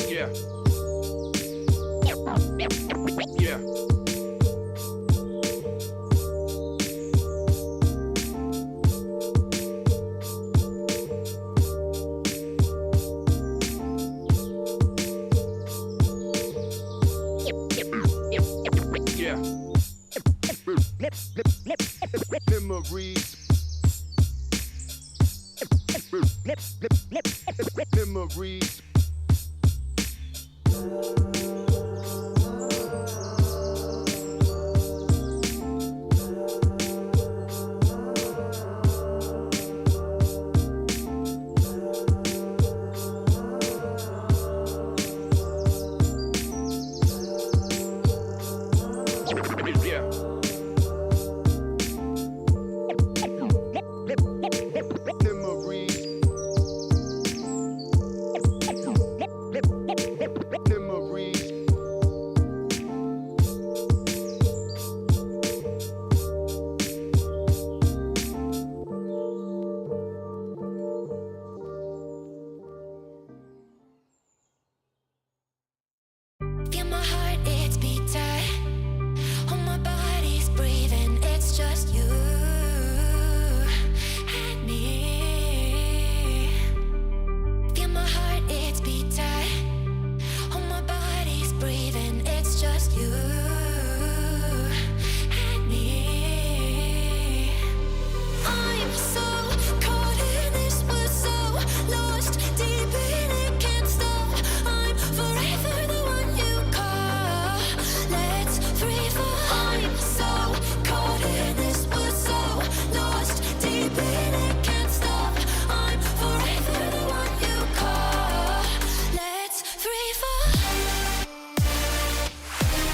Yeah. Yeah. Memories. Memories. Feel my heart, it's beat tight. Oh, my body's breathing, it's just you and me. Feel my heart, it's beat tight. Oh, my body's breathing, it's just you and me. I'm so caught in this, we're so lost deep in it, can't stop. I'm forever the one you call. Let's free fall. I'm so caught in this, we're so lost deep in it, can't stop. I'm forever the one you call. Let's free fall. Let's free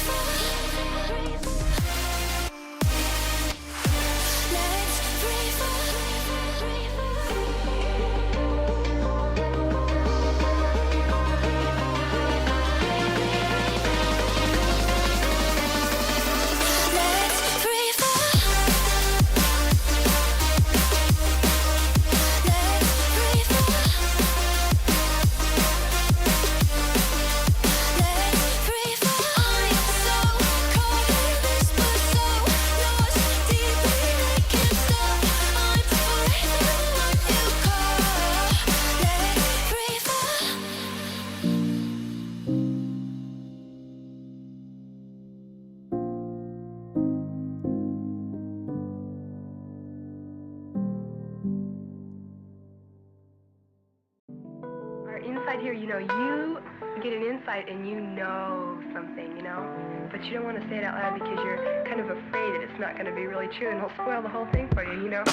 fall. Let's free inside here, you know, you get an insight and you know something, you know, but you don't want to say it out loud because you're kind of afraid that it's not going to be really true and it'll spoil the whole thing for you, you know.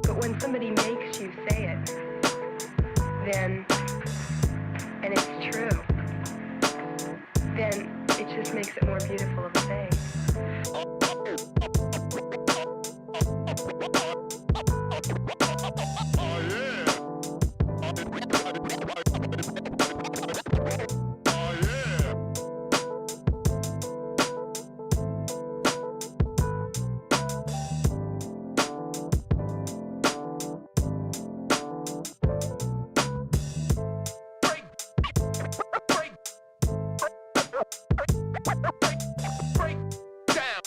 But when somebody makes you say it, then, and it's true, then it just makes it more beautiful of a thing. Break down. Break down.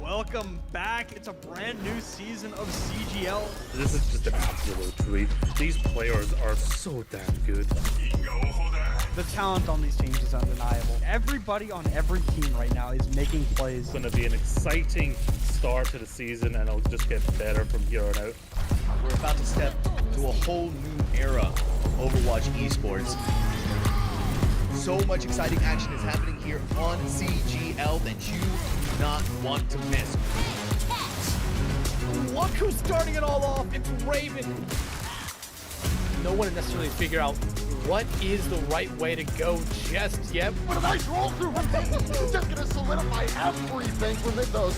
Welcome back. It's a brand new season of CGL. This is just an absolute treat. These players are so damn good. The talent on these teams is undeniable. Everybody on every team right now is making plays. It's going to be an exciting start to the season, and it'll just get better from here on out. We're about to step to a whole new era of Overwatch esports. So much exciting action is happening here on CGL that you do not want to miss. Look who's starting it all off. It's Raven. No one necessarily figure out what is the right way to go just yet. What a nice roll through from Peyton. It's just gonna solidify everything for Mythos.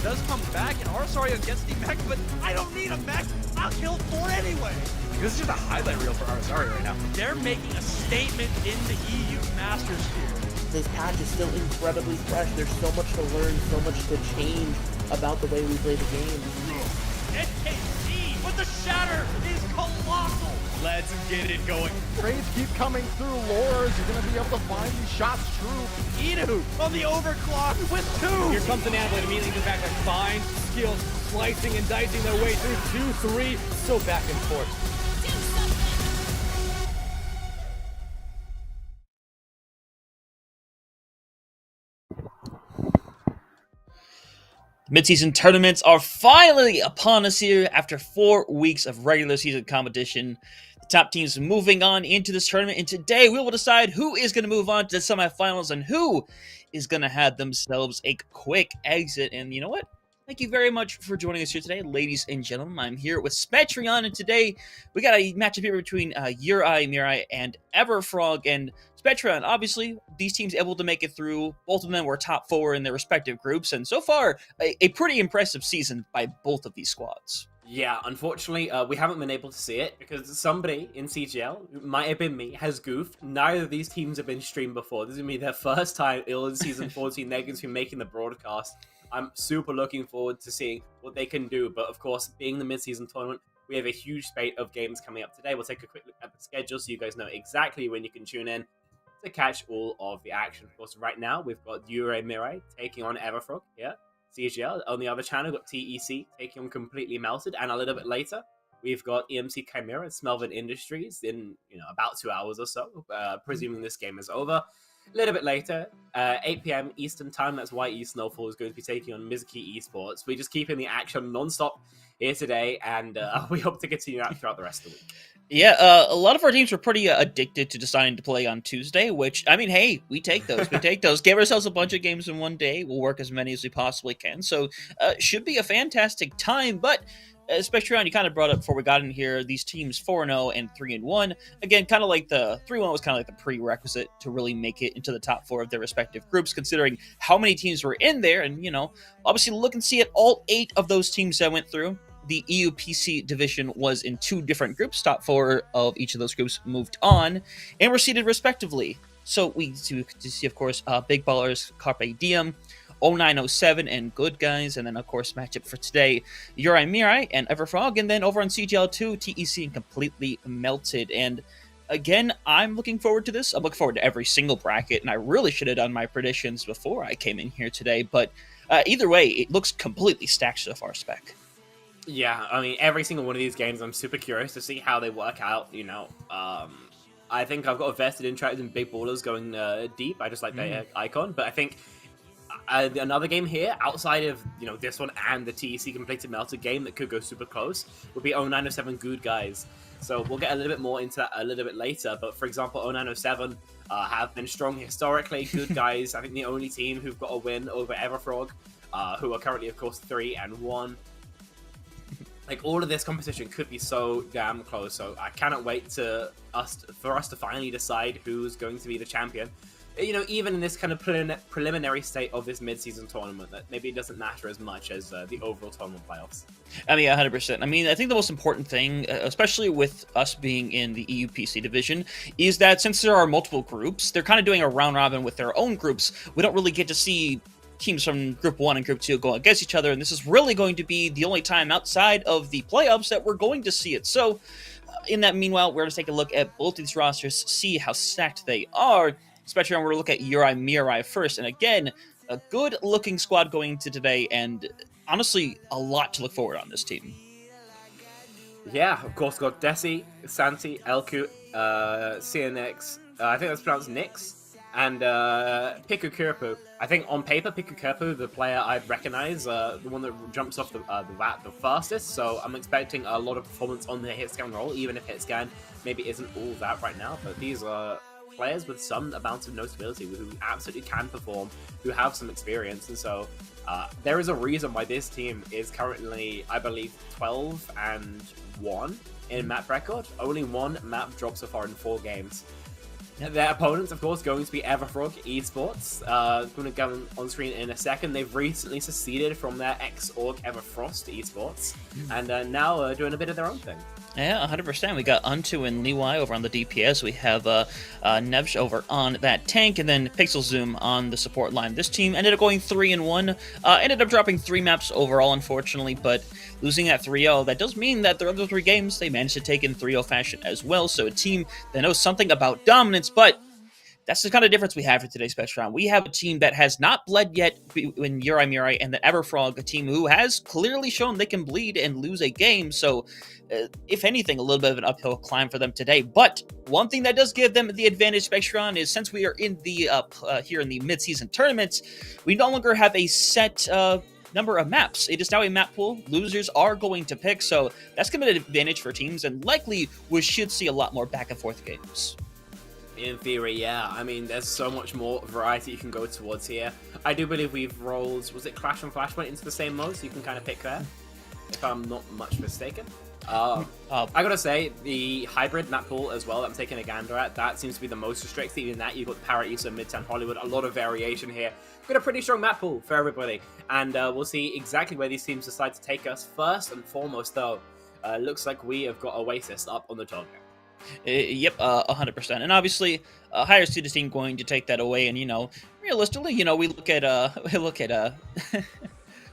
Does come back, and Arsario gets the mech, but I don't need a mech. I'll kill 4 anyway. This is just a highlight reel for Arsario right now. They're making a statement in the EU Masters here. This patch is still incredibly fresh. There's so much to learn, so much to change about the way we play the game. NKC with the shatter is colossal. Let's get it going. Trades keep coming through. Lores, you're gonna be able to find these shots true. Edu on the overclock with 2. Here comes an Annabelle immediately goes back to fine skills, slicing and dicing their way through 2, 3, so back and forth. Do something. Mid-season tournaments are finally upon us here after 4 weeks of regular season competition. The top teams moving on into this tournament, and today we will decide who is going to move on to the semifinals and who is going to have themselves a quick exit. And you know what? Thank you very much for joining us here today, ladies and gentlemen. I'm here with Spectrion, and today we got a matchup here between Uri, Mirai, and Everfrog. And Spectrion, obviously, these teams able to make it through. Both of them were top 4 in their respective groups, and so far, a pretty impressive season by both of these squads. Yeah, unfortunately, we haven't been able to see it because somebody in CGL, it might have been me, has goofed. Neither of these teams have been streamed before. This is going to be their first time in Season 14. They're going to be making the broadcast. I'm super looking forward to seeing what they can do. But of course, being the mid-season tournament, we have a huge spate of games coming up today. We'll take a quick look at the schedule so you guys know exactly when you can tune in to catch all of the action. Of course, right now, we've got Yurei Mirai taking on Everfrog here. CGL. On the other channel, we've got TEC taking on Completely Melted. And a little bit later, we've got EMC Chimera and Smelvin Industries in about 2 hours or so, presuming this game is over. A little bit later, 8 p.m. Eastern Time, that's why Snowfall is going to be taking on Mizuki Esports. We're just keeping the action non-stop here today, and we hope to continue out throughout the rest of the week. Yeah, a lot of our teams were pretty addicted to deciding to play on Tuesday, which, I mean, hey, we take those. We take those. Give ourselves a bunch of games in one day. We'll work as many as we possibly can. So, should be a fantastic time, but Spectrion, you kind of brought up before we got in here, these teams 4-0 and 3-1. Again, kind of like the 3-1 was kind of like the prerequisite to really make it into the top 4 of their respective groups, considering how many teams were in there. And, obviously look and see at all 8 of those teams that went through. The EU PC division was in 2 different groups. Top 4 of each of those groups moved on and were seeded respectively. So we see, of course, Big Ballers, Carpe Diem, 0907 and Good Guys, and then of course matchup for today, Uri Mirai and Everfrog, and then over on CGL2, TEC and Completely Melted. And again, I'm looking forward to this. I'm looking forward to every single bracket, and I really should have done my predictions before I came in here today, but either way, it looks completely stacked so far, Spec. Yeah, I mean, every single one of these games, I'm super curious to see how they work out, I think I've got a vested interest in Big Ballers going deep. I just like their icon, but I think another game here, outside of this one and the TEC Completed Melted game that could go super close, would be 0907 Good Guys. So we'll get a little bit more into that a little bit later. But for example, 0907 have been strong historically. Good Guys, I think the only team who've got a win over Everfrog, who are currently, of course, 3-1. Like, all of this competition could be so damn close. So I cannot wait for us to finally decide who's going to be the champion. You know, even in this kind of preliminary state of this mid-season tournament, that maybe it doesn't matter as much as the overall tournament playoffs. I mean, 100%. I mean, I think the most important thing, especially with us being in the EUPC division, is that since there are multiple groups, they're kind of doing a round robin with their own groups. We don't really get to see teams from Group 1 and Group 2 go against each other, and this is really going to be the only time outside of the playoffs that we're going to see it. So, in that meanwhile, we're going to take a look at both these rosters, see how stacked they are, especially when we're looking at Mirai first. And again, a good-looking squad going into today, and honestly, a lot to look forward on this team. Yeah, of course, got Desi, Santi, Elku, CNX, I think that's pronounced Nix, and Piku Kirpu. I think on paper, Piku Kirpu, the player I'd recognize, the one that jumps off the vat the fastest, so I'm expecting a lot of performance on the hit scan roll, even if hit scan maybe isn't all that right now, but these are players with some amount of notability who absolutely can perform, who have some experience, and so there is a reason why this team is currently, I believe, 12-1 in map record. Only one map drop so far in 4 games. Their opponents, of course, going to be Everfrog Esports. Going to go on screen in a second. They've recently seceded from their ex-org Everfrost Esports, and now doing a bit of their own thing. Yeah, 100%. We got Untu and Liwai over on the DPS. We have Nevj over on that tank, and then Pixel Zoom on the support line. This team ended up going 3-1. Ended up dropping 3 maps overall, unfortunately, but losing at 3-0, that does mean that their other 3 games, they managed to take in 3-0 fashion as well. So a team that knows something about dominance, but that's the kind of difference we have for today's best round. We have a team that has not bled yet in Mirai, and the Everfrog, a team who has clearly shown they can bleed and lose a game. So, if anything, a little bit of an uphill climb for them today. But one thing that does give them the advantage, Spectron, is since we are in the here in the mid-season tournaments, we no longer have a set number of maps. It is now a map pool. Losers are going to pick, so that's going to be an advantage for teams, and likely we should see a lot more back-and-forth games. In theory, yeah. I mean, there's so much more variety you can go towards here. I do believe we've rolled, was it Clash and Flashpoint into the same mode, so you can kind of pick there, if I'm not much mistaken. I gotta say, the hybrid map pool as well that I'm taking a gander at, that seems to be the most restricted. In that, you've got Parrot East and Midtown Hollywood, a lot of variation here. We've got a pretty strong map pool for everybody, and we'll see exactly where these teams decide to take us. First and foremost, though, looks like we have got Oasis up on the top. Yep, 100%. And obviously, a higher seeded team going to take that away. And, realistically, we look at,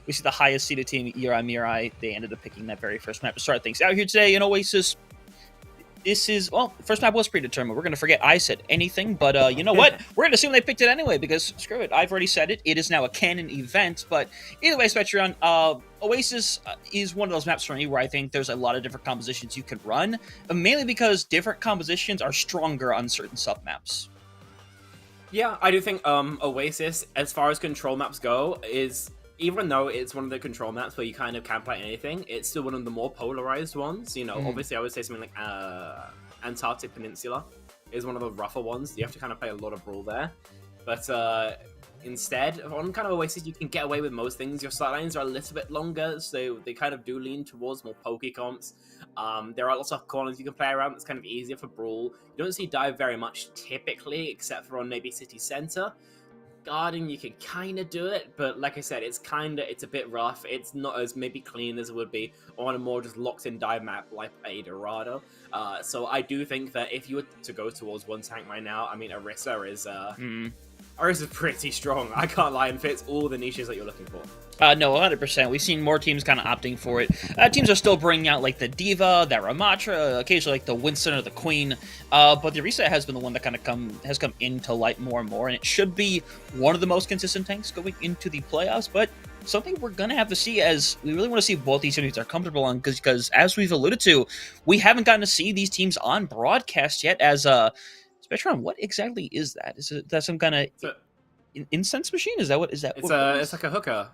we see the highest seeded team, Mirai. They ended up picking that very first map to start things out here today in Oasis. This is, well, first map was predetermined. We're going to forget I said anything, but you know what? We're going to assume they picked it anyway, because screw it. I've already said it. It is now a canon event, but either way, Spectron, Oasis is one of those maps for me where I think there's a lot of different compositions you can run, mainly because different compositions are stronger on certain sub-maps. Yeah, I do think Oasis, as far as control maps go, is... Even though it's one of the control maps where you kind of can't play anything, it's still one of the more polarized ones. Obviously I would say something like Antarctic Peninsula is one of the rougher ones. You have to kind of play a lot of Brawl there. But instead, on kind of Oasis, you can get away with most things. Your start lines are a little bit longer, so they kind of do lean towards more pokey comps. There are lots of corners you can play around that's kind of easier for Brawl. You don't see dive very much typically, except for on maybe City Center. Guarding, you can kind of do it, but like I said, it's a bit rough. It's not as maybe clean as it would be on a more just locked-in dive map like a Dorado. So I do think that if you were to go towards one tank right now, I mean, Orisa is pretty strong. I can't lie, and fits all the niches that you're looking for. No, 100%. We've seen more teams kind of opting for it. Teams are still bringing out, like, the Diva, the Ramatra, occasionally, like, the Winston or the Queen. But the Orisa has been the one that kind of has come into light more and more, and it should be one of the most consistent tanks going into the playoffs, but something we're going to have to see, as we really want to see both these teams are comfortable on, because as we've alluded to, we haven't gotten to see these teams on broadcast yet. As Spectron, what exactly is that? Is that some kind of incense machine? Is that what is that? It's like a hookah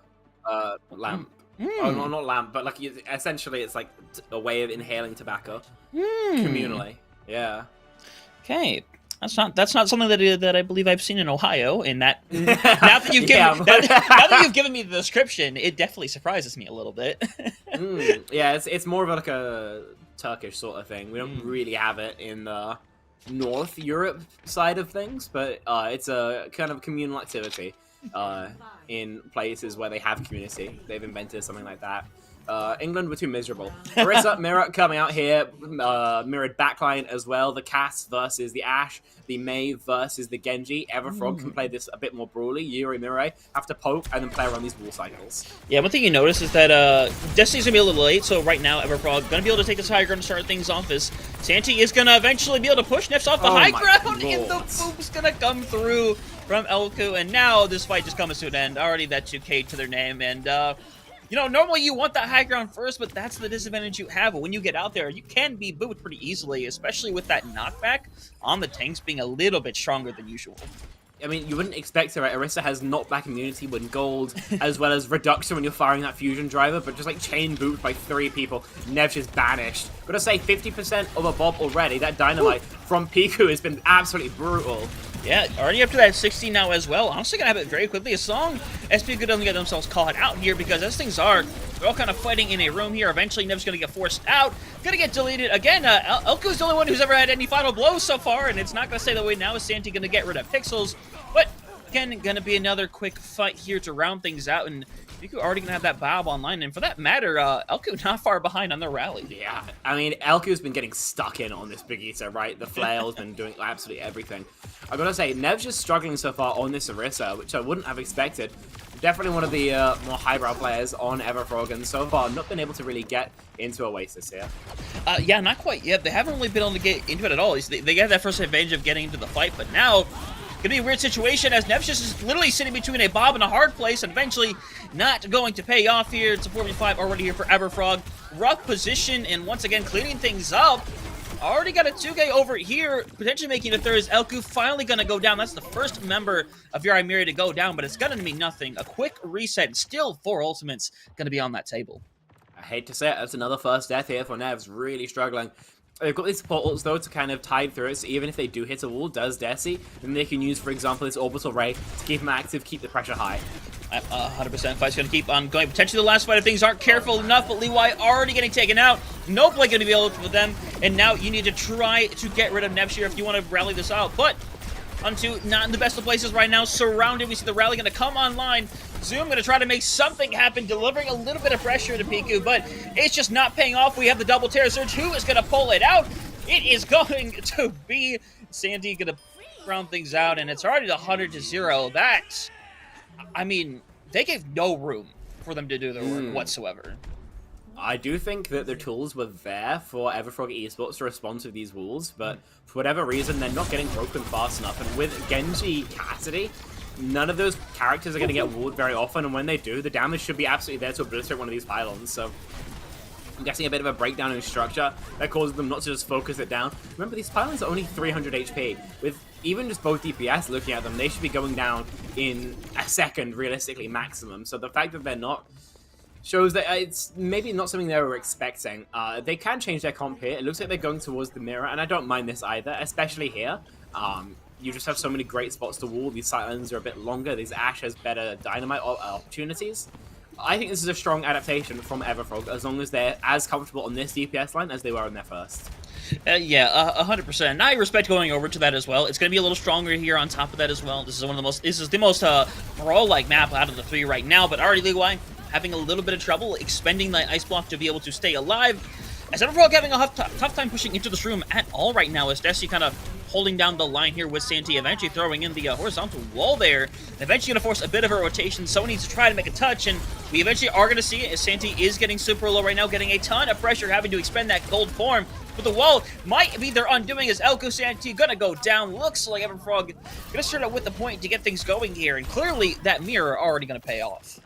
lamp. Oh, no, not lamp, but like essentially it's like a way of inhaling tobacco communally. Yeah. Okay. That's not something that I believe I've seen in Ohio. And that now that you've given now that you've given me the description, it definitely surprises me a little bit. Yeah, it's more of like a Turkish sort of thing. We don't really have it in the North Europe side of things, but it's a kind of communal activity in places where they have community. They've invented something like that. England were too miserable. Orisa, Mira coming out here, mirrored backline as well. The Cass versus the Ashe, the Mei versus the Genji. Everfrog can play this a bit more brawly. Yuri, Mirai have to poke and then play around these wall cycles. Yeah, one thing you notice is that Destiny's gonna be a little late, so right now Everfrog gonna be able to take this high ground and start things off as Santi is gonna eventually be able to push Nefs off the high ground, and the boop's gonna come through from Elku, and now this fight just comes to an end. Already that 2K to their name, and you know, normally you want that high ground first, but that's the disadvantage you have. When you get out there, you can be booped pretty easily, especially with that knockback on the tanks being a little bit stronger than usual. I mean, you wouldn't expect it, right? Orisa has knockback immunity when gold, as well as reduction when you're firing that fusion driver, but just like chain booped by 3 people, Nev's just banished. Gotta say, 50% of a Bob already. That dynamite from Piku has been absolutely brutal. Yeah, already up to that 60 now as well. Honestly, gonna have it very quickly. As long as SP doesn't get themselves caught out here, because as things are, they're all kind of fighting in a room here. Eventually, Nev's gonna get forced out, gonna get deleted again. Elko's the only one who's ever had any final blows so far, and it's not gonna stay that way now. Is Santi gonna get rid of Pixels? But again, gonna be another quick fight here to round things out, and Piku already gonna have that Bob online, and for that matter, Elko not far behind on the rally. Yeah, I mean, Elko's been getting stuck in on this Big Eater, right? The flail's been doing absolutely everything. I gotta say, Nev's just struggling so far on this Orisa, which I wouldn't have expected. Definitely one of the more highbrow players on Everfrog, and so far not been able to really get into Oasis here. Yeah, not quite yet. They haven't really been able to get into it at all. They got that first advantage of getting into the fight, but now gonna be a weird situation as Nev's just is literally sitting between a Bob and a hard place, and eventually not going to pay off here. It's a 4v5 already here for Everfrog. Rough position, and once again cleaning things up. Already got a 2K over here, potentially making a third. Is Elku finally gonna go down? That's the first member of Yuri Miri to go down, but it's gonna mean nothing. A quick reset, and still 4 ultimates gonna be on that table. I hate to say it, that's another first death here for Nevs, really struggling. They've got these support ults, though, to kind of tide through it, so even if they do hit a wall, does Desi, then they can use, for example, this Orbital Ray to keep them active, keep the pressure high. 100% fight's going to keep on going. Potentially the last fight if things aren't careful enough, but Leeway already getting taken out. No play going to be able to with them, and now you need to try to get rid of Nevshir if you want to rally this out, but onto not in the best of places right now, surrounded. We see the rally going to come online. Zoom going to try to make something happen, delivering a little bit of pressure to Piku, but it's just not paying off. We have the double Terror Surge. Who is going to pull it out? It is going to be Sandy going to round things out, and it's already 100-0. That, I mean, they gave no room for them to do their work whatsoever. I do think that the tools were there for Everfrog Esports to respond to these walls, but for whatever reason, they're not getting broken fast enough. And with Genji Cassidy, none of those characters are going to get walled very often, and when they do, the damage should be absolutely there to obliterate one of these pylons. So I'm guessing a bit of a breakdown in structure that causes them not to just focus it down. Remember, these pylons are only 300 HP. With even just both DPS looking at them, they should be going down in a second, realistically, maximum. So the fact that they're not shows that it's maybe not something they were expecting. They can change their comp here. It looks like they're going towards the mirror, and I don't mind this either, especially here. You just have so many great spots to wall. These sightlines are a bit longer. These Ashe has better dynamite opportunities. I think this is a strong adaptation from Everfrog, as long as they're as comfortable on this DPS line as they were on their first. Yeah, 100%. And I respect going over to that as well. It's going to be a little stronger here on top of that as well. This is the most brawl-like map out of the 3 right now, but already Leeway having a little bit of trouble expending the ice block to be able to stay alive. As Everfrog having a tough time pushing into this room at all right now, as Desi kind of holding down the line here with Santi, eventually throwing in the horizontal wall there. Eventually going to force a bit of a rotation. Someone needs to try to make a touch, and we eventually are going to see it as Santi is getting super low right now, getting a ton of pressure, having to expend that gold form. But the wall might be their undoing as Elko Santi going to go down. Looks like Everfrog going to start out with the point to get things going here, and clearly that mirror already going to pay off.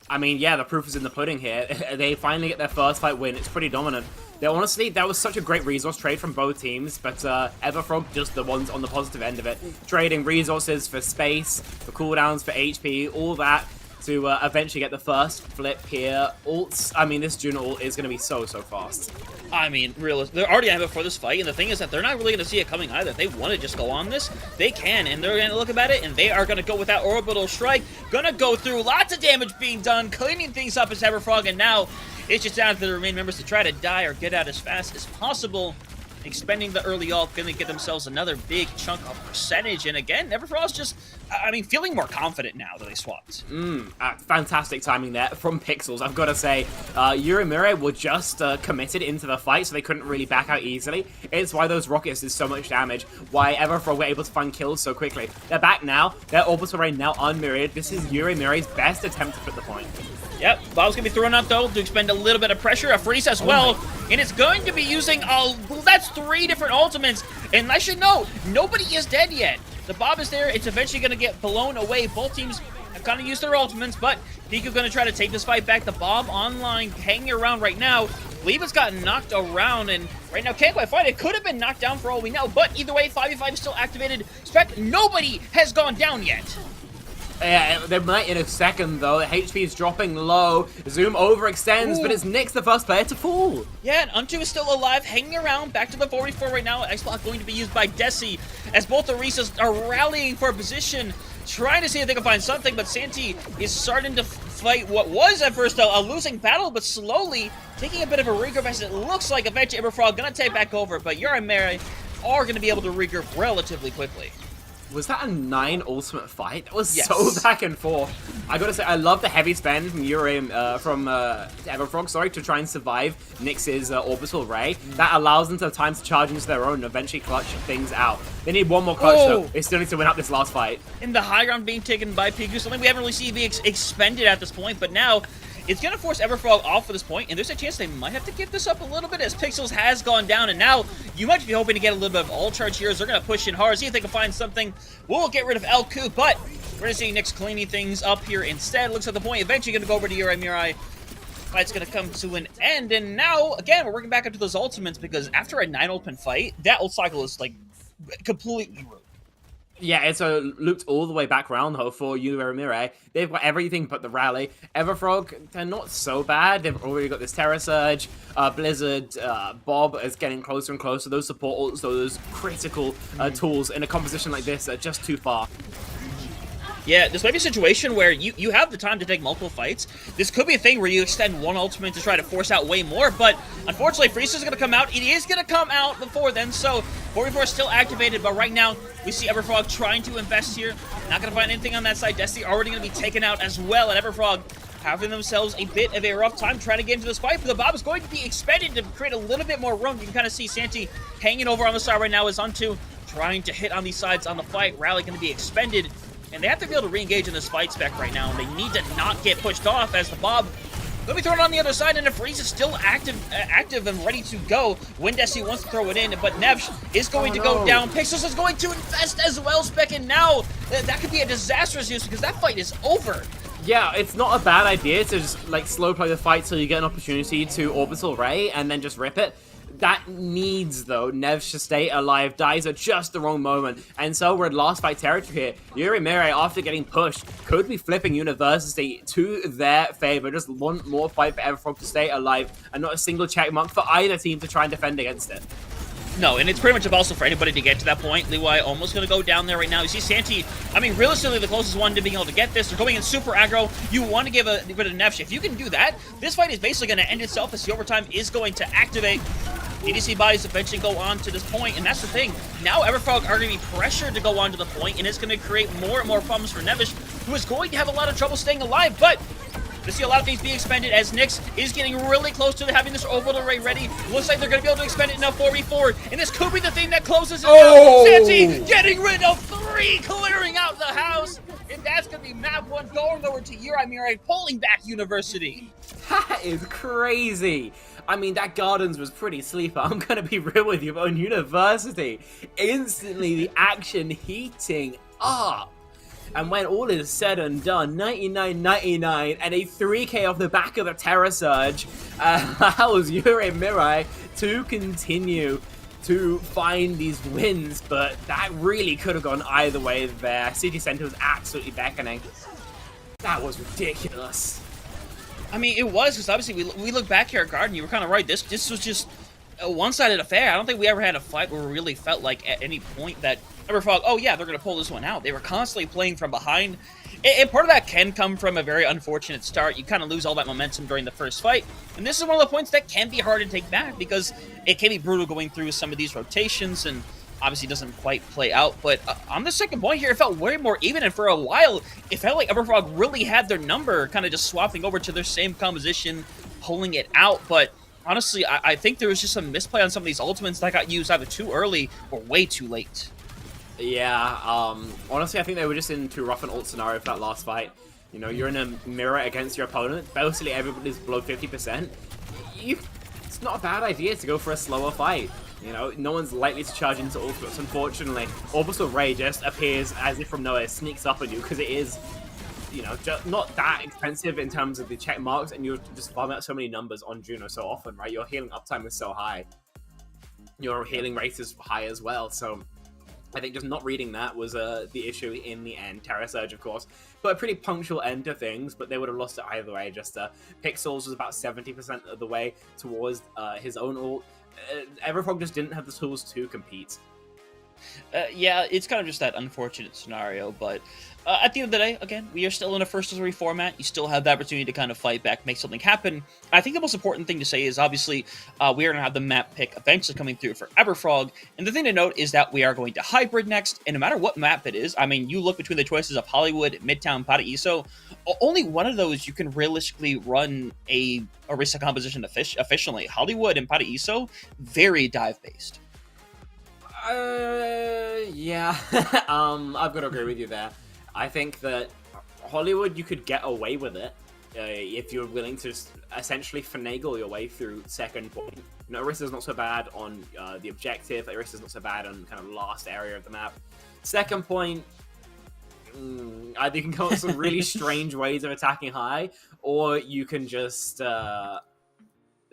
I mean, yeah, the proof is in the pudding here. They finally get their first fight win. It's pretty dominant. Honestly, that was such a great resource trade from both teams, but Everfrog just the ones on the positive end of it. Trading resources for space, for cooldowns, for HP, all that to eventually get the first flip here. Ults, I mean, this Juno ult is going to be so fast. I mean, they're already ahead before this fight, and the thing is that they're not really going to see it coming either. If they want to just go on this, they can, and they're going to look at it, and they are going to go with that orbital strike. Going to go through, lots of damage being done, cleaning things up as Everfrog, and now it's just down to the remaining members to try to die or get out as fast as possible. Expending the early ult, going to get themselves another big chunk of percentage, and again, Everfrog's just, I mean, feeling more confident now that they swapped. Fantastic timing there from Pixels, I've got to say. Yurimura were just committed into the fight, so they couldn't really back out easily. It's why those rockets did so much damage, why Everfrog were able to find kills so quickly. They're back now, their orbital ray now unmirrored. This is Yurimura's best attempt to put the point. Yep, Bob's going to be thrown out, though, to expend a little bit of pressure. A freeze as well, and it's going to be using, that's 3 different ultimates. And I should note, nobody is dead yet. The Bob is there. It's eventually going to get blown away. Both teams have kind of used their ultimates, but Piku's going to try to take this fight back. The Bob online, hanging around right now. Leva's got knocked around, and right now can't quite fight. It could have been knocked down for all we know, but either way, 5v5 is still activated. Spec, nobody has gone down yet. Yeah, they might in a second, though. The HP is dropping low. Zoom overextends, but it's Nyx the first player to fall. Yeah, and Unto is still alive, hanging around. Back to the 44 right now. X-Block going to be used by Desi, as both the Risas are rallying for a position, trying to see if they can find something, but Santi is starting to fight what was at first a losing battle, but slowly taking a bit of a regroup as it looks like eventually Everfrog going to take back over, but Yurimura are going to be able to regroup relatively quickly. Was that a 9 ultimate fight? That was Yes. so back and forth. I gotta say, I love the heavy spend from Everfrog, sorry, to try and survive Nyx's orbital ray. That allows them to have time to charge into their own and eventually clutch things out. They need one more clutch, though. They still need to win out this last fight. And the high ground being taken by Piku, something we haven't really seen be expended at this point, but now it's going to force Everfrog off for this point, and there's a chance they might have to give this up a little bit as Pixels has gone down, and now you might be hoping to get a little bit of all charge here as they're going to push in hard, see if they can find something. We'll get rid of Elku, but we're going to see Nyx cleaning things up here instead. Looks like the point eventually going to go over to Yurimura. Fight's going to come to an end, and now, again, we're working back up to those ultimates because after a 9 ultimate fight, that ult cycle is, like, completely ruined. Yeah, it's looped all the way back around, though, for Yurimura. They've got everything but the rally. Everfrog, they're not so bad. They've already got this Terror Surge. Blizzard, Bob is getting closer and closer. Those support ults, those critical tools in a composition like this are just too far. Yeah, this might be a situation where you have the time to take multiple fights. This could be a thing where you extend one ultimate to try to force out way more, but unfortunately, Freeze is going to come out. It is going to come out before then, so 44 is still activated, but right now, we see Everfrog trying to invest here. Not going to find anything on that side. Destiny already going to be taken out as well, and Everfrog having themselves a bit of a rough time trying to get into this fight, but the Bob is going to be expended to create a little bit more room. You can kind of see Santi hanging over on the side right now as Unto trying to hit on these sides on the fight. Rally going to be expended. And they have to be able to re-engage in this fight spec right now, and they need to not get pushed off as the Bob will be thrown on the other side, and the Freeze is still active and ready to go when Desi wants to throw it in, but Nevsh is going to go down. Pixels is going to invest as well, Spec, and now that could be a disastrous use because that fight is over. Yeah, it's not a bad idea to just, like, slow play the fight till you get an opportunity to orbital ray and then just rip it. That needs, though, Nevs to stay alive, dies at just the wrong moment. And so we're in last fight territory here. Yurimura, after getting pushed, could be flipping University to their favor. Just one more fight for Everfrog to stay alive, and not a single check mark for either team to try and defend against it. No, and it's pretty much impossible for anybody to get to that point. Leeway almost going to go down there right now. You see Santi, I mean, realistically, the closest one to being able to get this. They're going in super aggro. You want to give a bit of Nevsh. If you can do that, this fight is basically going to end itself as the overtime is going to activate. EDC bodies eventually go on to this point, and that's the thing. Now Everfrog are going to be pressured to go on to the point, and it's going to create more and more problems for Nevish, who is going to have a lot of trouble staying alive, but we see a lot of things being expended as Nyx is getting really close to having this orbital ray ready. Looks like they're going to be able to expend it now 4v4, and this could be the thing that closes it out. Santi getting rid of 3, clearing out the house, and that's going to be map 1 going over to Yurimura, pulling back University. That is crazy. I mean, that Gardens was pretty sleeper. I'm going to be real with you, but on University, instantly the action heating up. And when all is said and done, 99.99 and a 3k off the back of the Terror Surge allows Yurimura to continue to find these wins, but that really could have gone either way there. City Center was absolutely beckoning. That was ridiculous. I mean, it was, because obviously we look back here at Garden, you were kind of right. This was just a one-sided affair. I don't think we ever had a fight where we really felt like at any point that Everfrog, oh yeah, they're going to pull this one out. They were constantly playing from behind. And part of that can come from a very unfortunate start. You kind of lose all that momentum during the first fight. And this is one of the points that can be hard to take back because it can be brutal going through some of these rotations and obviously doesn't quite play out. But on the second point here, it felt way more even. And for a while, it felt like Everfrog really had their number, kind of just swapping over to their same composition, pulling it out. But honestly, I think there was just some misplay on some of these ultimates that got used either too early or way too late. Yeah, honestly, I think they were just in too rough an ult scenario for that last fight. You know, you're in a mirror against your opponent. Basically, everybody's below 50%. It's not a bad idea to go for a slower fight. You know, no one's likely to charge into ultimates, unfortunately. Orbital Ray just appears as if from nowhere, sneaks up on you, because it is, you know, just not that expensive in terms of the check marks, and you're just farming out so many numbers on Juno so often, right? Your healing uptime is so high. Your healing rate is high as well, so I think just not reading that was the issue in the end. Terra Surge, of course, but a pretty punctual end to things, but they would have lost it either way. Just Pixels was about 70% of the way towards his own ult. Everfrog just didn't have the tools to compete. Yeah, it's kind of just that unfortunate scenario, but at the end of the day, again, we are still in a first to three format. You still have the opportunity to kind of fight back, make something happen. I think the most important thing to say is obviously we are going to have the map pick eventually coming through for Everfrog, and the thing to note is that we are going to hybrid next, and no matter what map it is, I mean, you look between the choices of Hollywood, Midtown, Paraíso, only one of those you can realistically run a Orisa composition efficiently. Hollywood and Paraíso, very dive-based. Yeah, I've got to agree with you there. I think that Hollywood, you could get away with it if you're willing to essentially finagle your way through second point. You know, Orisa's not so bad on the objective. Orisa's not so bad on kind of last area of the map. Second point, either you can come up with some really strange ways of attacking high, or you can just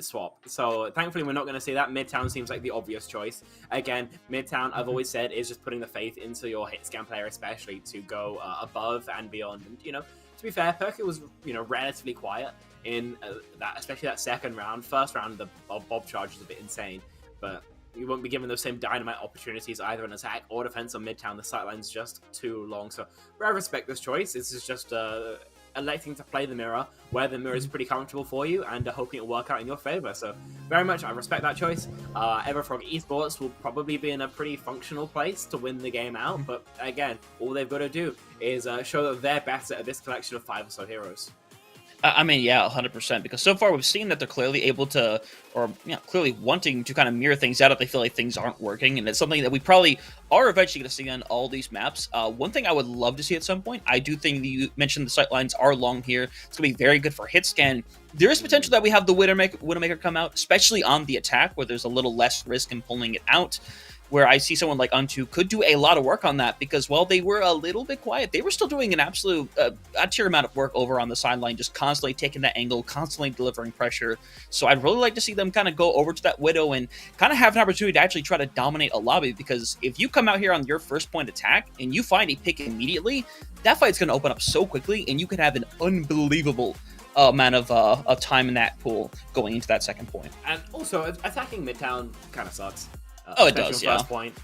swap. So thankfully we're not going to see that. Midtown seems like the obvious choice. Again, Midtown, I've always said, is just putting the faith into your hit scan player, especially to go above and beyond. And, you know, to be fair, Perker was, you know, relatively quiet in that, especially that second round. First round, the Bob charge was a bit insane, but you won't be given those same dynamite opportunities either in attack or defense on Midtown. The sightline's just too long. So I respect this choice. This is just electing to play the mirror where the mirror is pretty comfortable for you and hoping it'll work out in your favor. So very much I respect that choice. Everfrog Esports will probably be in a pretty functional place to win the game out, but again, all they've got to do is show that they're better at this collection of 5 or so heroes. I mean, yeah, 100%, because so far we've seen that they're clearly able to, or clearly wanting to kind of mirror things out if they feel like things aren't working, and it's something that we probably are eventually going to see on all these maps. One thing I would love to see at some point, I do think you mentioned the sight lines are long here. It's going to be very good for hit scan. There is potential that we have the Widowmaker come out, especially on the attack, where there's a little less risk in pulling it out, where I see someone like Untu could do a lot of work on that, because while they were a little bit quiet, they were still doing an absolute tier amount of work over on the sideline, just constantly taking that angle, constantly delivering pressure. So I'd really like to see them kind of go over to that Widow and kind of have an opportunity to actually try to dominate a lobby, because if you come out here on your first point attack and you find a pick immediately, that fight's going to open up so quickly, and you could have an unbelievable amount of time in that pool going into that second point. And also, attacking Midtown kind of sucks. It does, yeah. First point,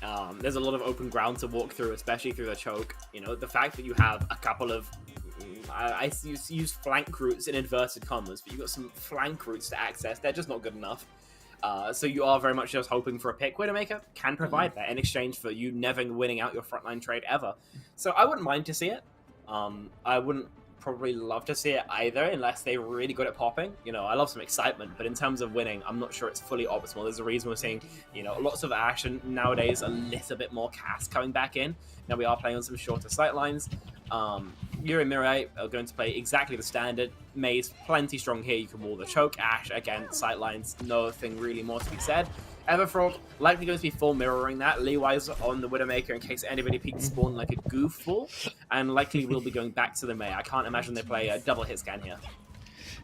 there's a lot of open ground to walk through, especially through the choke. You know, the fact that you have a couple of, I use flank routes in inverted commas, but you've got some flank routes to access. They're just not good enough. So you are very much just hoping for a pick. Widowmaker can provide that in exchange for you never winning out your frontline trade ever. So I wouldn't mind to see it. I wouldn't probably love to see it either, unless they really got it popping. You know, I love some excitement, but in terms of winning, I'm not sure it's fully optimal. There's a reason we're seeing, you know, lots of action nowadays, a little bit more cast coming back in. Now we are playing on some shorter sight lines. Yuri and Mirai are going to play exactly the standard. May's plenty strong here. You can wall the choke. Ash, again, sight lines, nothing really more to be said. Everfrog likely going to be full mirroring that. Leewise on the Widowmaker in case anybody peeks spawn like a goofball, and likely will be going back to the May. I can't imagine they play a double hit scan here.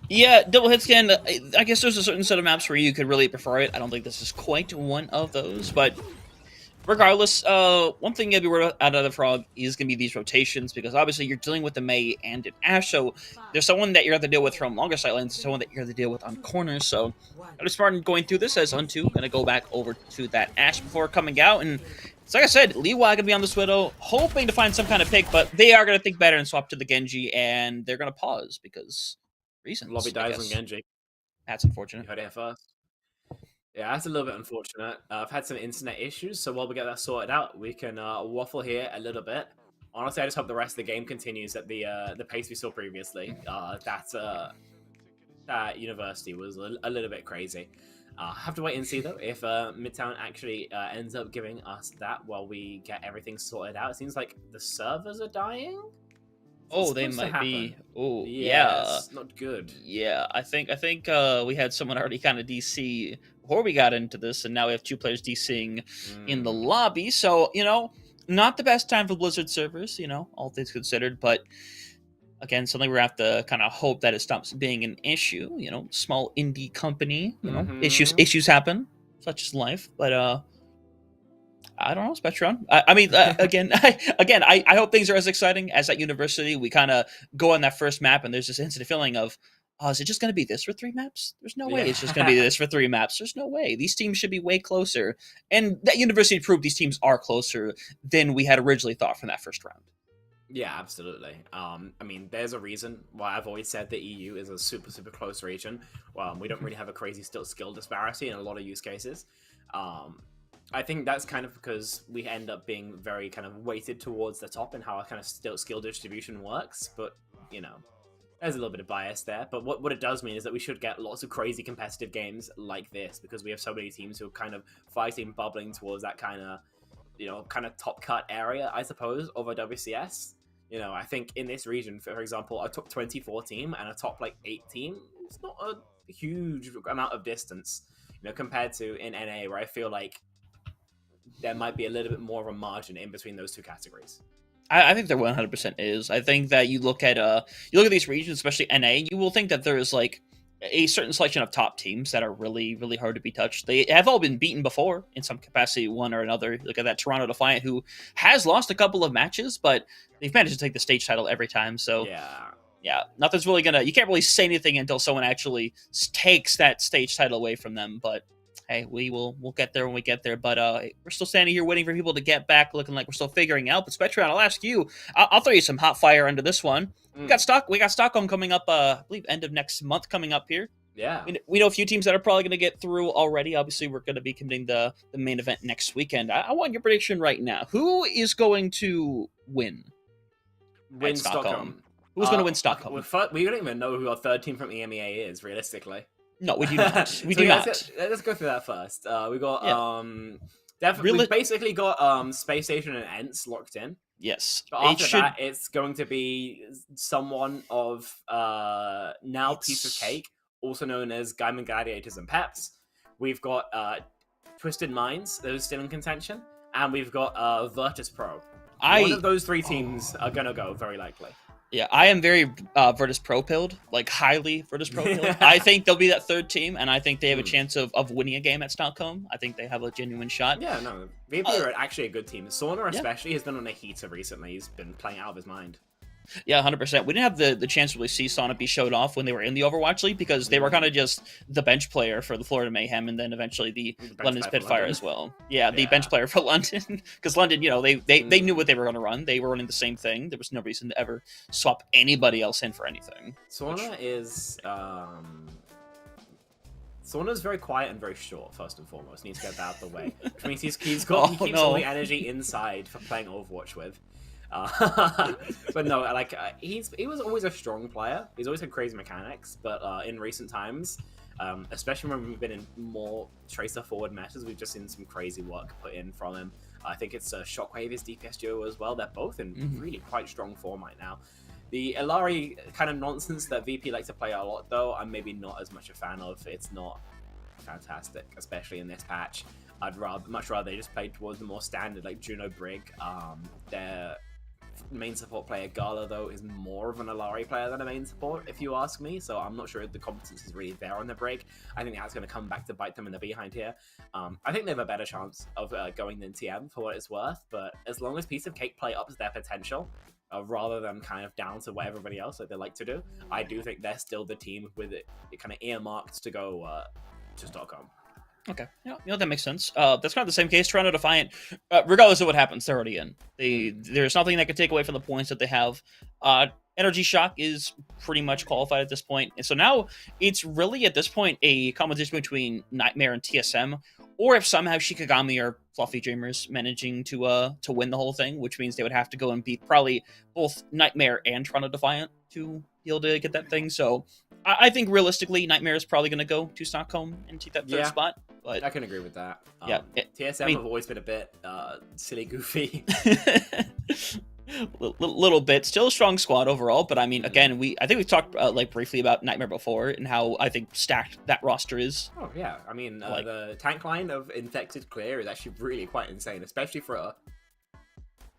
Yeah, double hit scan, I guess there's a certain set of maps where you could really prefer it. I don't think this is quite one of those, but regardless, one thing you'll be worried out of the Frog is going to be these rotations, because obviously you're dealing with a Mei and an Ash, so there's someone that you're going to have to deal with from longer sight lanes, someone that you're going to deal with on corners, so I was smart in going through this as Untu, going to go back over to that Ash before coming out, and so like I said, Leeway going to be on this Widow, hoping to find some kind of pick, but they are going to think better and swap to the Genji, and they're going to pause, because reasons, Lobby I dies on guess. Genji. That's unfortunate. You heard it here first. Yeah, that's a little bit unfortunate. I've had some internet issues, so while we get that sorted out, we can waffle here a little bit. Honestly, I just hope the rest of the game continues at the pace we saw previously. That university was a little bit crazy. Have to wait and see though if Midtown actually ends up giving us that while we get everything sorted out. It seems like the servers are dying. Oh, they might be. Oh, yeah, it's not good. Yeah, I think we had someone already kind of DC before we got into this, and now we have 2 players DCing in the lobby. So, not the best time for Blizzard servers, all things considered. But again, something we have to kind of hope that it stops being an issue. Small indie company, issues happen, such as life. But I don't know, Spectron. I mean, again, I hope things are as exciting as at University. We kind of go on that first map, and there's this instant feeling of, is it just going to be this for 3 maps? There's no way it's just going to be this for 3 maps. There's no way. These teams should be way closer. And that University proved these teams are closer than we had originally thought from that first round. Yeah, absolutely. I mean, there's a reason why I've always said the EU is a super, super close region. We don't really have a crazy skill disparity in a lot of use cases. I think that's kind of because we end up being very kind of weighted towards the top and how our kind of skill distribution works. But, there's a little bit of bias there. But what it does mean is that we should get lots of crazy competitive games like this, because we have so many teams who are kind of fighting, bubbling towards that kind of, kind of top cut area, I suppose, of a WCS. I think in this region, for example, a top 24 team and a top 8 team, it's not a huge amount of distance, compared to in NA, where I feel like there might be a little bit more of a margin in between those 2 categories. I think there 100% is. I think that you look at these regions, especially NA, you will think that there is a certain selection of top teams that are really, really hard to be touched. They have all been beaten before in some capacity, one or another. Look at that Toronto Defiant, who has lost a couple of matches, but they've managed to take the stage title every time. So yeah, nothing's really you can't really say anything until someone actually takes that stage title away from them. But hey, we'll get there when we get there. But we're still standing here waiting for people to get back, looking like we're still figuring out. But Spectron, I'll ask you. I'll throw you some hot fire under this one. We got Stockholm coming up. I believe end of next month coming up here. Yeah, we know a few teams that are probably going to get through already. Obviously, we're going to be committing the main event next weekend. I want your prediction right now. Who is going to win? Win Stockholm. Who's going to win Stockholm? We don't even know who our 3rd team from EMEA is, realistically. No, we do not. We do not. Let's go through that first. We got definitely we've basically got Space Station and Ents locked in. Yes. But after that, it's going to be someone of now Piece of Cake, also known as Gaiman Gladiators and Peps. We've got Twisted Minds, those still in contention, and we've got Virtus Pro. One of those 3 teams are gonna go very likely. Yeah, I am very Virtus Pro pilled, highly Virtus Pro pilled. I think they'll be that 3rd team, and I think they have a chance of winning a game at Stockholm. I think they have a genuine shot. Yeah, no, VP are actually a good team. Sauna especially has been on a heater recently. He's been playing out of his mind. Yeah, 100%. We didn't have the chance to really see Sauna be showed off when they were in the Overwatch League, because they were kind of just the bench player for the Florida Mayhem, and then eventually the London Spitfire as well. Yeah, the bench player for London, because London, they knew what they were going to run. They were running the same thing. There was no reason to ever swap anybody else in for anything. Sauna is Sauna's very quiet and very short, first and foremost. Needs to get that out of the way. Which means he keeps all the energy inside for playing Overwatch with. But no, he was always a strong player. He's always had crazy mechanics, but in recent times, especially when we've been in more tracer forward matches, we've just seen some crazy work put in from him. I think it's Shockwave, his DPS duo as well. They're both in really quite strong form right now. The Illari kind of nonsense that VP like to play a lot, though, I'm maybe not as much a fan of. It's not fantastic, especially in this patch. I'd much rather they just play towards the more standard, like Juno Brig. They're main support player Gala, though, is more of an Alari player than a main support, if you ask me. So I'm not sure if the competence is really there on the break. I think that's going to come back to bite them in the behind here. I think they have a better chance of going than TM for what it's worth. But as long as Piece of Cake play ups their potential, rather than kind of down to what everybody else that they like to do, I do think they're still the team with it kind of earmarked to go to Stockholm. Okay, that makes sense. That's kind of the same case. Toronto Defiant, regardless of what happens, they're already in. There's nothing that can take away from the points that they have. Energy Shock is pretty much qualified at this point, and so now it's really at this point a competition between Nightmare and TSM, or if somehow Shikigami or Fluffy Dreamers managing to win the whole thing, which means they would have to go and beat probably both Nightmare and Toronto Defiant to be able to get that thing. So I think realistically, Nightmare is probably going to go to Stockholm and take that third spot. But I can agree with that. TSM have always been a bit silly, goofy. Little bit. Still a strong squad overall, but I mean, again, I think we talked like briefly about Nightmare before and how I think stacked that roster is. Oh yeah, I mean, the tank line of Infected Clear is actually really quite insane, especially for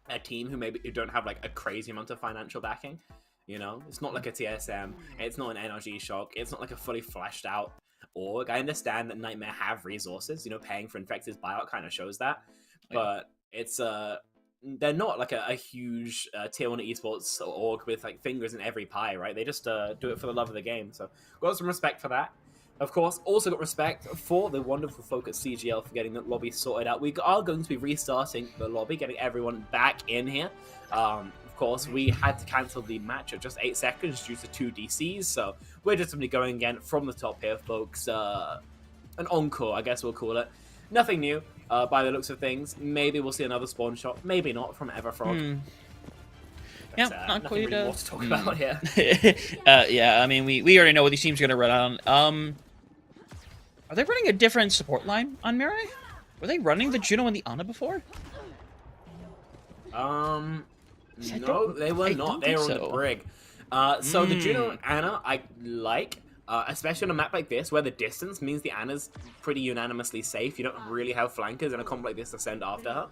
a team who don't have like a crazy amount of financial backing. You know, it's not like a TSM, it's not an Energy Shock, it's not like a fully fleshed out org. I understand that Nightmare have resources, you know, paying for Infected's buyout kind of shows that, but it's they're not like a huge tier 1 esports org with like fingers in every pie, right? They just do it for the love of the game. So got some respect for that. Of course, also got respect for the wonderful folk at CGL for getting the lobby sorted out. We are going to be restarting the lobby, getting everyone back in here. Of course, we had to cancel the match at just 8 seconds due to 2 DCs, so we're just going to be going again from the top here, folks. An encore, I guess we'll call it. Nothing new, by the looks of things. Maybe we'll see another spawn shot, maybe not, from Everfrog. Yeah, not quite really more to talk about here. Yeah, I mean, we already know what these teams are going to run on. Are they running a different support line on Mirai? Were they running the Juno and the Ana before? No, they were not. They were on the Brig. So the Juno and Ana, I like, especially on a map like this, where the distance means the Ana's pretty unanimously safe. You don't really have flankers in a comp like this to send after her.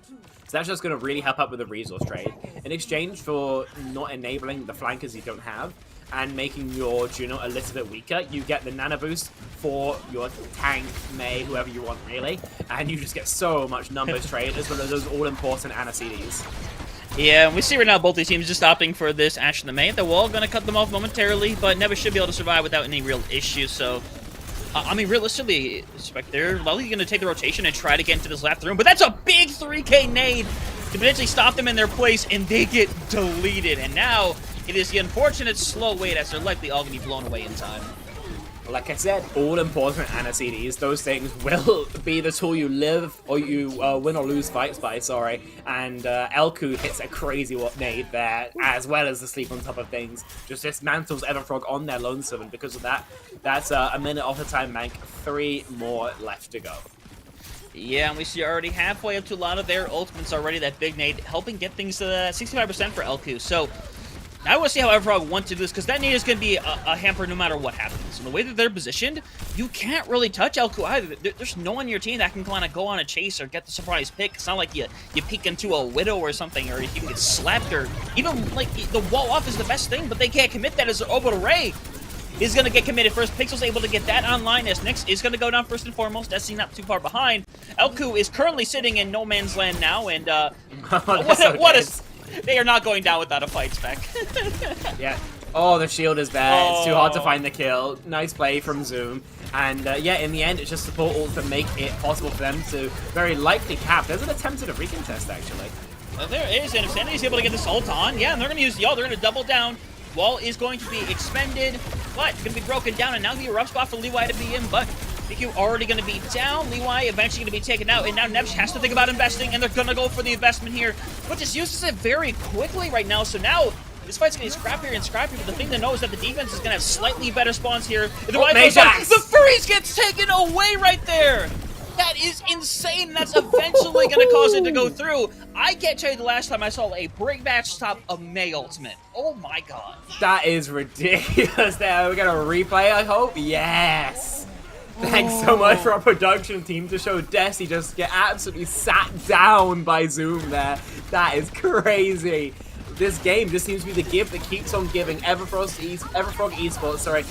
So that's just going to really help out with the resource trade. In exchange for not enabling the flankers you don't have, and making your Juno a little bit weaker, you get the nano boost for your tank, Mei, whoever you want, really. And you just get so much numbers trade, as well as those all-important Ana CDs. Yeah, we see right now both these teams just opting for this Ashe and the Mei. They're all going to cut them off momentarily, but Never should be able to survive without any real issues. So, I mean, realistically, they're likely going to take the rotation and try to get into this left room. But that's a big 3K nade to potentially stop them in their place, and they get deleted. And now it is the unfortunate slow wait as they're likely all going to be blown away in time. Like I said, all important Ana CDs, those things will be the tool you live or you win or lose fights by, sorry. And Elku hits a crazy nade there, as well as the sleep on top of things. Just dismantles Everfrog on their lonesome, and because of that, that's a minute off the time bank, 3 more left to go. Yeah, and we see already halfway up to a lot of their ultimates already, that big nade helping get things to 65% for Elku. So I want to see how Everfrog wants to do this, because that nade is going to be a hamper no matter what happens. And the way that they're positioned, you can't really touch Elku either. There's no one on your team that can kind of go on a chase or get the surprise pick. It's not like you peek into a Widow or something, or you can get slapped, or even, like, the wall off is the best thing, but they can't commit that as an orbital ray is going to get committed first. Pixel's able to get that online as Nyx is going to go down first and foremost. Destiny not too far behind. Elku is currently sitting in no man's land now, and they are not going down without a fight, Spec. Yeah. Oh, the shield is there. It's too hard to find the kill. Nice play from Zoom. And yeah, in the end, it's just support ults that make it possible for them to very likely cap. There's an attempt at a recontest, actually. There is, and if Sandy's able to get this ult on, yeah, and they're going to use the ult. They're going to double down. Wall is going to be expended, but it's going to be broken down, and now the rough spot for Leeway to be in, but PQ already going to be down. Leeway eventually going to be taken out, and now Nevs has to think about investing, and they're going to go for the investment here, but just uses it very quickly right now, so now this fight's going to be scrappier and scrappier, but the thing to know is that the defense is going to have slightly better spawns here. If the freeze gets taken away right there! That is insane. That's eventually going to cause it to go through. I can't tell you the last time I saw a breakback stop a Mei ultimate. Oh my god. That is ridiculous. There, we're going to replay, I hope? Yes. Thanks so much for our production team to show Desi just get absolutely sat down by Zoom there. That is crazy. this game just seems to be the gift that keeps on giving. Everfrog Esports, sorry,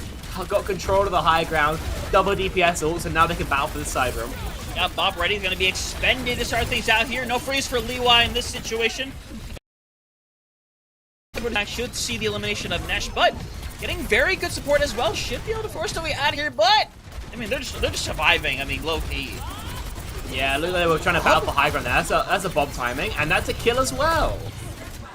got control of the high ground, double DPS ults, and now they can battle for the side room. Yeah, Bob Ready is going to be expended to start things out here. No freeze for Leeway in this situation. I should see the elimination of Nesh, but getting very good support as well. Should be able to force their way out of here, but I mean, they're just surviving. I mean, low key. Yeah, look like they were trying to battle for high ground there. That's a Bob timing, and that's a kill as well.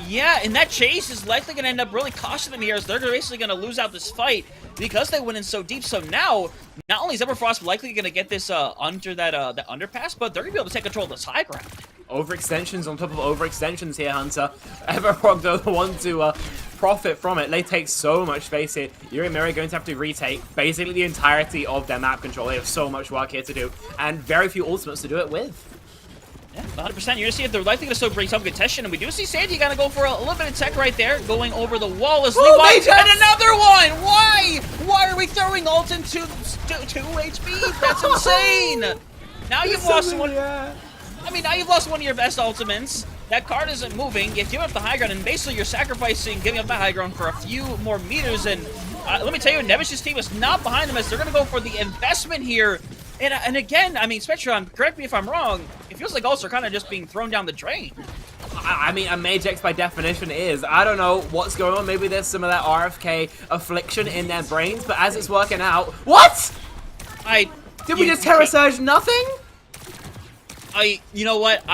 Yeah, and that chase is likely going to end up really costing them here, as they're basically going to lose out this fight because they went in so deep. So now, not only is Everfrost likely going to get this under that underpass, but they're going to be able to take control of this high ground. Overextensions on top of overextensions here, Hunter. Everfrog, though, the one to profit from it. They take so much space here. Yuri and Miri are going to have to retake basically the entirety of their map control. They have so much work here to do, and very few ultimates to do it with. Yeah, 100%. You're going to see if they're likely to still bring some contention, and we do see Sandy going to go for a little bit of tech right there, going over the wall as Leeway, and another one! Why? Why are we throwing ult into 2 HP? That's insane! Now you've lost one. I mean, now you've lost one of your best ultimates. That card isn't moving. You've given up the high ground, and basically you're sacrificing giving up the high ground for a few more meters. And let me tell you, Nevish's team is not behind them, as they're going to go for the investment here. And again, I mean, Spectron, correct me if I'm wrong, it feels like ults are kind of just being thrown down the drain. I mean, a Mage X by definition is. I don't know what's going on. Maybe there's some of that RFK affliction in their brains, but as it's working out... What? Did we just Terra Surge nothing? You know what?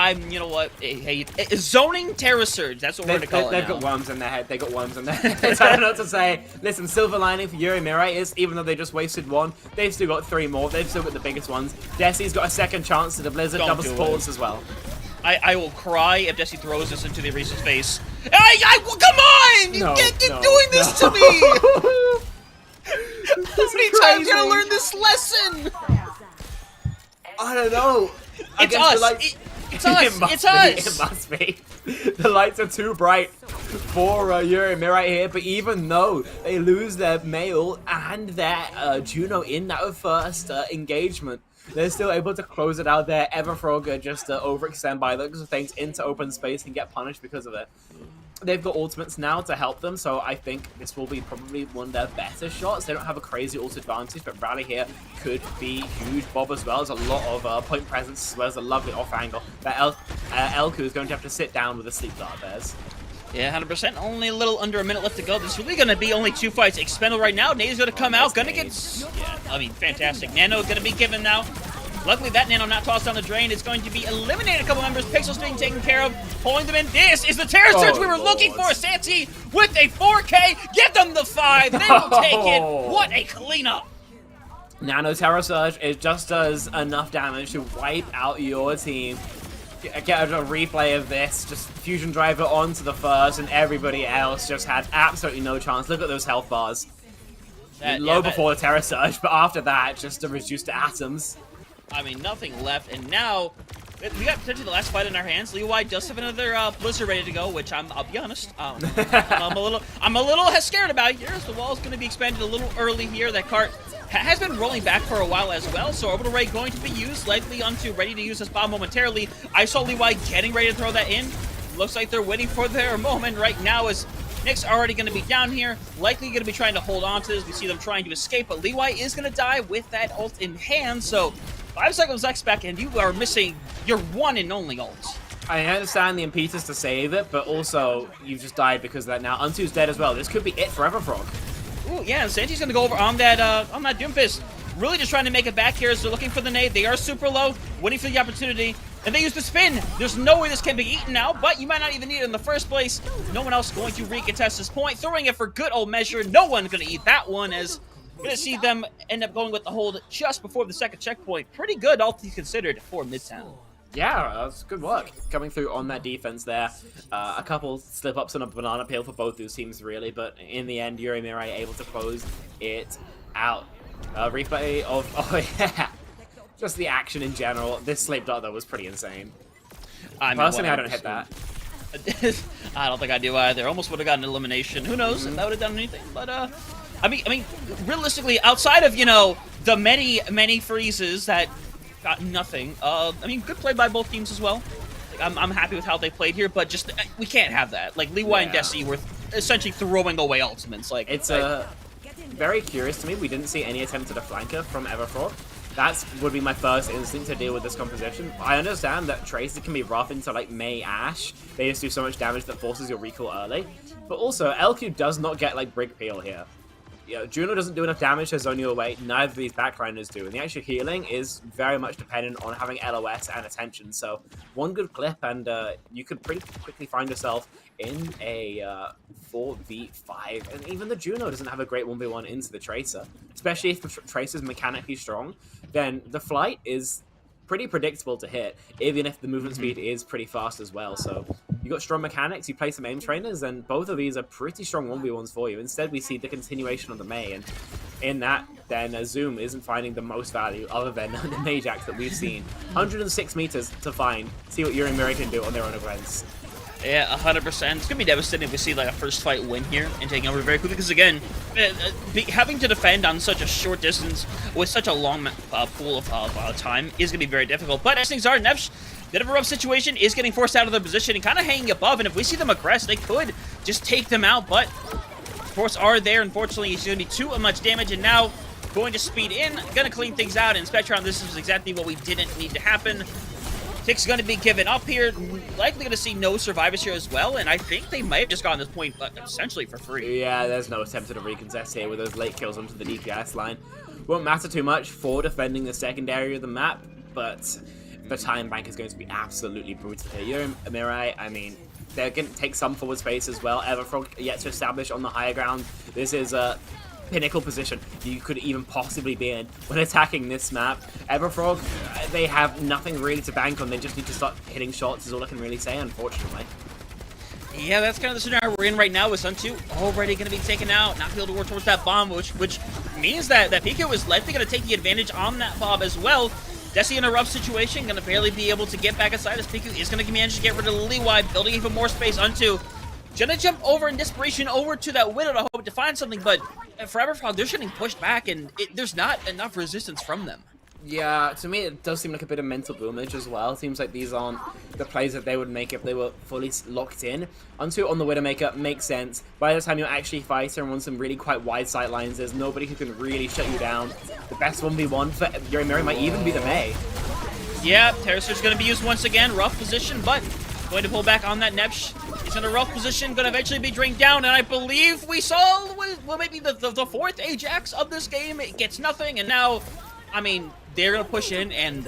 Hey, zoning Terra Surge. That's what we're gonna call it. They've got worms in their head. They got worms in their head. I don't know what to say. Listen, silver lining for Yuri Mirai is, even though they just wasted one, they've still got 3 more. They've still got the biggest ones. Desi's got a second chance to the Blizzard double supports as well. I will cry if Desi throws this into the Reese's face. Come on! You can't keep doing this to me! How many times can I learn this lesson? I don't know. It's us. It's us. It must be. The lights are too bright for Yuri and Mirai here, but even though they lose their male and their Juno in that first engagement, they're still able to close it out there. Everfrog just overextend by looks of things into open space and get punished because of it. They've got ultimates now to help them, so I think this will be probably one of their better shots. They don't have a crazy ult advantage, but Rally here could be huge. Bob as well. There's a lot of point presence as well as a lovely off angle. That Elku is going to have to sit down with a sleep dart bears. Yeah, 100%. Only a little under a minute left to go. This is really going to be only 2 fights. Expendable right now. Nade's going to come out. Going to get... Yeah, I mean, fantastic. Nano is going to be given now. Luckily, that Nano not tossed down the drain. It's going to be eliminating a couple members. Pixels being taken care of. Pulling them in. This is the Terra Surge we were looking for. Santi with a 4K. Get them the 5. They will take it. What a cleanup. Nano Terra Surge, it just does enough damage to wipe out your team. Get a replay of this. Just Fusion Driver onto the first, and everybody else just had absolutely no chance. Look at those health bars. Low before the Terra Surge, but after that, just reduced to atoms. I mean, nothing left, and now we got potentially the last fight in our hands. Leeway does have another Blizzard ready to go, which I'll be honest, I'm a little scared about here. As the wall is going to be expanded a little early here. That cart has been rolling back for a while as well, so Orbital Ray going to be used, likely onto ready to use this bomb momentarily. I saw Leeway getting ready to throw that in. Looks like they're waiting for their moment right now, as Nick's already going to be down here, likely going to be trying to hold on to this. We see them trying to escape, but Leeway is going to die with that ult in hand, so 5 seconds X back, and you are missing your one and only ult. I understand the impetus to save it, but also you've just died because of that now. Untu's dead as well. This could be it for Everfrog. Ooh, yeah, and Santi's going to go over on that Doomfist. Really just trying to make it back here as they're looking for the nade. They are super low, waiting for the opportunity, and they use the spin. There's no way this can be eaten now, but you might not even need it in the first place. No one else going to recontest this point. Throwing it for good old measure. No one's going to eat that one, as we're going to see them end up going with the hold just before the second checkpoint. Pretty good, all things considered, for Midtown. Yeah, that's good work coming through on that defense there. A couple slip-ups on a banana peel for both those teams, really, but in the end, Yuri Mirai able to close it out. Replay of... Oh, yeah. Just the action in general. This sleep dart, though, was pretty insane. Personally, I don't hit that. I don't think I do either. Almost would have gotten an elimination. Who knows if that would have done anything, but... I mean, realistically, outside of, you know, the many freezes that got nothing, I mean, good play by both teams as well. I'm happy with how they played here, but just we can't have that. Like Leeway and Desi were essentially throwing away ultimates. Like it's very curious to me. We didn't see any attempt at a flanker from Everfrog. That would be my first instinct to deal with this composition. I understand that Tracer can be rough into like Mei Ash. They just do so much damage that forces your recall early. But also, LQ does not get like Brig Peel here. You know, Juno doesn't do enough damage to zone you away. Neither of these backliners do. And the actual healing is very much dependent on having LOS and attention. So one good clip and you could pretty quickly find yourself in a 4v5. And even the Juno doesn't have a great 1v1 into the Tracer. Especially if the Tracer's mechanically strong, then the flight is pretty predictable to hit, even if the movement speed is pretty fast as well. So you got strong mechanics, you play some aim trainers, and both of these are pretty strong 1v1s for you. Instead, we see the continuation of the Mei, and in that, then Zoom isn't finding the most value other than the Majax that we've seen. 106 meters to find. See what Yuri and Miri can do on their own events. Yeah, 100%. It's going to be devastating if we see like a first fight win here and taking over very quickly, because again, having to defend on such a short distance with such a long pool of time is going to be very difficult. But as things are, Nevsh, bit of a rough situation, is getting forced out of their position and kind of hanging above, and if we see them aggress, they could just take them out, but force are there. Unfortunately, it's going to be too much damage, and now going to speed in, going to clean things out, and Spectron, this is exactly what we didn't need to happen. Tick's going to be given up here, likely going to see no survivors here as well, and I think they might have just gotten this point essentially for free. Yeah, there's no attempt at a recontest here with those late kills onto the DPS line. Won't matter too much for defending the secondary of the map, but the time bank is going to be absolutely brutal here. Mirai, I mean, they're going to take some forward space as well. Everfrog yet to establish on the higher ground. This is a pinnacle position you could even possibly be in when attacking this map. Everfrog, they have nothing really to bank on. They just need to start hitting shots is all I can really say, unfortunately. Yeah, that's kind of the scenario we're in right now with Sun 2 already going to be taken out, not be able to work towards that bomb, which means that Pico is likely going to take the advantage on that bomb as well. Desi in a rough situation, going to barely be able to get back inside as Piku is going to manage to get rid of Leeway, building even more space onto. Gonna jump over in desperation over to that Widow to hope to find something, but for Everfrog, they're getting pushed back, and there's not enough resistance from them. Yeah, to me it does seem like a bit of mental boomage as well. It seems like these aren't the plays that they would make if they were fully locked in. Onto on the Widowmaker makes sense. By the time you're actually fighting on some really quite wide sight lines, there's nobody who can really shut you down. The best 1v1 for Yuri Miri might even be the Mei. Yeah, Terracer's going to be used once again. Rough position, but going to pull back on that Nepsh. He's in a rough position, going to eventually be drained down, and I believe we saw, well, maybe the fourth Ajax of this game. It gets nothing, and now, I mean, they're going to push in, and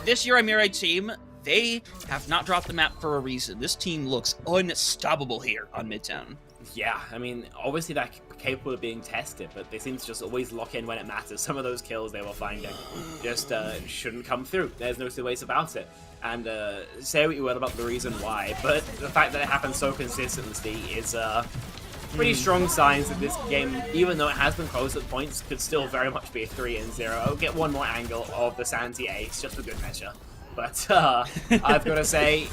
this Yuri Miri team, they have not dropped the map for a reason. This team looks unstoppable here on Midtown. Yeah, I mean, obviously they're capable of being tested, but they seem to just always lock in when it matters. Some of those kills they were finding just shouldn't come through. There's no two ways about it. And say what you will about the reason why, but the fact that it happens so consistently is pretty strong signs that this game, even though it has been close at points, could still very much be a 3-0. Get one more angle of the Santi ace, just for good measure. But I've got to say,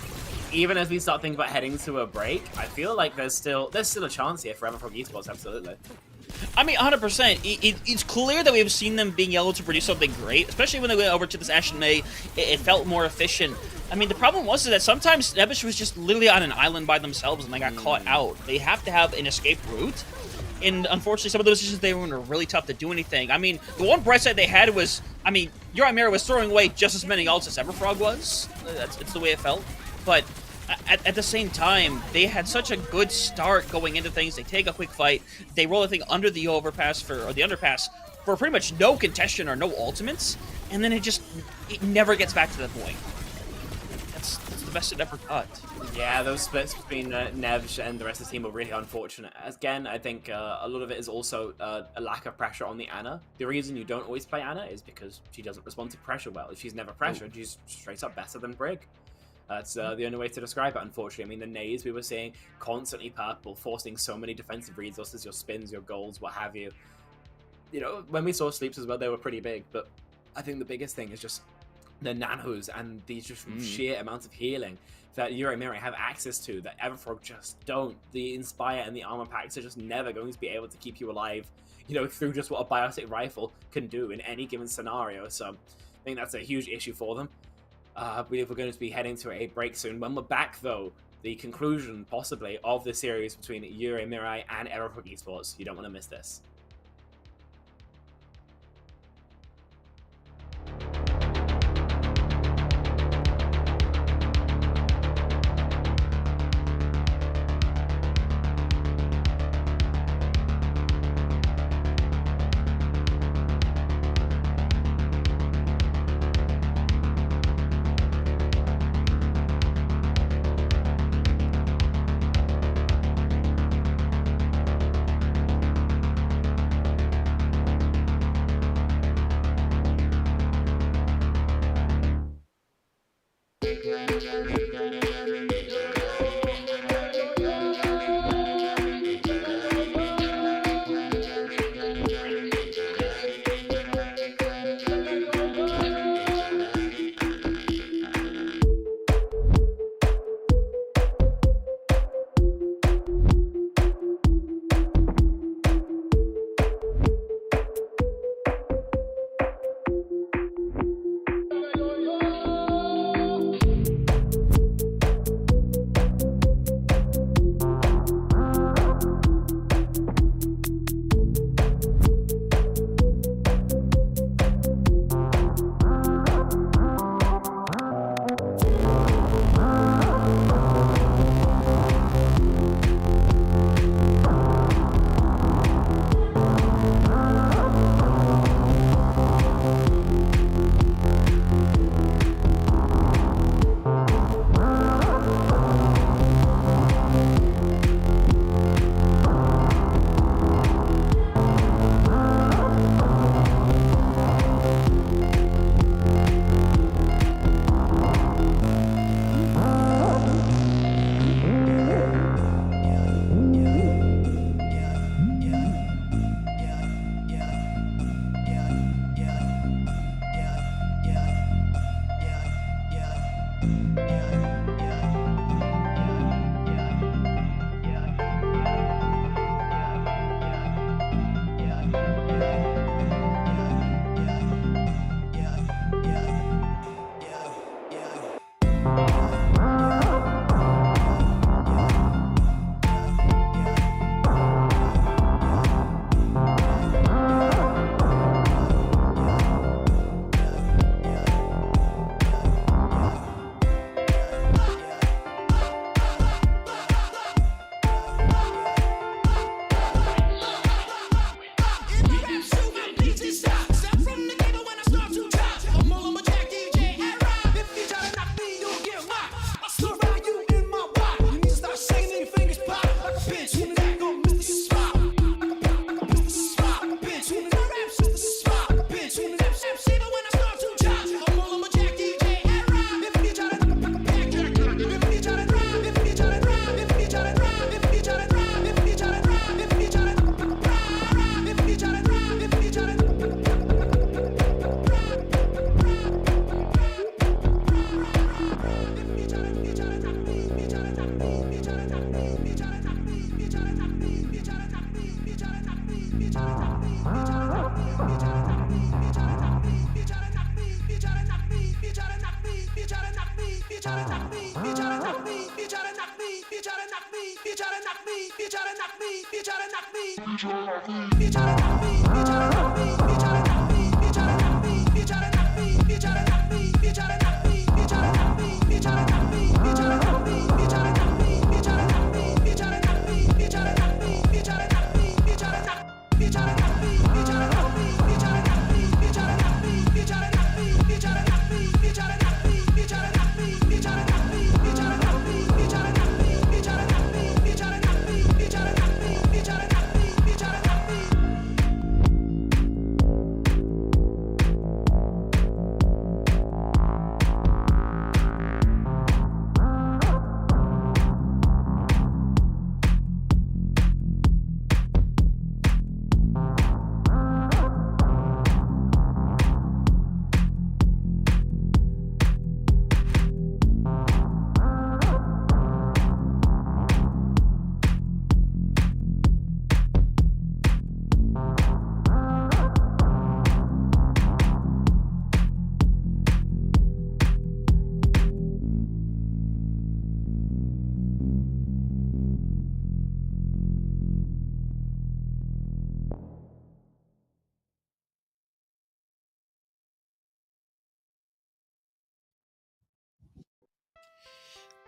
even as we start thinking about heading to a break, I feel like there's still a chance here for Everfrog Esports, absolutely. I mean, 100%. It's clear that we've seen them being able to produce something great, especially when they went over to this Ashen May. It felt more efficient. I mean, the problem was that sometimes Nebish was just literally on an island by themselves and they got caught out. They have to have an escape route. And unfortunately, some of those decisions they were in were really tough to do anything. I mean, the one bright side they had was, I mean, Yuri Miri was throwing away just as many ults as Everfrog was. It's the way it felt. But at the same time, they had such a good start going into things. They take a quick fight. They roll a thing under the underpass for pretty much no contention or no ultimates. And then it never gets back to that point. That's the best it ever got. Yeah, those splits between Nevj and the rest of the team were really unfortunate. Again, I think a lot of it is also a lack of pressure on the Ana. The reason you don't always play Ana is because she doesn't respond to pressure well. If she's never pressured, she's straight up better than Brig. That's the only way to describe it, unfortunately. I mean, the nades we were seeing constantly purple, forcing so many defensive resources, your spins, your goals, what have you. You know, when we saw sleeps as well, they were pretty big, but I think the biggest thing is just the nanos and these just sheer amounts of healing that Yuri Miri have access to that Everfrog just don't. The Inspire and the armor packs are just never going to be able to keep you alive, you know, through just what a biotic rifle can do in any given scenario. So I think that's a huge issue for them. I believe we're going to be heading to a break soon. When we're back, though, the conclusion, possibly, of the series between Yuri Mirai and Aeroflot Esports. You don't want to miss this.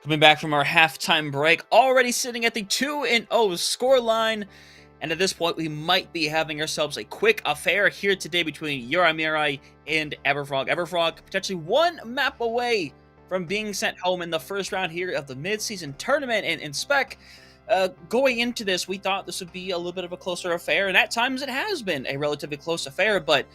Coming back from our halftime break, already sitting at the 2-0 scoreline. And at this point, we might be having ourselves a quick affair here today between Chimera and Everfrog. Everfrog potentially one map away from being sent home in the first round here of the mid-season tournament. And Spec, going into this, we thought this would be a little bit of a closer affair. And at times it has been a relatively close affair, but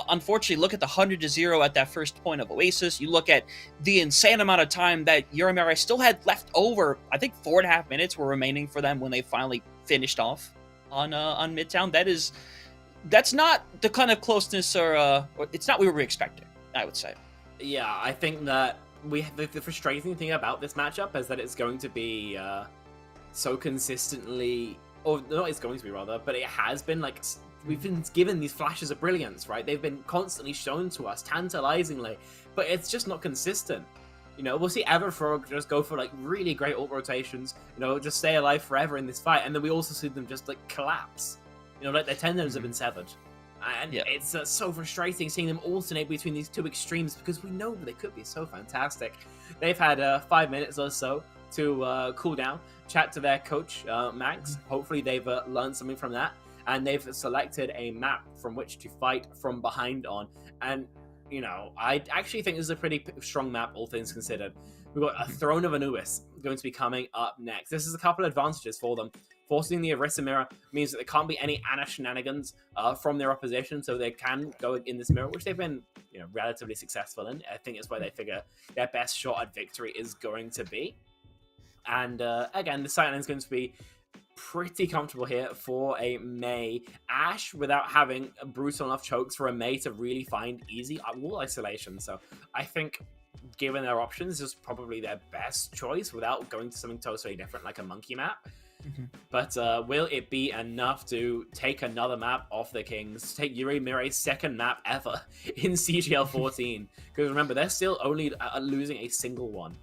unfortunately, look at the 100-0 at that first point of Oasis. You look at the insane amount of time that Chimera still had left over. I think 4.5 minutes were remaining for them when they finally finished off on Midtown. That's not the kind of closeness or it's not what we were expecting, I would say. Yeah, I think that the frustrating thing about this matchup is that it's going to be so consistently, or not it's going to be rather, but it has been like, we've been given these flashes of brilliance, right? They've been constantly shown to us tantalizingly, but it's just not consistent. You know, we'll see Everfrog just go for like really great ult rotations, you know, just stay alive forever in this fight, and then we also see them just like collapse. You know, like their tendons have been severed. And it's so frustrating seeing them alternate between these two extremes because we know they could be so fantastic. They've had 5 minutes or so to cool down, chat to their coach, Max. Hopefully they've learned something from that. And they've selected a map from which to fight from behind on. And, you know, I actually think this is a pretty strong map, all things considered. We've got a Throne of Anubis going to be coming up next. This is a couple of advantages for them. Forcing the Orisa mirror means that there can't be any Ana shenanigans from their opposition, so they can go in this mirror, which they've been, you know, relatively successful in. I think it's where they figure their best shot at victory is going to be. And, again, the sight line is going to be pretty comfortable here for a Mei. Ashe, without having brutal enough chokes for a Mei to really find easy wall isolation. So I think, given their options, this is probably their best choice without going to something totally different like a monkey map. But will it be enough to take another map off the Kings? Take Chimera's second map ever in CGL 14? Because remember, they're still only losing a single one.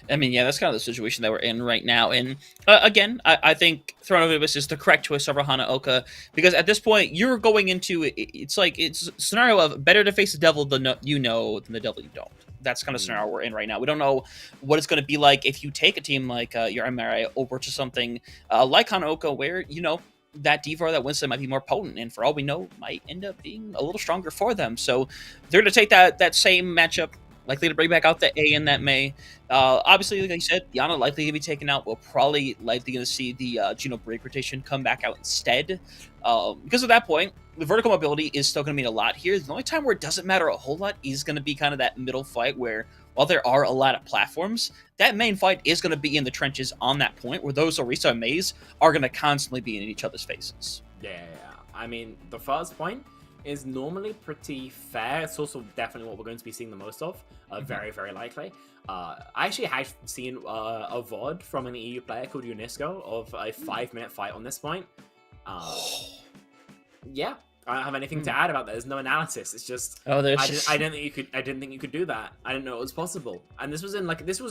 I mean, yeah, that's kind of the situation that we're in right now. And again, I think Throne of Anubis is the correct choice over Hanaoka, because at this point, you're going into it's a scenario of better to face the devil than you know than the devil you don't. That's kind of scenario we're in right now. We don't know what it's going to be like if you take a team like Chimera over to something like Hanaoka, where, you know, that D4 that Winston might be more potent, and for all we know, might end up being a little stronger for them. So they're going to take that same matchup, likely to bring back out the A in that May. Obviously, like I said, Yana likely going to be taken out. We're probably likely going to see the Geno break rotation come back out instead. Because at that point, the vertical mobility is still going to mean a lot here. The only time where it doesn't matter a whole lot is going to be kind of that middle fight where, while there are a lot of platforms, that main fight is going to be in the trenches on that point where those Orisa and Meis are going to constantly be in each other's faces. Yeah. I mean, the first point is normally pretty fair. It's also definitely what we're going to be seeing the most of. Very, very likely. I actually have seen a VOD from an EU player called Unisco of a 5-minute fight on this point. Yeah, I don't have anything to add about that. There's no analysis. It's just I didn't think you could do that. I didn't know it was possible. And this was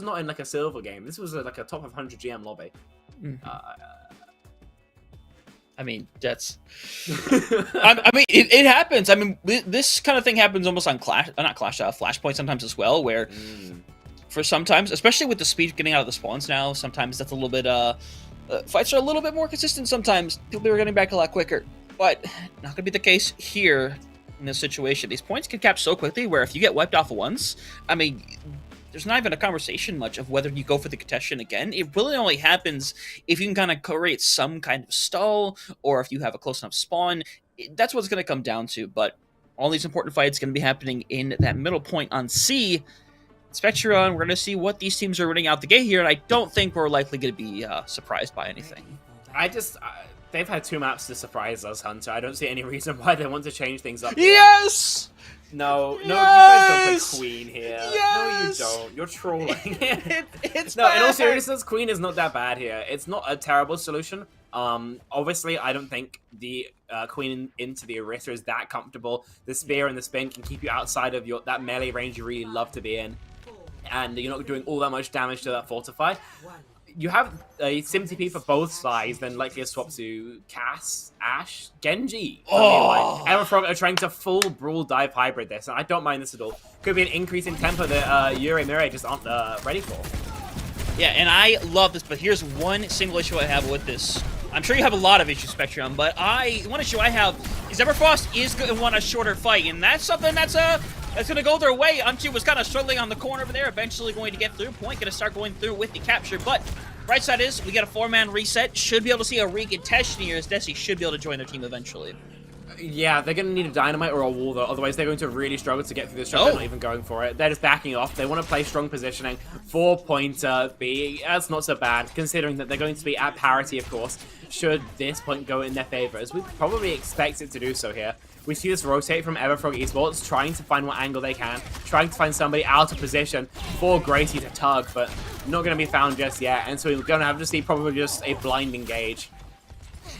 not in like a silver game. This was like a top 100 GM lobby. I mean, that's. I mean, it happens. I mean, this kind of thing happens almost on Flashpoint sometimes as well, where for sometimes, especially with the speed getting out of the spawns now, sometimes that's a little bit. Fights are a little bit more consistent sometimes. People are getting back a lot quicker, but not gonna be the case here in this situation. These points can cap so quickly, where if you get wiped off once, I mean, there's not even a conversation much of whether you go for the contestation again. It really only happens if you can kind of create some kind of stall, or if you have a close enough spawn. That's what it's going to come down to. But all these important fights going to be happening in that middle point on C. Spectron, we're going to see what these teams are running out the gate here, and I don't think we're likely going to be surprised by anything. They've had 2 maps to surprise us, Hunter. I don't see any reason why they want to change things up. Yes! No, you guys don't play Queen here. Yes! No, you don't. You're trolling. It's no, bad. in all seriousness, Queen is not that bad here. It's not a terrible solution. Obviously, I don't think the Queen into the Orisa is that comfortable. The Spear and the Spin can keep you outside of that melee range you really love to be in. And you're not doing all that much damage to that Fortify. You have a SimTP for both sides, then likely a swap to Cass, Ashe, Genji. Everfrog are trying to full Brawl Dive hybrid this, and I don't mind this at all. Could be an increase in tempo that Chimera just aren't ready for. Yeah, and I love this, but here's one single issue I have with this. I'm sure you have a lot of issues, Spectrum, but one issue I have is Everfrost is going to want a shorter fight, and that's something that's going to go their way. Untu was kind of struggling on the corner over there, eventually going to get through. Point going to start going through with the capture, but right side is we get a 4-man reset. Should be able to see a recontestation here as Desi should be able to join their team eventually. Yeah, they're going to need a dynamite or a wall, though. Otherwise, they're going to really struggle to get through this shot. They're not even going for it. They're just backing off. They want to play strong positioning. 4-pointer B. That's not so bad, considering that they're going to be at parity, of course, should this point go in their favor, as we probably expect it to do so here. We see this rotate from Everfrog Esports, trying to find what angle they can, trying to find somebody out of position for Gracie to tug, but not going to be found just yet. And so we're going to have to see probably just a blind engage.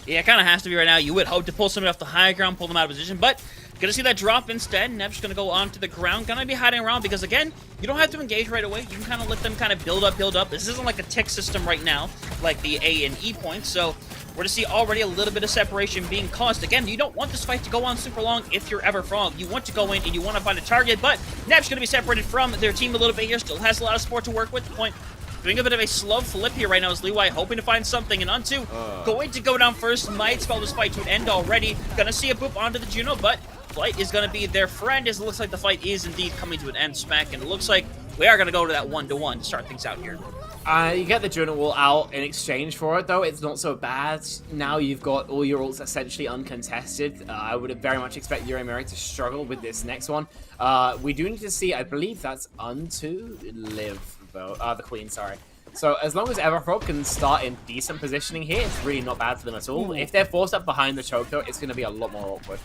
Yeah, it kind of has to be right now. You would hope to pull somebody off the high ground, pull them out of position, but gonna see that drop instead. Nev's gonna go onto the ground, gonna be hiding around because, again, you don't have to engage right away. You can kind of let them kind of build up. This isn't like a tick system right now, like the A and E points, so we're to see already a little bit of separation being caused. Again, you don't want this fight to go on super long if you're Everfrog. You want to go in and you want to find a target, but Nev's gonna be separated from their team a little bit here, still has a lot of support to work with. Point doing a bit of a slow flip here right now is Leeway, hoping to find something, and Untu going to go down first, might spell this fight to an end already. Gonna see a boop onto the Juno, but Flight is gonna be their friend, as it looks like the fight is indeed coming to an end smack, and it looks like we are gonna go to that 1-to-1 to start things out here. You get the Juno wall out in exchange for it, though. It's not so bad. Now you've got all your ults essentially uncontested. I would very much expect Yuri to struggle with this next one. We do need to see, I believe that's Untu live, though. The Queen, sorry. So as long as Everfrog can start in decent positioning here, it's really not bad for them at all. If they're forced up behind the choke, though, it's going to be a lot more awkward.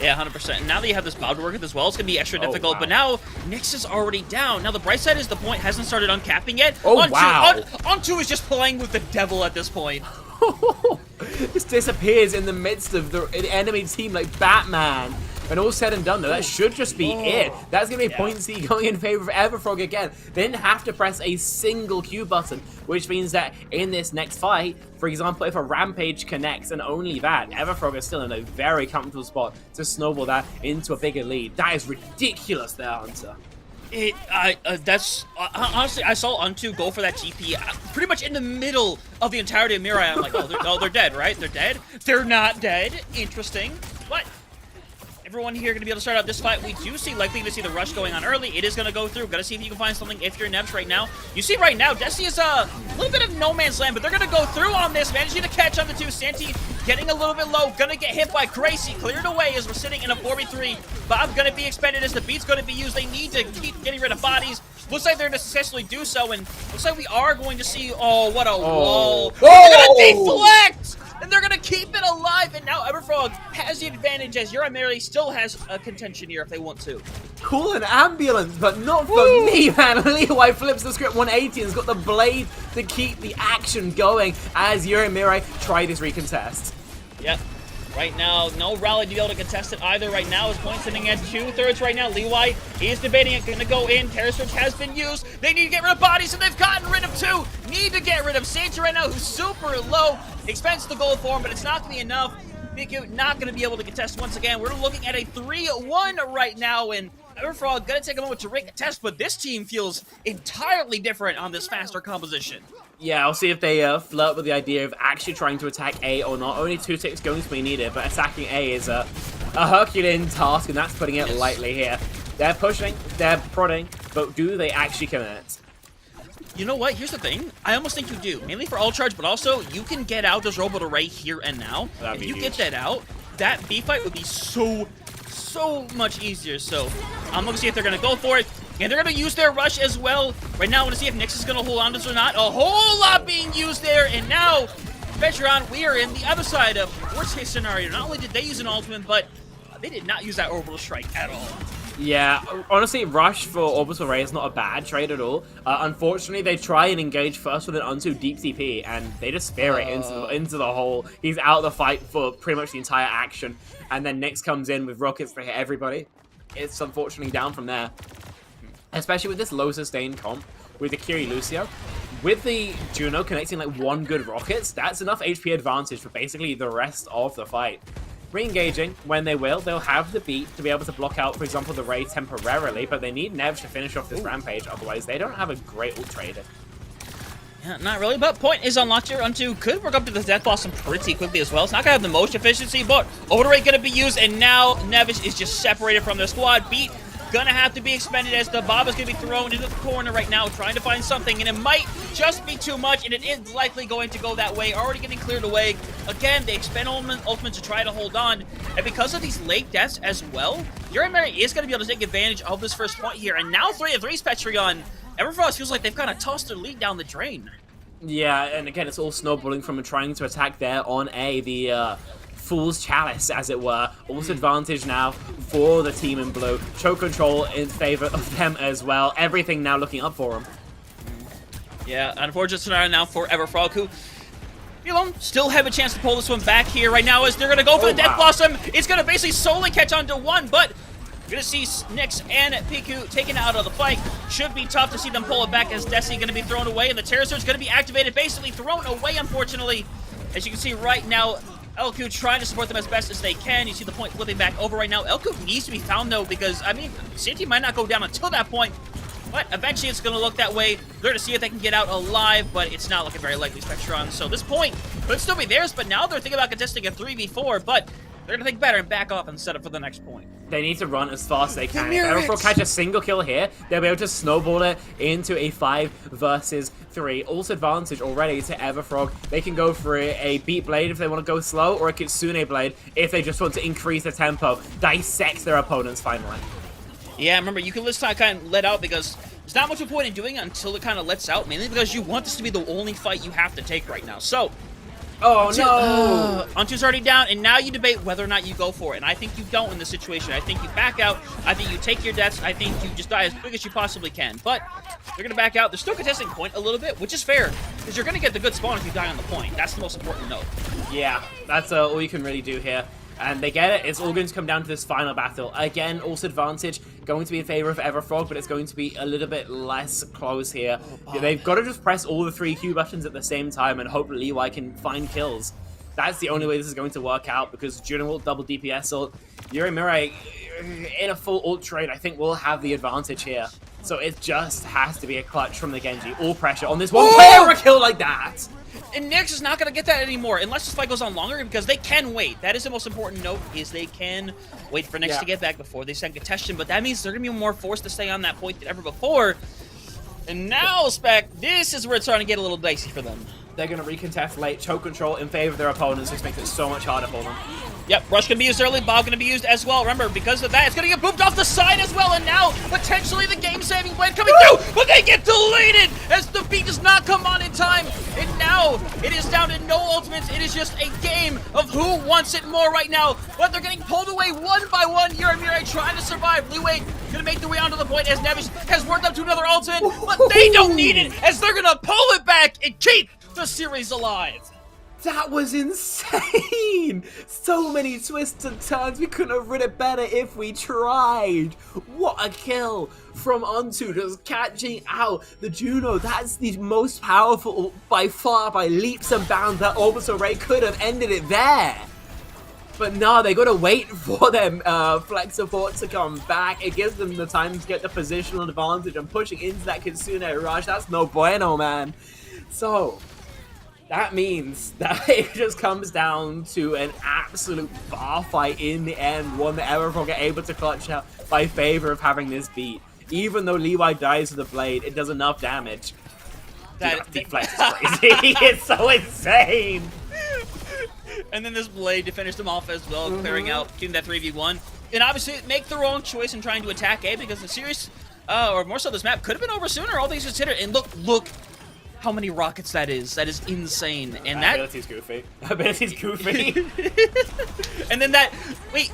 Yeah, 100%. And now that you have this bow to work with as well, it's going to be extra difficult. Wow. But now, Nyx is already down. Now, the bright side is the point hasn't started uncapping yet. Wow. Ontu is just playing with the devil at this point. This disappears in the midst of the enemy team like Batman. And all said and done, though, that should just be it. That's going to be point C going in favor of Everfrog again. They didn't have to press a single Q button, which means that in this next fight, for example, if a Rampage connects and only that, Everfrog is still in a very comfortable spot to snowball that into a bigger lead. That is ridiculous there, Hunter. Honestly, I saw Untu go for that TP pretty much in the middle of the entirety of Mirai. I'm like, they're dead, right? They're dead? They're not dead. Interesting. But everyone here going to be able to start out this fight. We do see likely to see the rush going on early. It is going to go through. Got to see if you can find something if you're Nebs right now. You see right now, Desi is a little bit of no man's land, but they're going to go through on this. Managing to catch on the 2. Santi getting a little bit low. Going to get hit by Gracie. Cleared away as we're sitting in a 4v3. Bob going to be expended as the beat's going to be used. They need to keep getting rid of bodies. Looks like they're going to successfully do so, and looks like we are going to see, oh, what a wall. They're going to deflect! And they're going to keep it alive, and now Everfrog has the advantage as Yuri still has a contention here if they want to. Cool an ambulance, but not for me, man. Leeway flips the script 180 and has got the blade to keep the action going as Yuri try this recontest. Yep. Right now, no rally to be able to contest it either right now. His point sitting at 2/3 right now. Leeway is debating it. Going to go in. Terror Switch has been used. They need to get rid of bodies, and they've gotten rid of 2. Need to get rid of Santa right now, who's super low. Expends the gold for him, but it's not going to be enough. Miku not going to be able to contest once again. We're looking at a 3-1 right now, and Everfrog going to take a moment to recontest, but this team feels entirely different on this faster composition. Yeah, I'll see if they flirt with the idea of actually trying to attack A or not. Only 2 ticks going to be needed, but attacking A is a Herculean task, and that's putting it lightly here. They're pushing, they're prodding, but do they actually commit? You know what? Here's the thing. I almost think you do. Mainly for all charge, but also you can get out this robot array here and now. If you get that out, that B fight would be so much easier. So I'm looking to see if they're going to go for it. And they're going to use their rush as well. Right now, I want to see if Nyx is going to hold on to this or not. A whole lot being used there. And now, Veteran, we are in the other side of worst case scenario. Not only did they use an ultimate, but they did not use that orbital strike at all. Yeah, honestly, rush for Orbital Ray is not a bad trade at all. Unfortunately, they try and engage first with an Untu deep CP, and they just spear it into the hole. He's out of the fight for pretty much the entire action, and then Nyx comes in with rockets to hit everybody. It's unfortunately down from there. Especially with this low sustained comp, with the Kiri Lucio. With the Juno connecting like 1 good rockets, that's enough HP advantage for basically the rest of the fight. Re-engaging, when they will, they'll have the beat to be able to block out, for example, the Ray temporarily, but they need Nevs to finish off this Rampage, otherwise they don't have a great ult trader. Not really, but point is unlocked here. Onto could work up to the Death Blossom pretty quickly as well. It's not going to have the most efficiency, but Overrate going to be used, and now Nevish is just separated from the squad. Beat gonna have to be expended as the Bob is gonna be thrown into the corner right now, trying to find something, and it might just be too much, and it is likely going to go that way. Already getting cleared away. Again, they expend ultimate to try to hold on, and because of these late deaths as well, Urimer is gonna be able to take advantage of this first point here, and now 3-3's Petrion. Everfrost feels like they've kind of tossed their lead down the drain. Yeah, and again, it's all snowballing from trying to attack there on A, the Fool's Chalice, as it were. Also advantage now for the team in blue. Choke control in favor of them as well. Everything now looking up for them. Yeah, unfortunate scenario now for Everfrog, who, you know, still have a chance to pull this one back here right now as they're going to go for the Death Blossom. It's going to basically solely catch on to one, but you're going to see Nyx and Piku taken out of the fight. Should be tough to see them pull it back as Desi going to be thrown away, and the Terror Surge is going to be activated, basically thrown away, unfortunately. As you can see right now, Elku trying to support them as best as they can. You see the point flipping back over right now. Elku needs to be found, though, because, I mean, Santi might not go down until that point, but eventually it's going to look that way. They're to see if they can get out alive, but it's not looking very likely, Spectron. So this point could still be theirs, but now they're thinking about contesting a 3v4, but they're going to think better and back off and set up for the next point. They need to run as fast as they can. If Everfrog catch a single kill here, they'll be able to snowball it into a 5 versus 3. Also advantage already to Everfrog. They can go for a Beat Blade if they want to go slow, or a Kitsune Blade if they just want to increase the tempo, dissect their opponents finally. Yeah, remember, you can let time kind of let out because there's not much of a point in doing it until it kind of lets out, mainly because you want this to be the only fight you have to take right now. So, oh no! Antu's already down, and now you debate whether or not you go for it. And I think you don't in this situation. I think you back out. I think you take your deaths. I think you just die as quick as you possibly can. But they're going to back out. They're still contesting point a little bit, which is fair, because you're going to get the good spawn if you die on the point. That's the most important note. Yeah, that's all you can really do here. And they get it. It's all going to come down to this final battle. Again, also advantage going to be in favor of Everfrog, but it's going to be a little bit less close here. They've got to just press all the 3 Q buttons at the same time and hope that Levi can find kills. That's the only way this is going to work out, because during ult double DPS ult, Urimer in a full ult trade, I think, will have the advantage here. So it just has to be a clutch from the Genji. All pressure on this one player for a kill like that. And Nyx is not going to get that anymore unless this fight goes on longer, because they can wait. That is the most important note, is they can wait for Nyx to get back before they send Contestion, but that means they're going to be more forced to stay on that point than ever before. And now, Spec, this is where it's starting to get a little dicey for them. They're going to recontest late, choke control in favor of their opponents, which makes it so much harder for them. Yep, Rush can be used early, Bob going to be used as well. Remember, because of that, it's going to get booped off the side as well, and now, potentially, the game-saving blade coming through, but they get deleted as the beat does not come on in time, and now, it is down to no ultimates. It is just a game of who wants it more right now, but they're getting pulled away one by one. Urimer trying to survive. Liwei going to make their way onto the point as Nevish has worked up to another ultimate, but they don't need it, as they're going to pull it back and keep the series alive. That was insane! So many twists and turns. We couldn't have written it better if we tried. What a kill from Antu, just catching out the Juno. That's the most powerful by far, by leaps and bounds. That Orbital Ray could have ended it there. But no, they gotta wait for them flex support to come back. It gives them the time to get the positional advantage and pushing into that Kitsune rush. That's no bueno, man. So that means that it just comes down to an absolute bar fight in the end, one that Everfrog are able to clutch out by favor of having this beat. Even though Levi dies with a blade, it does enough damage. That deflex is crazy. It's so insane. And then this blade to finish them off as well, clearing out, keeping that 3v1. And obviously make the wrong choice in trying to attack A, because the series, or more so this map, could have been over sooner, all things considered. And look how many rockets that is. That is insane. And that ability's goofy. Ability's goofy. And then that, wait,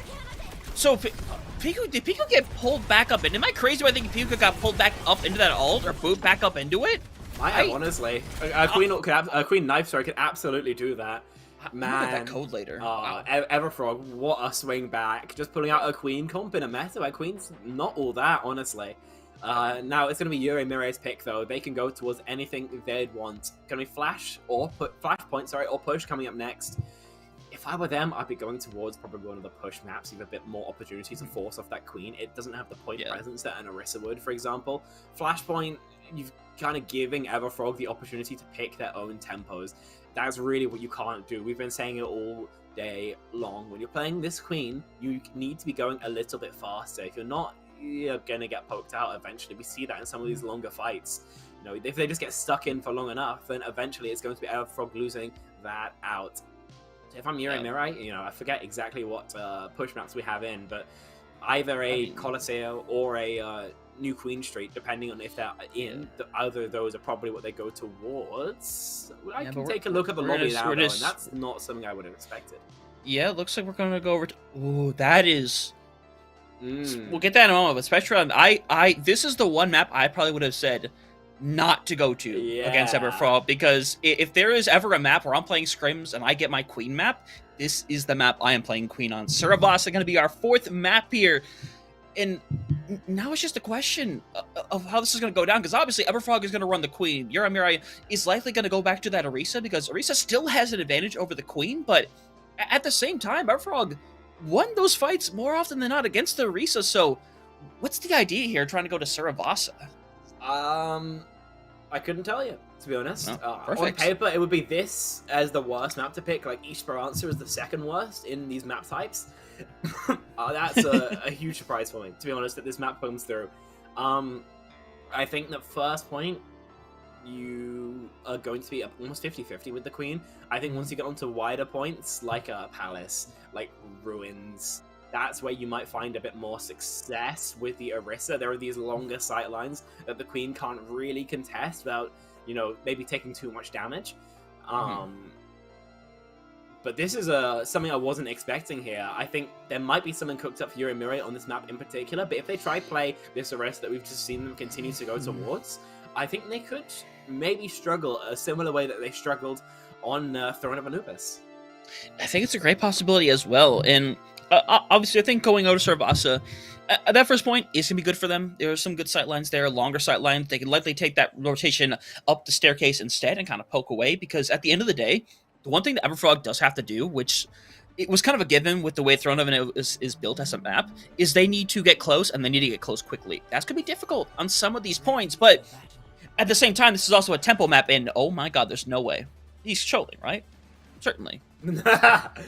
so Piku, did Piku get pulled back up? And am I crazy when I think Piku got pulled back up into that ult or boot back up into it? Might have, honestly. Queen Knife, sorry, could absolutely do that. Man, that code later. Wow. Everfrog, what a swing back. Just pulling out a Queen comp in a meta where Queen's not all that, honestly. Now, it's going to be Urimer's pick, though. They can go towards anything they'd want. Going to be Flash or Flashpoint, or Push coming up next. If I were them, I'd be going towards probably one of the push maps. You have a bit more opportunity to force off that Queen. It doesn't have the point presence that an Orisa would, for example. Flashpoint, you've kind of giving Everfrog the opportunity to pick their own tempos. That's really what you can't do. We've been saying it all day long. When you're playing this queen, you need to be going a little bit faster. If you're not, you're gonna get poked out eventually. We see that in some of these longer fights. You know, if they just get stuck in for long enough, then eventually it's going to be Everfrog losing that out. If I'm Yuri Mirai, you know, I forget exactly what push maps we have in, but either a Coliseo or a New Queen Street, depending on if they're in, either of those are probably what they go towards. I can take a look at the lobby now, and that's not something I would have expected. Yeah, it looks like we're gonna go over to... Ooh, that is... We'll get that in a moment, but especially on... This is the one map I probably would have said not to go to against Everfrog, because if there is ever a map where I'm playing scrims and I get my queen map, this is the map I am playing queen on. Surabasa going to be our 4th map here, and now it's just a question of how this is going to go down, because obviously Everfrog is going to run the queen. Yuri Mirai is likely going to go back to that Orisa, because Orisa still has an advantage over the queen, but at the same time, Everfrog won those fights more often than not against the Orisa, so what's the idea here, trying to go to Surabasa? I couldn't tell you, to be honest. Perfect. On paper, it would be this as the worst map to pick. Like, Esperanza is the 2nd worst in these map types. That's a huge surprise for me, to be honest, that this map comes through. I think that first point, you are going to be up almost 50-50 with the queen. I think once you get onto wider points, like a Palace, like Ruins, that's where you might find a bit more success with the Orisa. There are these longer sight lines that the queen can't really contest without, you know, maybe taking too much damage. But this is something I wasn't expecting here. I think there might be something cooked up for Yuri Mirai on this map in particular, but if they try play this Orisa that we've just seen them continue to go towards, I think they could maybe struggle a similar way that they struggled on Throne of Anubis. I think it's a great possibility as well, and obviously, I think going out to Surabasa, at that first point is going to be good for them. There are some good sight lines there, longer sight lines. They can likely take that rotation up the staircase instead and kind of poke away, because at the end of the day, the one thing that Everfrog does have to do, which it was kind of a given with the way Throne of Anubis is built as a map, is they need to get close, and they need to get close quickly. That's going to be difficult on some of these points, but at the same time, this is also a tempo map, and oh my god, there's no way. He's trolling, right? Certainly.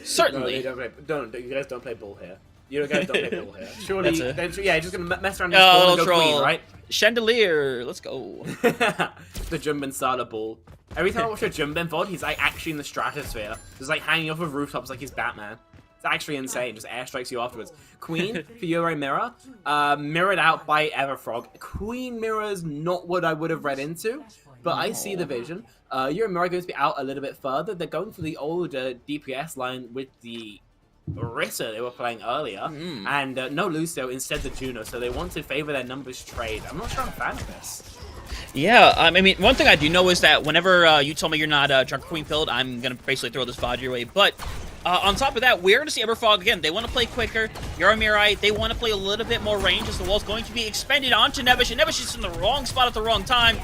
Certainly. No, you guys don't play bull here. You guys don't play bull here. Surely, you're just gonna mess around and go queen, right? Chandelier, let's go. The Jumbin starter bull. Every time I watch a Jumbin VOD, he's like actually in the stratosphere, just like hanging off of rooftops like he's Batman. It's actually insane. Just airstrikes you afterwards. Queen for Yuri Mirror, mirrored out by Everfrog. Queen Mirror is not what I would have read into, but I see the vision. Yuri Mirror going to be out a little bit further. They're going for the old DPS line with the Orisa they were playing earlier, and no Lucio, instead the Juno, so they want to favor their numbers trade. I'm not sure I'm a fan of this. Yeah, I mean, one thing I do know is that whenever you tell me you're not Drunk Queen pilled, I'm going to basically throw this VOD your way, but on top of that, we're going to see Everfrog again. They want to play quicker. Yuri Mirai, they want to play a little bit more range as the wall's going to be expended onto Nebish, and Nebish is in the wrong spot at the wrong time,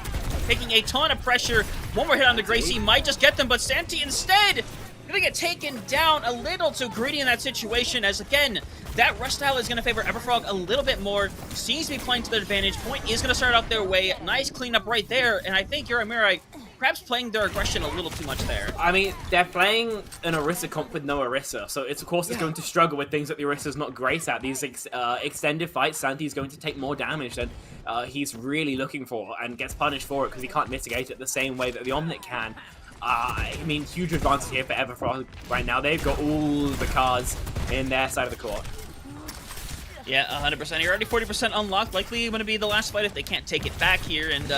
taking a ton of pressure. One more hit on the Gracie might just get them, but Santi instead gonna get taken down a little too greedy in that situation, as again, that rush style is gonna favor Everfrog a little bit more. Seems to be playing to their advantage. Point is gonna start out their way. Nice cleanup right there, and I think Yuri Mirai perhaps playing their aggression a little too much there. I mean, they're playing an Orisa comp with no Orisa, so it's of course it's going to struggle with things that the Orisa's not great at. These extended fights, Santi's going to take more damage than he's really looking for, and gets punished for it because he can't mitigate it the same way that the Omnic can. I mean, huge advantage here for Everfrog right now. They've got all the cards in their side of the court. Yeah, 100%. You're already 40% unlocked. Likely going to be the last fight if they can't take it back here. And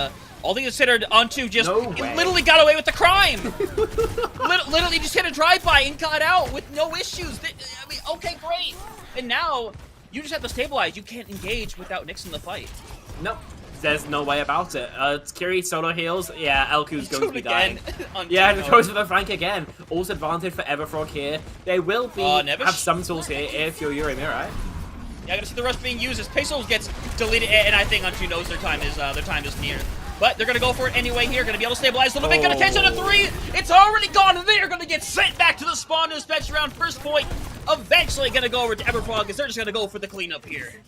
all things considered, onto just literally got away with the crime. Literally just hit a drive-by and got out with no issues. I mean, okay, great. And now you just have to stabilize. You can't engage without nixing the fight. Nope. There's no way about it. Kiri solo heals. Yeah, Elku's going to be dying. Yeah, and it goes for the flank again. Also advantage for Everfrog here. They will be have some tools here if you're Yuri Mirai. Yeah, I'm gonna see the rush being used as Pesos gets deleted, and I think Ontu knows their time is near. But they're gonna go for it anyway here. Gonna be able to stabilize a little bit. Gonna catch on a 3. It's already gone, and they are gonna get sent back to the spawn to special round. First point eventually gonna go over to Everfrog, because they're just gonna go for the cleanup here.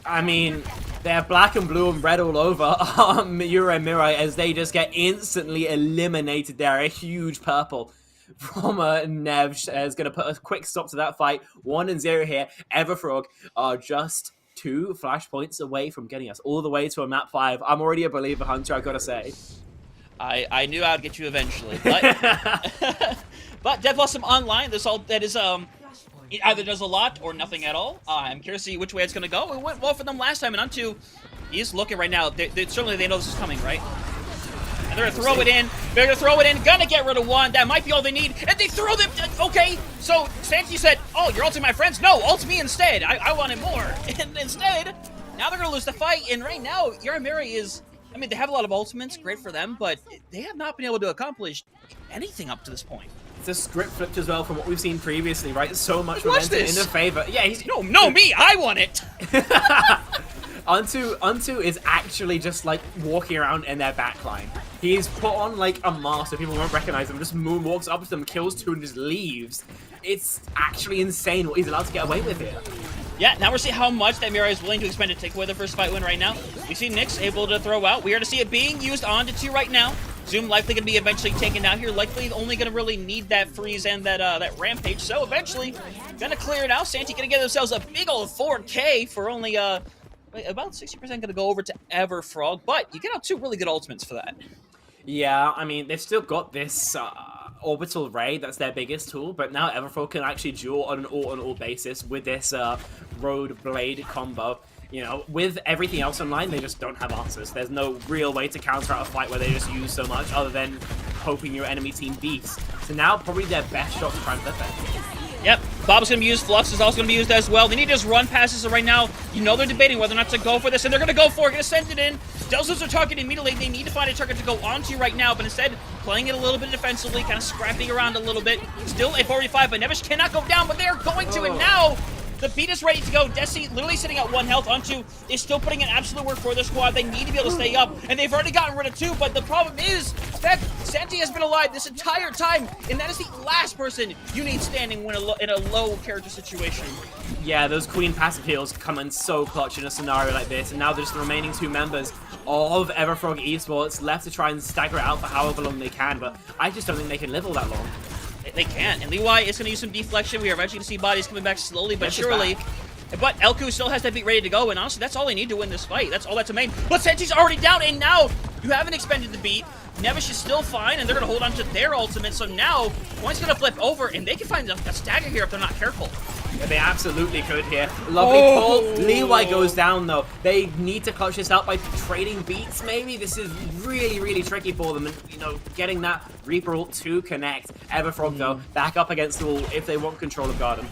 I mean, They're black and blue and red all over Yura and Mirai as they just get instantly eliminated there. A huge purple from Nev is going to put a quick stop to that fight. 1-0 here. Everfrog are just 2 flashpoints away from getting us all the way to a map 5. I'm already a believer, Hunter, I've got to say. I knew I'd get you eventually, but but Dev Blossom Online. That is it either does a lot or nothing at all. I'm curious to see which way it's gonna go. It went well for them last time, and onto he's looking right now. Certainly they know this is coming, right? And they're gonna throw it in. They're gonna throw it in. Gonna get rid of one. That might be all they need. And they throw them. Okay, so Santi said, "Oh, you're ulting my friends." No, ult me instead. I wanted more. And instead, now they're gonna lose the fight. And right now, Yaramiri is. I mean, they have a lot of ultimates, great for them, but they have not been able to accomplish anything up to this point. It's a script flipped as well from what we've seen previously, right? So much momentum in their favor. Yeah, he's no, me, I want it. Untu is actually just like walking around in their backline. He's put on like a mask so people won't recognize him. Just moonwalks up to them, kills 2, and just leaves. It's actually insane what he's allowed to get away with here. Yeah, now we're seeing how much that Mirai is willing to expend to take away the first fight win right now. We see Nyx able to throw out. We are to see it being used onto 2 right now. Zoom likely going to be eventually taken out here. Likely only going to really need that freeze and that rampage. So eventually, going to clear it out. Santi going to get themselves a big old 4K for only about 60% going to go over to Everfrog. But you get out 2 really good ultimates for that. Yeah, I mean, they've still got this orbital ray, that's their biggest tool, but now Everfrog can actually duel on an all basis with this road blade combo. You know, with everything else online, they just don't have answers. There's no real way to counter out a fight where they just use so much other than hoping your enemy team beats. So now probably their best shot to try and flip it. Yep, Bob's going to be used, Flux is also going to be used as well. They need to just run past this right now. You know they're debating whether or not to go for this, and they're going to go for it, going to send it in. Delzos are targeting immediately. They need to find a target to go onto right now, but instead, playing it a little bit defensively, kind of scrapping around a little bit. Still a 45, but Nevish cannot go down, but they are going to, and now the beat is ready to go. Desi literally sitting at 1 health. Onto is still putting in absolute work for their squad. They need to be able to stay up, and they've already gotten rid of 2, but the problem is that Santi has been alive this entire time, and that is the last person you need standing when in a low character situation. Yeah, those Queen passive heals come in so clutch in a scenario like this, and now there's the remaining 2 members of Everfrog Esports left to try and stagger it out for however long they can, but I just don't think they can live all that long. They can't, and Leewai is going to use some deflection. We are eventually going to see bodies coming back slowly but surely. But Elku still has that beat ready to go, and honestly, that's all they need to win this fight. That's all that's a main. But Santi's already down, and now you haven't expended the beat. Nevish is still fine, and they're going to hold on to their ultimate, so now point's going to flip over, and they can find a stagger here if they're not careful. Yeah, they absolutely could here. Lovely pull. Leewai goes down, though. They need to clutch this out by trading beats, maybe. This is really, really tricky for them. And, you know, getting that Reaper ult to connect. Everfrog, though, back up against the wall if they want control of Garden.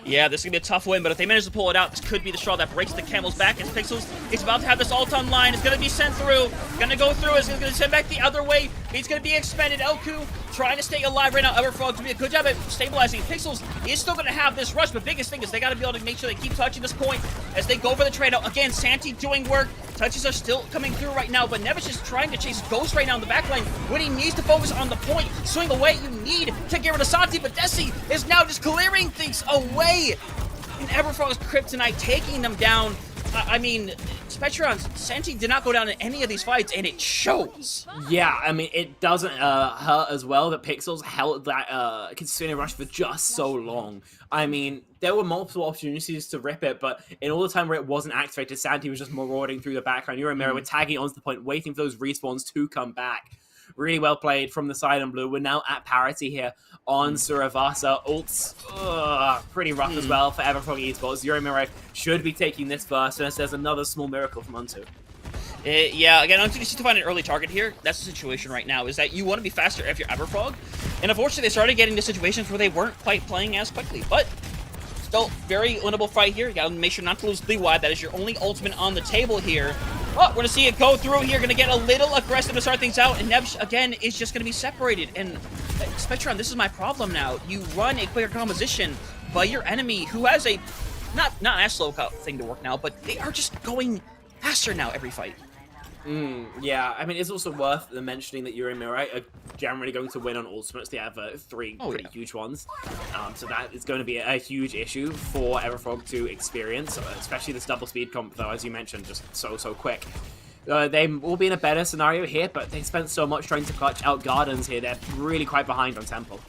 Yeah, this is going to be a tough win, but if they manage to pull it out, this could be the straw that breaks the camel's back. As Pixels is about to have this ult online. It's going to be sent through. Going to go through. It's going to send back the other way. He's going to be expended. Elku trying to stay alive right now. Everfrog doing a good job at stabilizing. Pixels is still going to have this rush, but biggest thing is they got to be able to make sure they keep touching this point as they go for the trade out. Again, Santi doing work. Touches are still coming through right now, but Nevish is trying to chase Ghost right now in the backline when he needs to focus on the point. Swing away, you need to get rid of Santi, but Desi is now just clearing things away. And Everfrog's Kryptonite taking them down. I mean, Spectron's Santi did not go down in any of these fights, and it shows. Yeah, I mean, it doesn't hurt as well that Pixels held that Kitsune Rush for just so long. I mean, there were multiple opportunities to rip it, but in all the time where it wasn't activated, Santi was just marauding through the background. Yura were tagging onto the point, waiting for those respawns to come back. Really well played from the side on blue. We're now at parity here on Suravasa. Ults, pretty rough as well for Everfrog Esports. Yura should be taking this first, unless there's another small miracle from Untu. Yeah, again, Untu needs to find an early target here. That's the situation right now, is that you want to be faster if you're Everfrog. And unfortunately, they started getting into situations where they weren't quite playing as quickly. But still, very winnable fight here. You gotta make sure not to lose Leewai. That is your only ultimate on the table here. Well, we're going to see it go through here. Going to get a little aggressive to start things out. And Nev, again, is just going to be separated. And Spectron, this is my problem now. You run a quicker composition, but your enemy, who has a not as slow thing to work now, but they are just going faster now every fight. Yeah, I mean, it's also worth mentioning that Yuri and Mirai are generally going to win on ultimates. They have three pretty huge ones. So that is going to be a huge issue for Everfrog to experience, especially this double speed comp, though, as you mentioned, just so quick. They will be in a better scenario here, but they spent so much trying to clutch out Gardens here. They're really quite behind on Temple.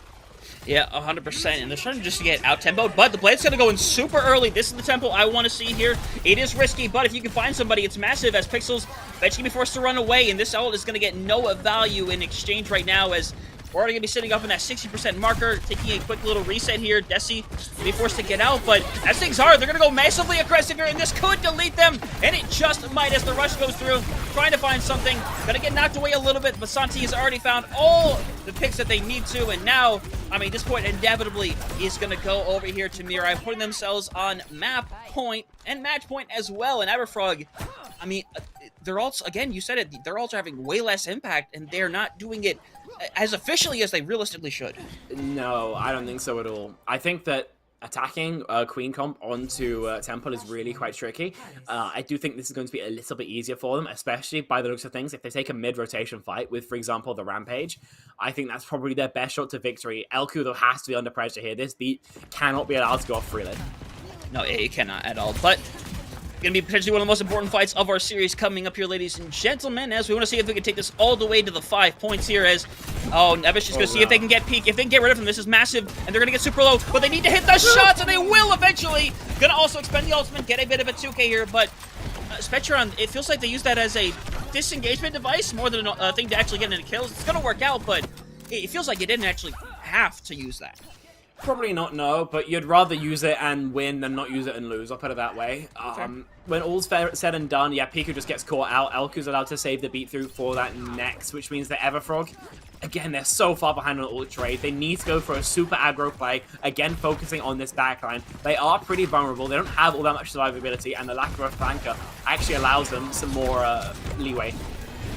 Yeah, 100%, and they're trying just to get out-tempoed, but the Blade's going to go in super early. This is the tempo I want to see here. It is risky, but if you can find somebody, it's massive, as Pixels eventually be forced to run away, and this ult is going to get no value in exchange right now, as we're already going to be sitting up in that 60% marker, taking a quick little reset here. Desi will be forced to get out, but as things are, they're going to go massively aggressive here, and this could delete them, and it just might as the rush goes through, trying to find something. Going to get knocked away a little bit, but Santi has already found all the picks that they need to, and now, I mean, this point inevitably is going to go over here to Mirai, putting themselves on map point and match point as well, and Everfrog, I mean, they're also, again, you said it, they're also having way less impact, and they're not doing it as efficiently as they realistically should. No, I don't think so at all. I think that attacking Queen Comp onto Temple is really quite tricky. I do think this is going to be a little bit easier for them, especially by the looks of things. If they take a mid-rotation fight with, for example, the Rampage, I think that's probably their best shot to victory. Elku, though, has to be under pressure here. This beat cannot be allowed to go off freely. No, yeah, you cannot at all, but going to be potentially one of the most important fights of our series coming up here, ladies and gentlemen, as we want to see if we can take this all the way to the 5 points here, as, Nevish is going to see if they can get peak. If they can get rid of him, this is massive, and they're going to get super low, but they need to hit the shots, and they will eventually. Going to also expend the ultimate, get a bit of a 2K here, but Spectron, it feels like they use that as a disengagement device more than a thing to actually get into kills. It's going to work out, but it feels like you didn't actually have to use that. Probably not, no, but you'd rather use it and win than not use it and lose, I'll put it that way. When all's said and done, yeah, Piku just gets caught out. Elku's allowed to save the beat through for that next, which means that Everfrog, again, they're so far behind on ult trade. They need to go for a super aggro play, again, focusing on this backline. They are pretty vulnerable. They don't have all that much survivability, and the lack of a flanker actually allows them some more leeway.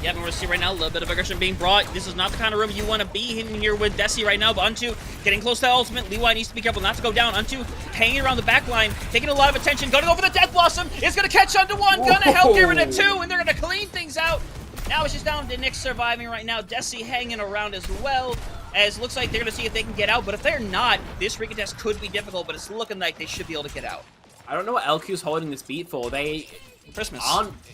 Yeah, we're going to see right now a little bit of aggression being brought. This is not the kind of room you want to be in here with Desi right now, but Untu getting close to the ultimate. Leeway needs to be careful not to go down. Untu hanging around the back line, taking a lot of attention, going to go for the Death Blossom. Is going to catch onto one, going to help get rid of two, and they're going to clean things out. Now it's just down to Nick surviving right now. Desi hanging around as well, as looks like they're going to see if they can get out, but if they're not, this recontest could be difficult, but it's looking like they should be able to get out. I don't know what LQ's holding this beat for. They Christmas.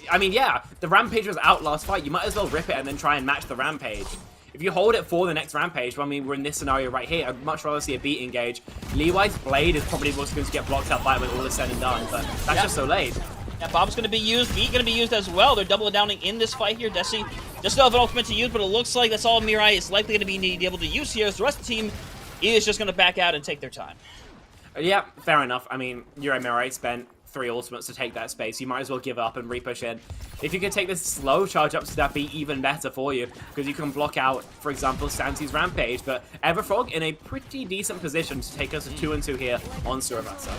I mean, yeah, the Rampage was out last fight. You might as well rip it and then try and match the Rampage. If you hold it for the next Rampage, well, I mean, we're in this scenario right here. I'd much rather see a beat engage. Leeway's Blade is probably what's going to get blocked out by it when all is said and done, but that's just so late. Yeah, Bob's going to be used. Beat going to be used as well. They're doubling down in this fight here. Desi just still have an ultimate to use, but it looks like that's all Mirai is likely going to be able to use here. So the rest of the team is just going to back out and take their time. Yeah, fair enough. I mean, Yuri Mirai spent 3 ultimates to take that space. You might as well give up and repush in. If you could take this slow charge up to that beat, even better for you, because you can block out, for example, Santi's Rampage, but Everfrog in a pretty decent position to take us to 2-2 here on Surabasa.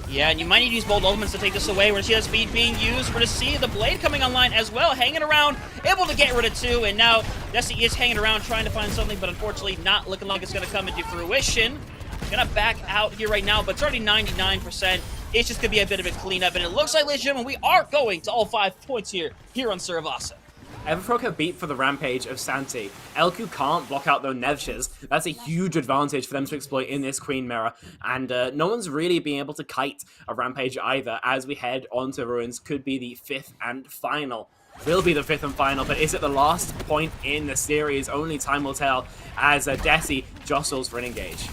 Yeah, and you might need to use bold ultimates to take this away. We're going to see that speed being used. We're going to see the Blade coming online as well, hanging around, able to get rid of 2, and now Desi is hanging around trying to find something, but unfortunately not looking like it's going to come into fruition. Gonna back out here right now, but it's already 99%. It's just gonna be a bit of a cleanup, and it looks like, ladies and gentlemen, we are going to all 5 points here on Surabasa. Everfrog have beat for the Rampage of Santi. Elku can't block out those Nevshes. That's a huge advantage for them to exploit in this Queen Mirror, and no one's really being able to kite a Rampage either, as we head on to Ruins. Could be the 5th and final. Will be the 5th and final, but is it the last point in the series? Only time will tell, as Desi jostles for an engage.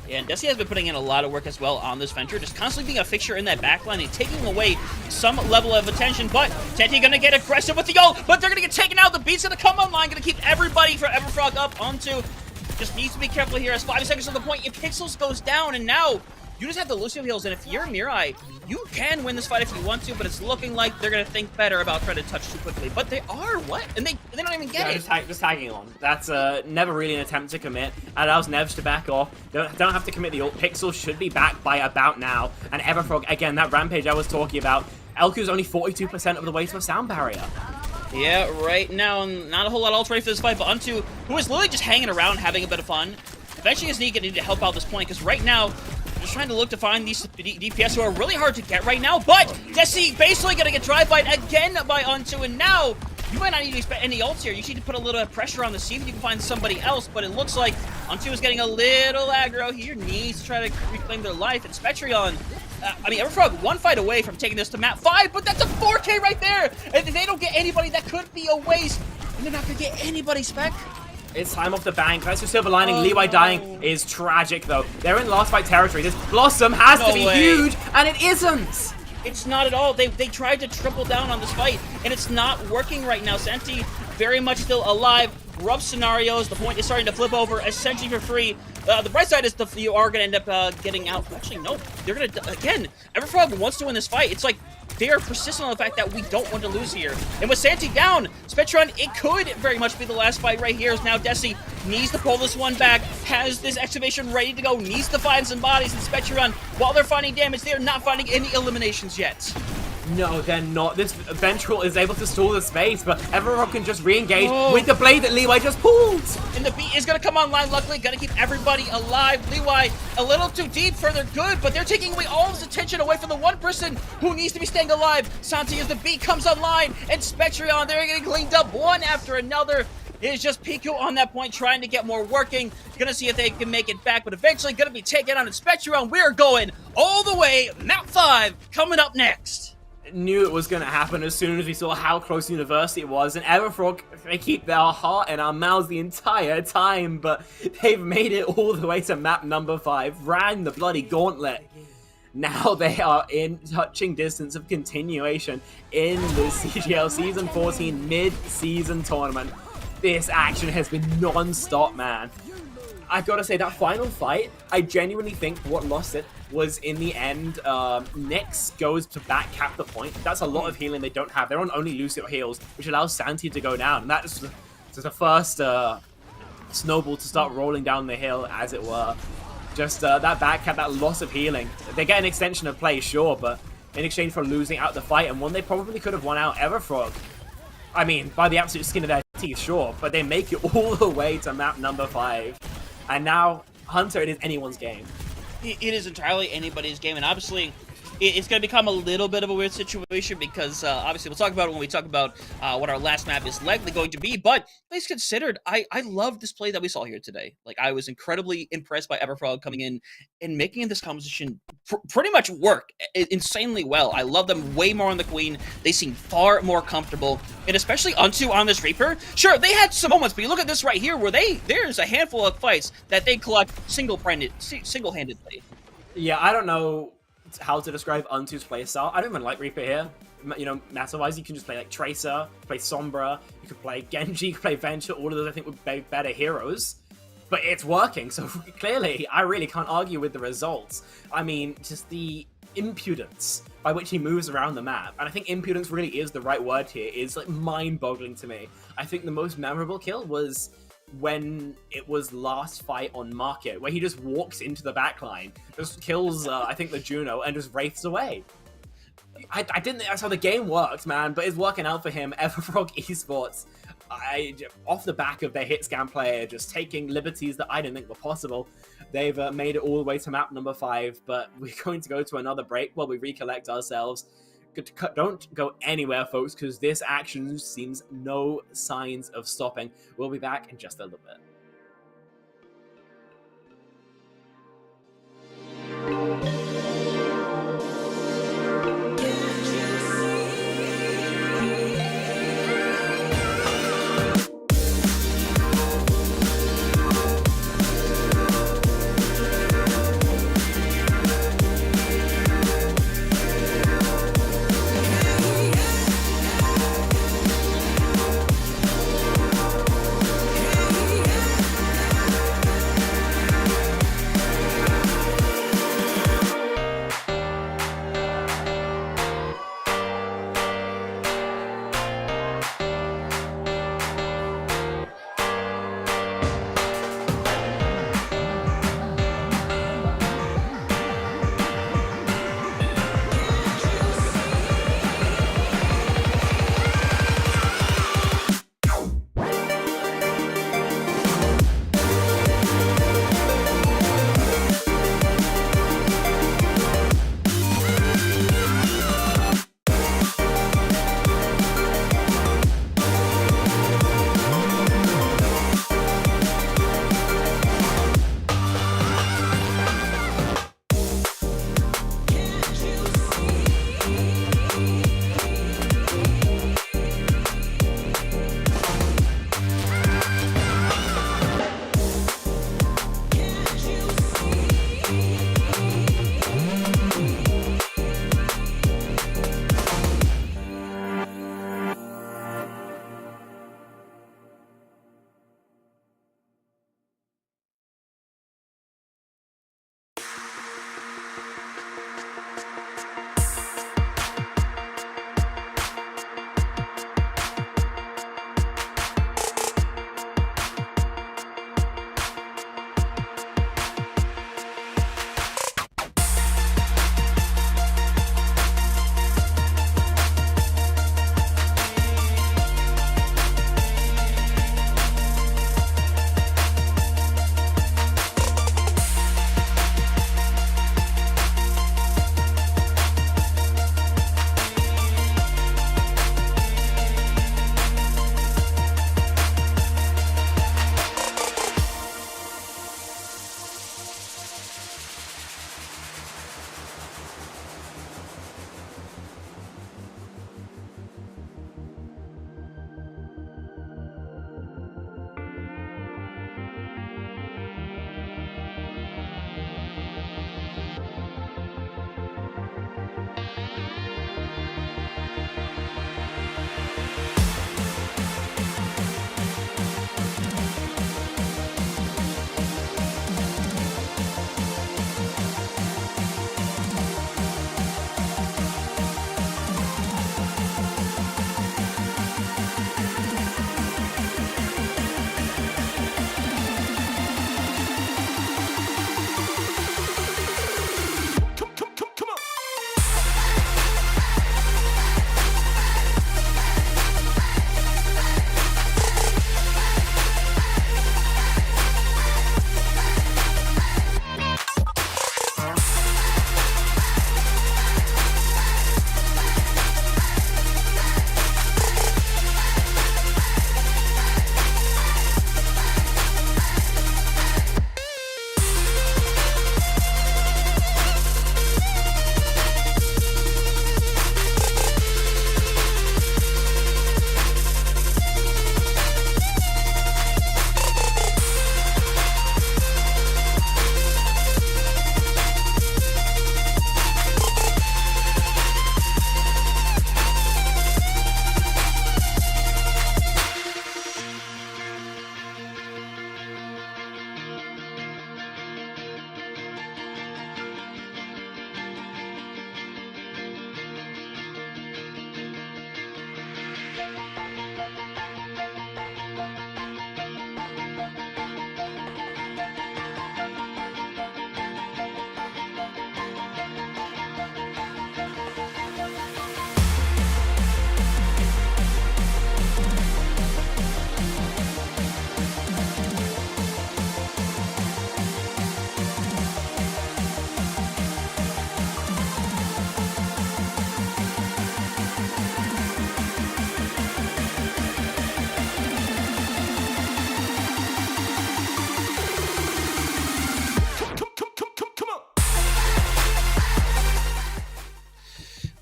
Yeah, and Desi has been putting in a lot of work as well on this venture, just constantly being a fixture in that backline and taking away some level of attention, but Tenti gonna get aggressive with the ult, but they're gonna get taken out. The beat's gonna come online, gonna keep everybody from Everfrog up onto. Just needs to be careful here as 5 seconds to the point. If Pixels goes down, and now you just have the Lucio heals, and if you're Mirai, you can win this fight if you want to, but it's looking like they're going to think better about trying to touch too quickly. But they are, what? And they don't even get it. Just tagging on. That's never really an attempt to commit. Allows Nevs to back off. Don't have to commit the ult. Pixel should be back by about now. And Everfrog, again, that Rampage I was talking about, Elku's only 42% of the way to a sound barrier. Yeah, right now, not a whole lot else ready for this fight, but Untu, who is literally just hanging around, having a bit of fun, eventually is going to need to help out this point, because right now, just trying to look to find these DPS who are really hard to get right now, but Desi basically going to get drive-by'd again by Untu, and now You might not need to expect any ults here. You need to put a little pressure on the see if you can find somebody else, but it looks like Untu is getting a little aggro here. Needs to try to reclaim their life. And Spectrion, Everfrog one fight away from taking this to map 5, but that's a 4K right there! And if they don't get anybody, that could be a waste. And they're not gonna get anybody, Spec. It's time off the bank. That's your silver lining. Levi dying is tragic, though. They're in last fight territory. This Blossom has to be huge, and it isn't! It's not at all. They tried to triple down on this fight, and it's not working right now. Senti very much still alive. Rough scenarios. The point is starting to flip over essentially for free. The bright side is you are going to end up getting out. Actually, no. They're going to, again, Everfrog wants to win this fight. It's like they are persistent on the fact that we don't want to lose here. And with Santi down, Spectron, it could very much be the last fight right here. As now Desi needs to pull this one back, has this excavation ready to go, needs to find some bodies. And Spectron, while they're finding damage, they're not finding any eliminations yet. No, they're not. This Ventral is able to stall the space, but Everfrog can just re-engage with the blade that Leeway just pulled. And the beat is going to come online, luckily. Going to keep everybody alive. Leeway a little too deep for their good, but they're taking away all his attention away from the one person who needs to be staying alive. Santi, as the beat comes online, and Spectrion, they're getting cleaned up one after another. It is just Piku on that point, trying to get more working. Gonna see if they can make it back, but eventually gonna be taken on. And Spectrion, we're going all the way. Map 5 coming up next. Knew it was going to happen as soon as we saw how close the university was, and Everfrog, they keep their heart in our mouths the entire time, but they've made it all the way to map number 5, ran the bloody gauntlet. Now they are in touching distance of continuation in the CGL Season 14 mid-season tournament. This action has been non-stop, man. I've got to say, that final fight, I genuinely think what lost it was, in the end, Nyx goes to back cap the point. That's a lot of healing they don't have. They're on only Lucio heals, which allows Santi to go down. And that's the first snowball to start rolling down the hill, as it were. Just that back cap, that loss of healing. They get an extension of play, sure, but in exchange for losing out the fight, and one they probably could have won out, Everfrog. I mean, by the absolute skin of their teeth, sure, but they make it all the way to map number 5. And now, Hunter, it is anyone's game. It is entirely anybody's game, and obviously it's going to become a little bit of a weird situation because obviously we'll talk about it when we talk about what our last map is likely going to be, but things considered, I love this play that we saw here today. Like, I was incredibly impressed by Everfrog coming in and making this composition pretty much work insanely well. I love them way more on the Queen. They seem far more comfortable, and especially Untu on this Reaper. Sure, they had some moments, but you look at this right here where there's a handful of fights that they collect single-handedly. Yeah, I don't know how to describe Untu's playstyle. I don't even like Reaper here. You know, matter-wise, you can just play like Tracer, play Sombra, you could play Genji, you could play Venture. All of those I think would be better heroes. But it's working, so clearly I really can't argue with the results. I mean, just the impudence by which he moves around the map, and I think impudence really is the right word here, is like mind-boggling to me. I think the most memorable kill was when it was last fight on Market, where he just walks into the backline, just kills, I think, the Juno, and just wraiths away. I didn't think that's how the game worked, man, but it's working out for him. Everfrog Esports, off the back of their hit scan player, just taking liberties that I didn't think were possible. They've made it all the way to map number 5, but we're going to go to another break while we recollect ourselves. Don't go anywhere, folks, because this action seems no signs of stopping. We'll be back in just a little bit.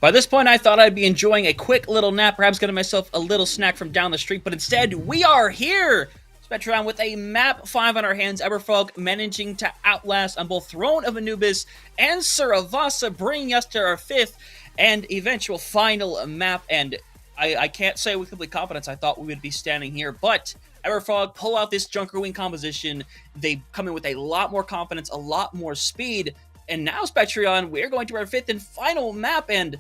By this point, I thought I'd be enjoying a quick little nap, perhaps getting myself a little snack from down the street, but instead, we are here! Spectron with a map 5 on our hands, Everfrog managing to outlast on both Throne of Anubis and Suravasa, bringing us to our 5th and eventual final map, and I can't say with complete confidence I thought we would be standing here, but Everfrog pull out this Junker Wing composition, they come in with a lot more confidence, a lot more speed, and now, Spectron, we're going to our 5th and final map, and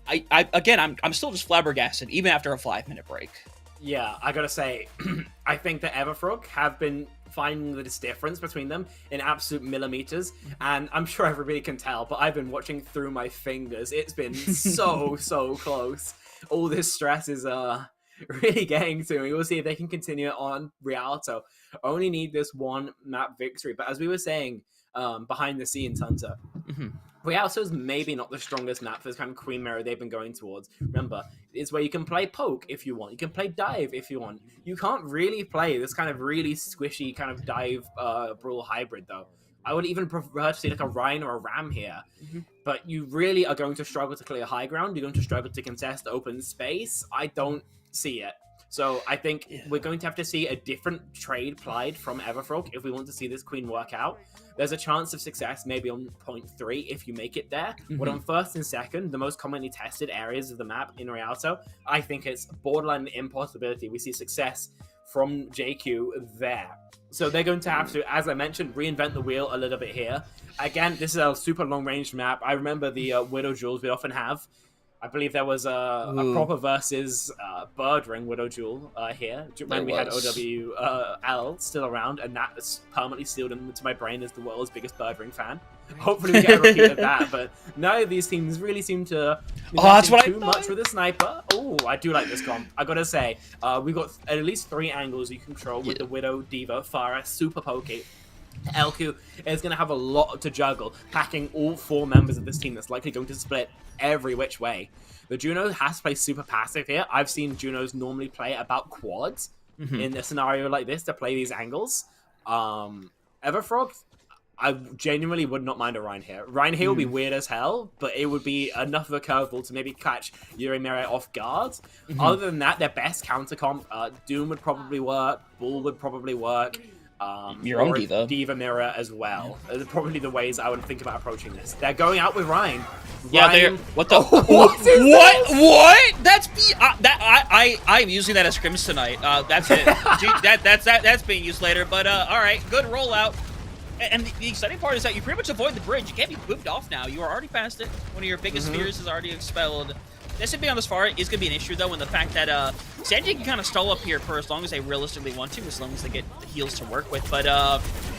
I'm still just flabbergasted, even after a 5-minute break. Yeah, I gotta say, I think that Everfrog have been finding this difference between them in absolute millimeters, and I'm sure everybody can tell, but I've been watching through my fingers. It's been so close. All this stress is really getting to me. We'll see if they can continue it on Rialto. Only need this one map victory, but as we were saying, behind the scenes, Hunter, Rialto is maybe not the strongest map for this kind of Queen Mirror they've been going towards. Remember, it's where you can play poke if you want. You can play dive if you want. You can't really play this kind of really squishy kind of dive brawl hybrid, though. I would even prefer to see like a Rhine or a Ram here. But you really are going to struggle to clear high ground. You're going to struggle to contest open space. I don't see it. So I think we're going to have to see a different trade plied from Everfrog if we want to see this Queen work out. There's a chance of success maybe on point 3 if you make it there. But on 1st and 2nd, the most commonly tested areas of the map in Rialto, I think it's borderline impossibility. We see success from JQ there. So they're going to have to, as I mentioned, reinvent the wheel a little bit here. Again, this is a super long-range map. I remember the Widow Jewels we often have. I believe there was a proper versus Bird Ring Widow Jewel here when we had OWL still around, and that is permanently sealed into my brain as the world's biggest Bird Ring fan. Hopefully we get a repeat of that, but none of these teams really seem to too much with the sniper. Oh, I do like this comp. I gotta say, we've got at least 3 angles you control with the Widow, Diva, Farah, Super Pokey. LQ is going to have a lot to juggle, packing all 4 members of this team that's likely going to split every which way. The Juno has to play super passive here. I've seen Junos normally play about quads in a scenario like this to play these angles. Everfrog, I genuinely would not mind a Rhine here. Rhine here would be weird as hell, but it would be enough of a curveball to maybe catch Yuri Mirror off guard. Other than that, their best counter comp, Doom would probably work, Bull would probably work. Your own Diva. Diva Mirror as well. Those are probably the ways I would think about approaching this. They're going out with Rhine. Yeah, they're... What the... What? That's... I'm using that as scrims tonight. That's it. That's being used later, but alright, good rollout. And the exciting part is that you pretty much avoid the bridge. You can't be moved off now. You are already past it. One of your biggest fears is already expelled. SMP on this far is going to be an issue, though, in the fact that Sanji can kind of stall up here for as long as they realistically want to, as long as they get the heals to work with. But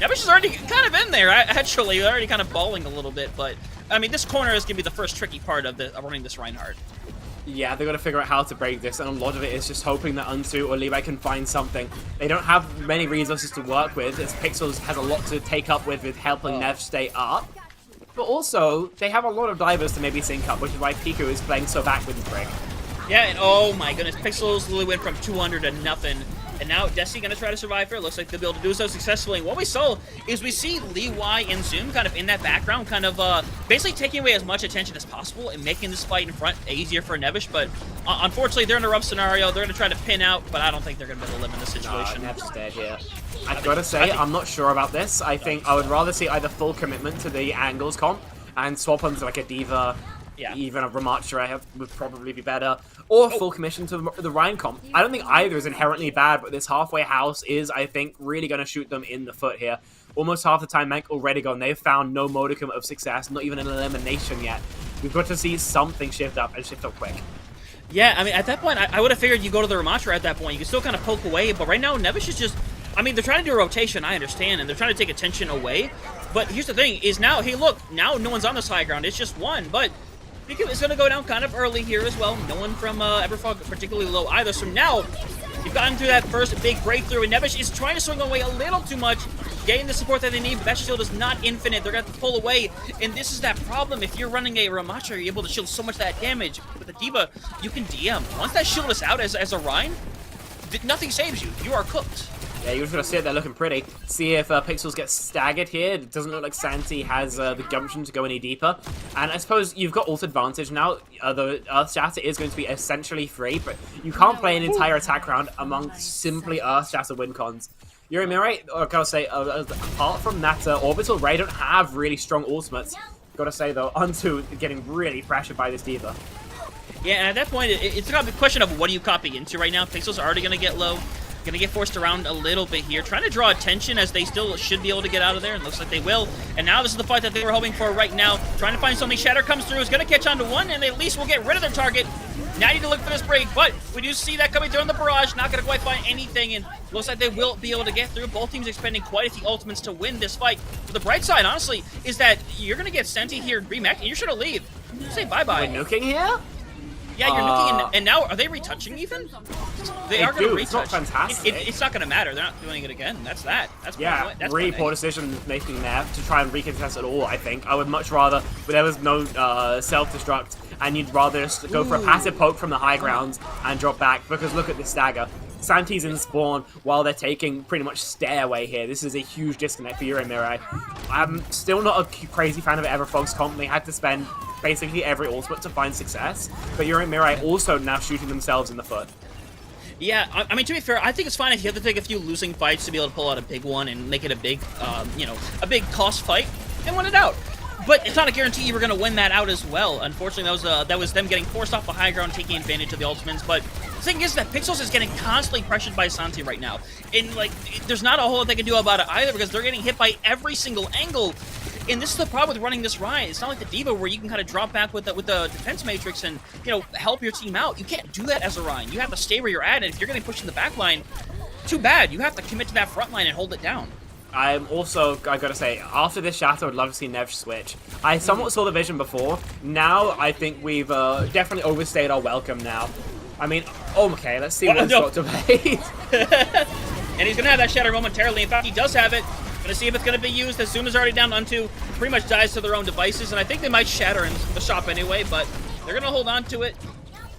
Nebish is already kind of in there, actually. They're already kind of balling a little bit. But, I mean, this corner is going to be the first tricky part of running this Reinhardt. Yeah, they've got to figure out how to break this, and a lot of it is just hoping that Unsu or Levi can find something. They don't have many resources to work with, as Pixels has a lot to take up with helping Nev stay up. But also, they have a lot of divers to maybe sync up, which is why Piku is playing so backward and Brick. Yeah, and oh my goodness, Pixels literally went from 200 to nothing. And now Desi gonna try to survive here. Looks like they'll be able to do so successfully. And what we saw is we see Lee Y and Zoom kind of in that background, kind of basically taking away as much attention as possible and making this fight in front easier for Nevish. But unfortunately, they're in a rough scenario. They're gonna try to pin out, but I don't think they're gonna be able to live in this situation. Nev's dead here. I've got to say, I'm not sure about this. I think I would rather see either full commitment to the angles comp and swap onto like a Diva, even a Ramatra would probably be better, or full commission to the Rhine comp. I don't think either is inherently bad, but this halfway house is, I think, really going to shoot them in the foot here. Almost half the time Mank already gone. They've found no modicum of success, not even an elimination yet. We've got to see something shift up and shift up quick. Yeah, I mean, at that point, I would have figured you go to the Ramatra at that point. You can still kind of poke away, but right now, Nevish is just... I mean, they're trying to do a rotation, I understand, and they're trying to take attention away. But here's the thing, is now, hey, look, now no one's on this high ground. It's just one, but it's going to go down kind of early here as well. No one from Everfrog particularly low either. So now, you've gotten through that first big breakthrough, and Nevish is trying to swing away a little too much, getting the support that they need, but that shield is not infinite. They're going to have to pull away, and this is that problem. If you're running a Ramatra, you're able to shield so much of that damage. With the Diva, you can DM. Once that shield is out as a Rhine, nothing saves you. You are cooked. Yeah, you're just going to sit there looking pretty. See if Pixels gets staggered here. It doesn't look like Santi has the gumption to go any deeper. And I suppose you've got ult advantage now. The Earth Shatter is going to be essentially free, but you can't play an entire attack round among simply Earth Shatter win cons. Yuri Mirai, gotta say, apart from that Orbital, Ray don't have really strong ultimates. Gotta say, though, Unto getting really pressured by this Diva. Yeah, and at that point, it's gonna be a question of what do you copy into right now. Pixels are already gonna get low. Gonna get forced around a little bit here, trying to draw attention as they still should be able to get out of there, and looks like they will. And now this is the fight that they were hoping for right now. Trying to find something. Shatter comes through, is gonna catch on to one, and they at least will get rid of their target. Now you need to look for this break, but we do see that coming through in the barrage. Not gonna quite find anything, and looks like they will be able to get through. Both teams expending quite a few ultimates to win this fight. But the bright side, honestly, is that you're gonna get Senti here remech, and you're sure to leave. Say bye-bye. We're nuking here? Yeah, you're nuking, and now, are they retouching even? They are going to retouch. It's not fantastic. It's not going to matter. They're not doing it again. That's that. That's yeah, that's really poor decision making there to try and recontest at all, I think. I would much rather, but there was no self-destruct, and you'd rather just go for a passive poke from the high ground and drop back, because look at this stagger. Santi's in spawn while they're taking pretty much stairway here. This is a huge disconnect for Yuri Mirai. I'm still not a crazy fan of Everfrog's comp. They had to spend basically every ultimate to find success, but Yuri Mirai also now shooting themselves in the foot. Yeah, I mean, to be fair, I think it's fine if you have to take a few losing fights to be able to pull out a big one and make it a big, a big cost fight and win it out. But it's not a guarantee you were going to win that out as well. Unfortunately, that was them getting forced off the high ground, taking advantage of the ultimates. But the thing is that Pixels is getting constantly pressured by Santi right now. And, like, there's not a whole lot they can do about it either because they're getting hit by every single angle. And this is the problem with running this ride. It's not like the Diva where you can kind of drop back with the defense matrix and, help your team out. You can't do that as a Ryan. You have to stay where you're at, and if you're getting pushed in the back line, too bad. You have to commit to that front line and hold it down. I'm also, I gotta say, after this Shatter, I would love to see Nev switch. I somewhat saw the vision before. Now, I think we've definitely overstayed our welcome now. I mean, okay, let's see what's got to wait. And he's gonna have that Shatter momentarily. In fact, he does have it. Gonna see if it's gonna be used. As Zoom is already down onto, pretty much dies to their own devices, and I think they might Shatter in the shop anyway, but they're gonna hold on to it.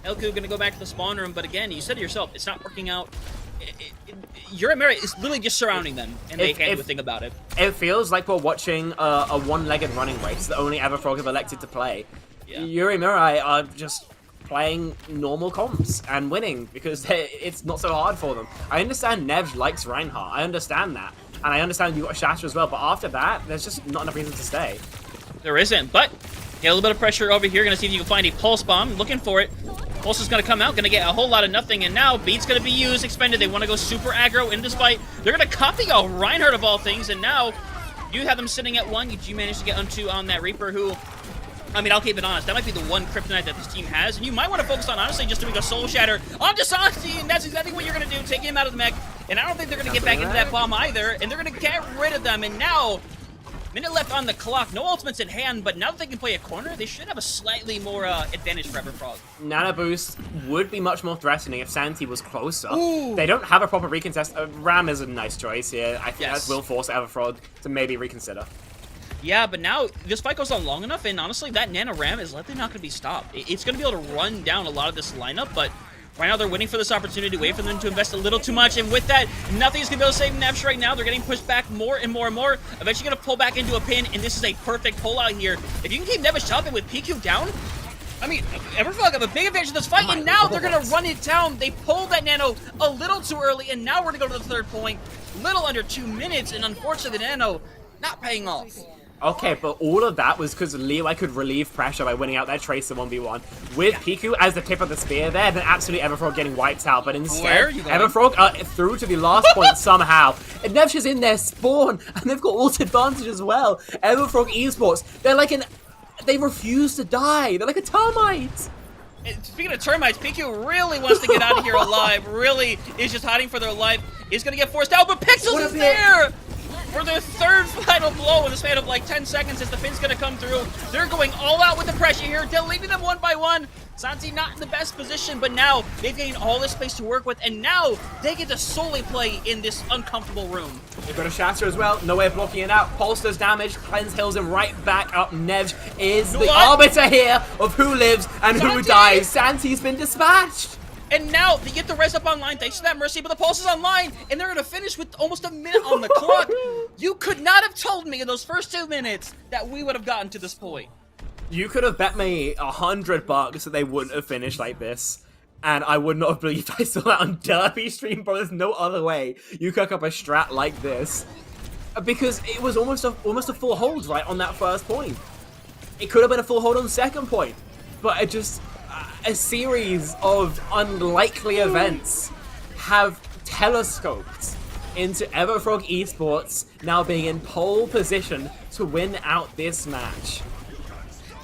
Elku gonna go back to the spawn room, but again, you said it yourself, it's not working out. Yuri Mirai is literally just surrounding them, and they can't do a thing about it. It feels like we're watching a one-legged running race that only Everfrog have elected to play. Yeah. Yuri Mirai are just playing normal comps and winning because it's not so hard for them. I understand Nev likes Reinhardt, I understand that. And I understand you got a Shatter as well, but after that, there's just not enough reason to stay. There isn't, but get a little bit of pressure over here. Gonna see if you can find a Pulse Bomb. Looking for it. Pulse is gonna come out, gonna get a whole lot of nothing, and now Beat's gonna be used, expended. They wanna go super aggro in this fight. They're gonna copy a Reinhardt of all things, and now you have them sitting at one. You managed to get on that Reaper who, I mean, I'll keep it honest, that might be the one kryptonite that this team has, and you might want to focus on, honestly, just doing a Soul Shatter onto Santi, and that's exactly what you're going to do, taking him out of the mech, and I don't think they're going to get back into that bomb either, and they're going to get rid of them, and now, minute left on the clock, no ultimates in hand, but now that they can play a corner, they should have a slightly more advantage for Everfrog. Nano Boost would be much more threatening if Santi was closer. Ooh. They don't have a proper recontest. Ram is a nice choice here. I think that will force Everfrog to maybe reconsider. Yeah, but now this fight goes on long enough, and honestly, that Nano Ram is likely not going to be stopped. It's going to be able to run down a lot of this lineup, but right now they're waiting for this opportunity, wait for them to invest a little too much, and with that, nothing's going to be able to save Nevsh right now. They're getting pushed back more and more and more. Eventually going to pull back into a pin, and this is a perfect pull out here. If you can keep Nevsh up with PQ down, I mean, Everfrog have a big advantage in this fight, and now they're going to run it down. They pulled that Nano a little too early, and now we're going to go to the third point. Little under 2 minutes, and unfortunately, the Nano not paying off. Okay, but all of that was because Leeway could relieve pressure by winning out their Tracer 1v1. With Piku as the tip of the spear there, then absolutely Everfrog getting wiped out. But instead, Everfrog through to the last point somehow. And Nevsh is in their spawn, and they've got ult advantage as well. Everfrog Esports, they're like they refuse to die. They're like a termite. And speaking of termites, PQ really wants to get out of here alive. Really is just hiding for their life. He's going to get forced out, but Pixels is there! For their third final blow in the span of like 10 seconds as the pin's gonna come through. They're going all out with the pressure here, deleting them one by one. Santi not in the best position, but now they've gained all this space to work with, and now they get to solely play in this uncomfortable room. They've got a Shatter as well, no way of blocking it out. Pulse does damage, Cleanse heals him right back up. Nevj is the arbiter here of who lives and who dies. Santi's been dispatched. And now they get the res up online thanks to that Mercy, but the Pulse is online, and they're gonna finish with almost a minute on the clock. You could not have told me in those first 2 minutes that we would have gotten to this point. You could have bet me $100 that they wouldn't have finished like this. And I would not have believed I saw that on Derby stream, bro. There's no other way you cook up a strat like this. Because it was almost a full hold, right, on that first point. It could have been a full hold on the second point. But it just... a series of unlikely events have telescoped into Everfrog Esports now being in pole position to win out this match.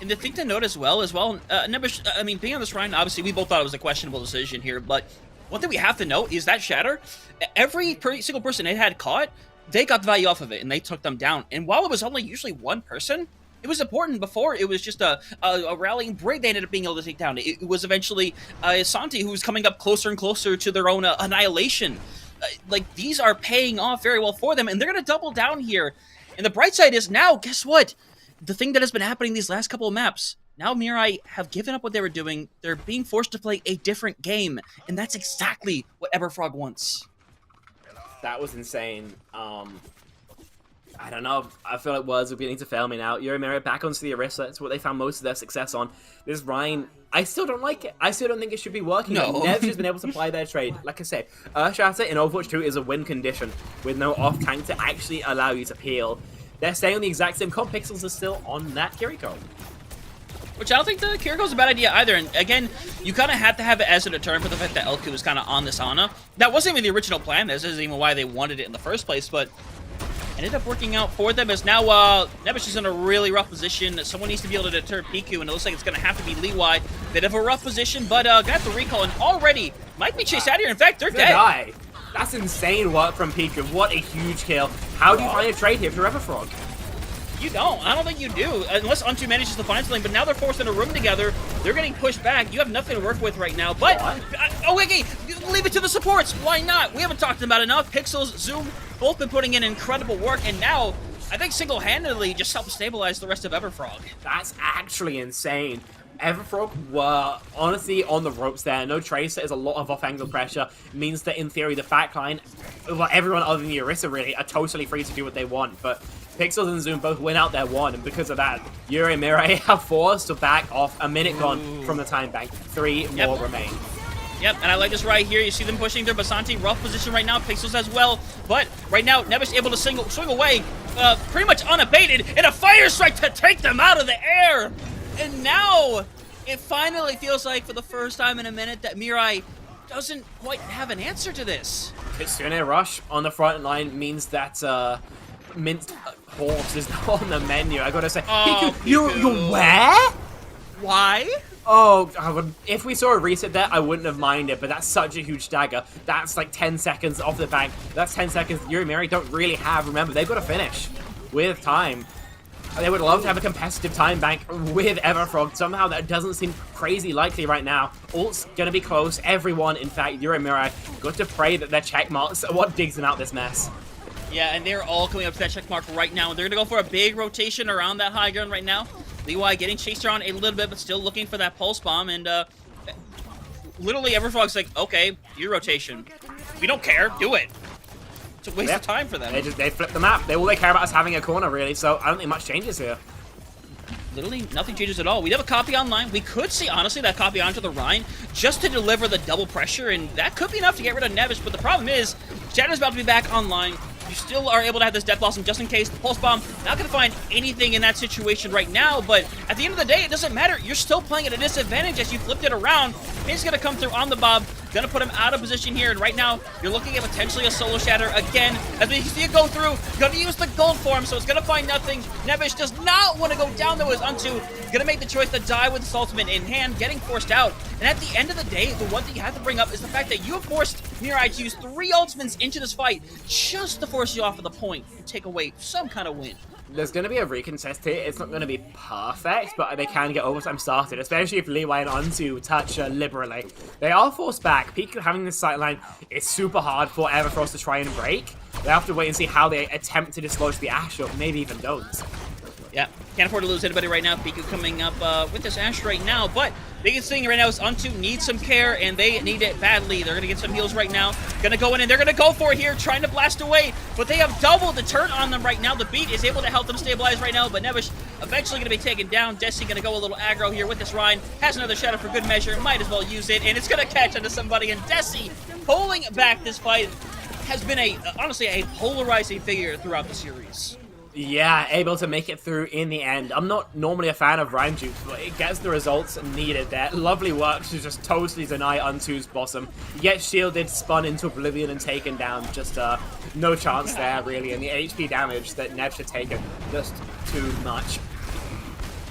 And the thing to note as well, Nebish, I mean, being on this Rhine, obviously we both thought it was a questionable decision here, but one thing we have to note is that Shatter, every single person it had caught, they got the value off of it, and they took them down. And while it was only usually one person, it was important before. It was just a rallying brig they ended up being able to take down. It was eventually Santi who was coming up closer and closer to their own annihilation. Like, these are paying off very well for them, and they're going to double down here. And the bright side is now, guess what? The thing that has been happening these last couple of maps, now Mirai have given up what they were doing. They're being forced to play a different game, and that's exactly what Everfrog wants. That was insane. I don't know. I feel like words are beginning to fail me now. Chimera back onto the Orisa. It's what they found most of their success on. This Rhine, I still don't like it. I still don't think it should be working. No. Nev's just been able to apply their trade. Like I said, Earthshatter in Overwatch 2 is a win condition with no off-tank to actually allow you to peel. They're staying on the exact same comp. Pixels are still on that Kiriko. Which I don't think the Kiriko's a bad idea either. And again, you kind of have to have it as a deterrent for the fact that Elku was kind of on this Ana. That wasn't even the original plan. This isn't even why they wanted it in the first place, but ended up working out for them as now Nebish is in a really rough position. Someone needs to be able to deter Piku, and it looks like it's going to have to be Leewai. Bit of a rough position, but got the recall, and already might be chased out of here. In fact, they're dead. Die. That's insane work from Piku. What a huge kill. How do you find a trade here for Everfrog? You don't. I don't think you do, unless Untu manages to find something, but now they're forced in a room together. They're getting pushed back. You have nothing to work with right now, but... okay, leave it to the supports. Why not? We haven't talked about enough. Pixels, Zoom, both been putting in incredible work, and now, I think single-handedly just helped stabilize the rest of Everfrog. That's actually insane. Everfrog were honestly on the ropes there. No Tracer is a lot of off-angle pressure. It means that in theory the backline, well, everyone other than the Orisa really, are totally free to do what they want. But Pixels and Zoom both win out their one, and because of that, Yuri and Mirai are forced to back off. A minute gone from the time bank. 3 more remain. Yep, and I like this right here. You see them pushing through Basanti. Rough position right now. Pixels as well. But right now, Nebish able to swing away pretty much unabated, and a fire strike to take them out of the air. And now, it finally feels like for the first time in a minute that Mirai doesn't quite have an answer to this. Kitsune Rush on the front line means that minced horse is not on the menu. I gotta say, Oh, Piku, you're where? Why? Oh, if we saw a reset there, I wouldn't have minded, but that's such a huge dagger. That's like 10 seconds off the bank. That's 10 seconds Yuri and Mirai don't really have. Remember, they've got to finish with time. They would love to have a competitive time bank with Everfrog. Somehow that doesn't seem crazy likely right now. Ult's gonna be close. Everyone, in fact, Yuri and Mirai, got to pray that their check marks are what digs them out this mess. Yeah, and they're all coming up to that check mark right now. They're gonna go for a big rotation around that high ground right now. Leewai getting chased around a little bit, but still looking for that pulse bomb. And literally, Everfrog's like, okay, your rotation. We don't care. Do it. It's a waste of time for them. They flip the map. All they care about is having a corner, really. So I don't think much changes here. Literally, nothing changes at all. We have a copy online. We could see, honestly, that copy onto the Rhine just to deliver the double pressure, and that could be enough to get rid of Nebish. But the problem is, Shadow's about to be back online. You still are able to have this Death Blossom just in case. The Pulse Bomb, not going to find anything in that situation right now, but at the end of the day, it doesn't matter. You're still playing at a disadvantage as you flipped it around. He's going to come through on the Bob, going to put him out of position here, and right now, you're looking at potentially a solo shatter again. As we see it go through, going to use the gold form, so it's going to find nothing. Nebish does not want to go down though as Untu, going to make the choice to die with his ultimate in hand, getting forced out. And at the end of the day, the one thing you have to bring up is the fact that you have forced Mirai to use 3 ultimates into this fight just to force you off of the point and take away some kind of win. There's going to be a recontest here. It's not going to be perfect, but they can get overtime started, especially if Leewai and Untu touch liberally. They are forced back. Piku having this sightline is super hard for Everfrost to try and break. They have to wait and see how they attempt to dislodge the Ash, or maybe even don't. Yeah, Can't afford to lose anybody right now. Piku coming up with this Ash right now, but biggest thing right now is Untu needs some care, and they need it badly. They're going to get some heals right now. Going to go in, and they're going to go for it here, trying to blast away, but they have double the turn on them right now. The beat is able to help them stabilize right now, but Nevish eventually going to be taken down. Desi going to go a little aggro here with this Rhine. Has another shadow for good measure. Might as well use it, and it's going to catch onto somebody, and Desi pulling back this fight has been honestly a polarizing figure throughout the series. Yeah, able to make it through in the end. I'm not normally a fan of Rhyme Juke, but it gets the results needed there. Lovely work to just totally deny Untu's Blossom. Gets shielded, spun into oblivion, and taken down. Just no chance there, really. And the HP damage that Nev should take it, just too much.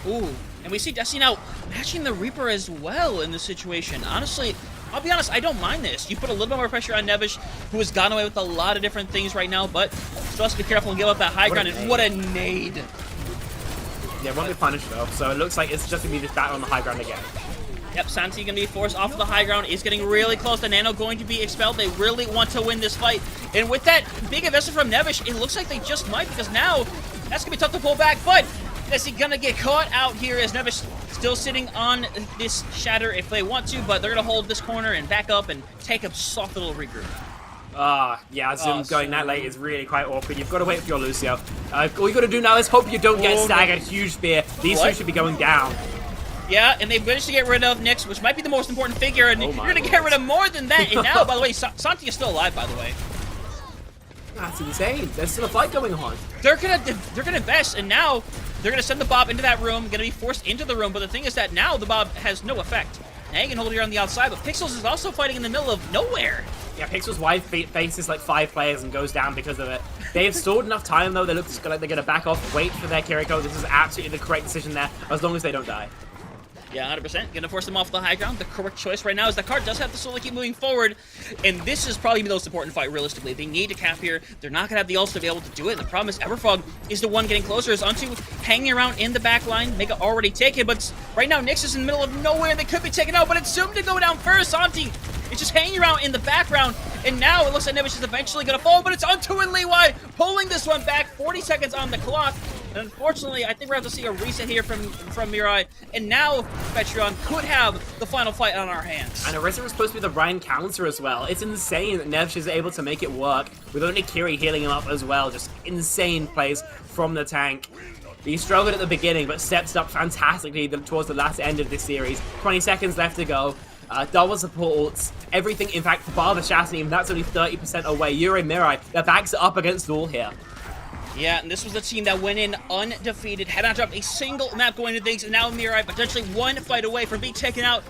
Ooh, and we see Desi now matching the Reaper as well in this situation. Honestly, I'll be honest, I don't mind this. You put a little bit more pressure on Nevish, who has gotten away with a lot of different things right now, but still has to be careful and give up that high ground. And what a nade. Yeah, won't be punished though, so it looks like it's just going to be this battle on the high ground again. Yep, Santi going to be forced off of the high ground. Is getting really close. The Nano going to be expelled. They really want to win this fight. And with that big investment from Nevish, it looks like they just might, because now that's going to be tough to pull back, but is he going to get caught out here as Nevish still sitting on this shatter if they want to, but they're going to hold this corner and back up and take a soft little regroup. Yeah, Zoom going that late is really quite awkward. You've got to wait for your Lucio. All you got to do now is hope you don't get staggered. Huge spear. These two should be going down. Yeah, and they managed to get rid of Nyx, which might be the most important figure, and you're going to get rid of more than that. And now, by the way, Santi is still alive, by the way. That's insane. There's still a fight going on. They're gonna invest, and now they're gonna send the Bob into that room, gonna be forced into the room, but the thing is that now the Bob has no effect. Now you can hold it here on the outside, but Pixels is also fighting in the middle of nowhere. Yeah, Pixels' wife faces like 5 players and goes down because of it. They've stalled enough time though, they look like they're gonna back off, wait for their Kiriko. This is absolutely the correct decision there, as long as they don't die. Yeah, 100%. Gonna force them off the high ground. The correct choice right now is the card does have to slowly keep moving forward, and this is probably the most important fight realistically. They need to cap here. They're not gonna have the ults to be able to do it. And the problem is Everfrog is the one getting closer. Is Untu hanging around in the back line. Mega already taken, but right now Nyx is in the middle of nowhere. They could be taken out, but it's zoomed to go down first. Santi is just hanging around in the background, and now it looks like Nevish is eventually gonna fall, but it's Untu and Leeway pulling this one back. 40 seconds on the clock. And unfortunately, I think we're going to see a reset here from Mirai, and now Petron could have the final fight on our hands. And Orisa was supposed to be the Ryan counter as well. It's insane that Nevish is able to make it work with only Kiri healing him up as well. Just insane plays from the tank. He struggled at the beginning, but steps up fantastically towards the last end of this series. 20 seconds left to go. Double supports, everything. In fact, bar the Shasnim, that's only 30% away. Yuri Mirai, their backs are up against the wall here. Yeah, and this was the team that went in undefeated, had not dropped a single map going into things, and now Mirai potentially one fight away from being taken out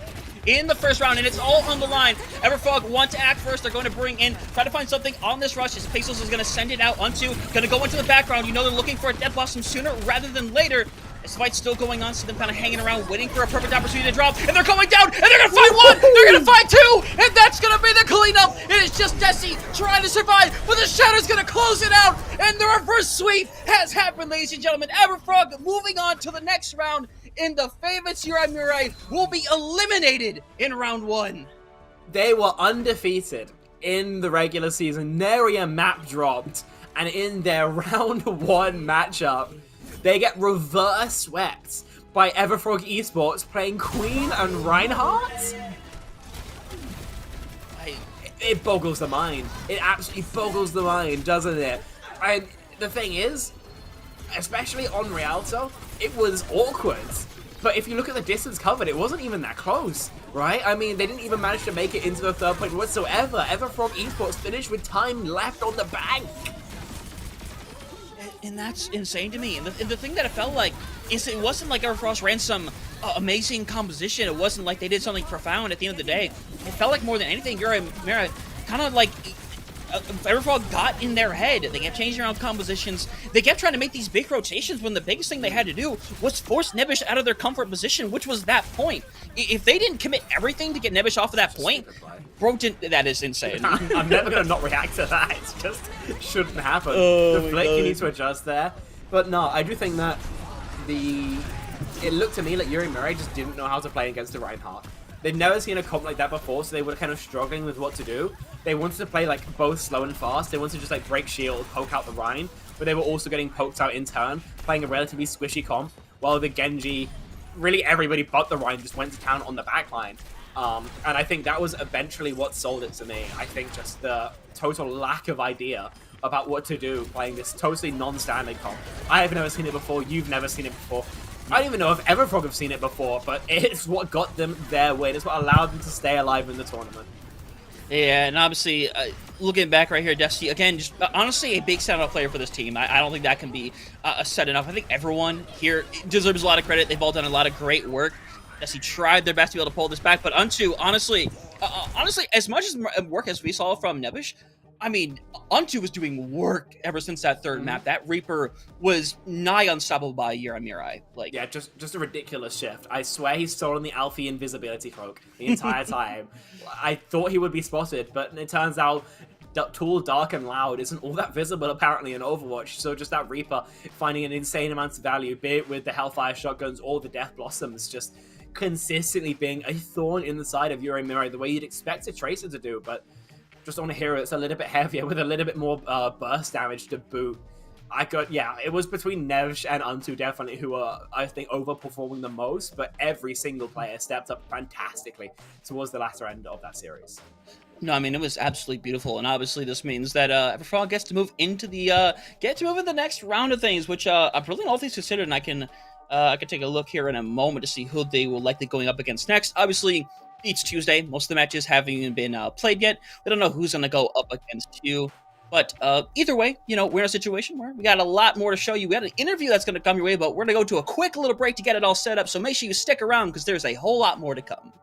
in the first round, and it's all on the line. Everfrog want to act first. They're going to bring in, try to find something on this rush. As Pixels is going to send it out Untu, going to go into the background. You know they're looking for a Death Blossom sooner rather than later. This fight's still going on, so them kind of hanging around, waiting for a perfect opportunity to drop, and they're going down, and they're going to find one, they're going to find two, and that's going to be the cleanup. It is just Desi trying to survive, but the Shadow's going to close it out, and the reverse sweep has happened, ladies and gentlemen. Everfrog moving on to the next round, and the favorites Yuri Mirai will be eliminated in round 1. They were undefeated in the regular season, nary a map dropped, and in their round 1 matchup, they get reverse swept by Everfrog Esports playing Queen and Reinhardt. It boggles the mind. It absolutely boggles the mind, doesn't it? And the thing is, especially on Rialto, it was awkward. But if you look at the distance covered, it wasn't even that close, right? I mean, they didn't even manage to make it into the 3rd point whatsoever. Everfrog Esports finished with time left on the bank. And that's insane to me. And the thing that it felt like is it wasn't like Everfrost ran some amazing composition. It wasn't like they did something profound at the end of the day. It felt like more than anything, Yuri Mirai kind of like Everfrog got in their head. They kept changing around compositions. They kept trying to make these big rotations when the biggest thing they had to do was force Nevish out of their comfort position, which was that point. If they didn't commit everything to get Nevish off of that point, that is insane. I'm never going to not react to that. It just shouldn't happen. The flick, you need to adjust there. But no, I do think that it looked to me like Yuri Mirai just didn't know how to play against the Reinhardt. They'd never seen a comp like that before, so they were kind of struggling with what to do. They wanted to play like both slow and fast. They wanted to just like break shield, poke out the Rhine, but they were also getting poked out in turn, playing a relatively squishy comp, while the Genji, really everybody but the Ryan just went to town on the backline. And I think that was eventually what sold it to me. I think just the total lack of idea about what to do playing this totally non-standard comp. I have never seen it before, you've never seen it before. I don't even know if Everfrog have seen it before, but it's what got them their win. It's what allowed them to stay alive in the tournament. Yeah, and obviously, looking back right here, Dusty, again, just honestly a big standout player for this team. I don't think that can be said enough. I think everyone here deserves a lot of credit. They've all done a lot of great work. Dusty tried their best to be able to pull this back, but Unto, honestly, as much work as we saw from Nebish, I mean, Unto was doing work ever since that third map. That Reaper was nigh unstoppable by a year on Mirai. Like, yeah, just a ridiculous shift. I swear he's stolen the Alfie invisibility cloak the entire time. I thought he would be spotted, but it turns out Tool Dark and Loud isn't all that visible apparently in Overwatch. So just that Reaper finding an insane amount of value, be it with the Hellfire shotguns or the Death Blossoms, just consistently being a thorn in the side of Yuri Mirai, the way you'd expect a Tracer to do, but just on a hero that's a little bit heavier with a little bit more burst damage to boot. It was between Nevsh and Unto definitely who are, I think, overperforming the most, but every single player stepped up fantastically towards the latter end of that series. no, I mean, it was absolutely beautiful, and obviously this means that Everfrog gets to move into the next round of things, which I'm really all things considered, and I can take a look here in a moment to see who they will likely going up against next. Obviously, it's Tuesday. Most of the matches haven't even been played yet. We don't know who's going to go up against you. But either way, we're in a situation where we got a lot more to show you. We got an interview that's going to come your way, but we're going to go to a quick little break to get it all set up. So make sure you stick around because there's a whole lot more to come.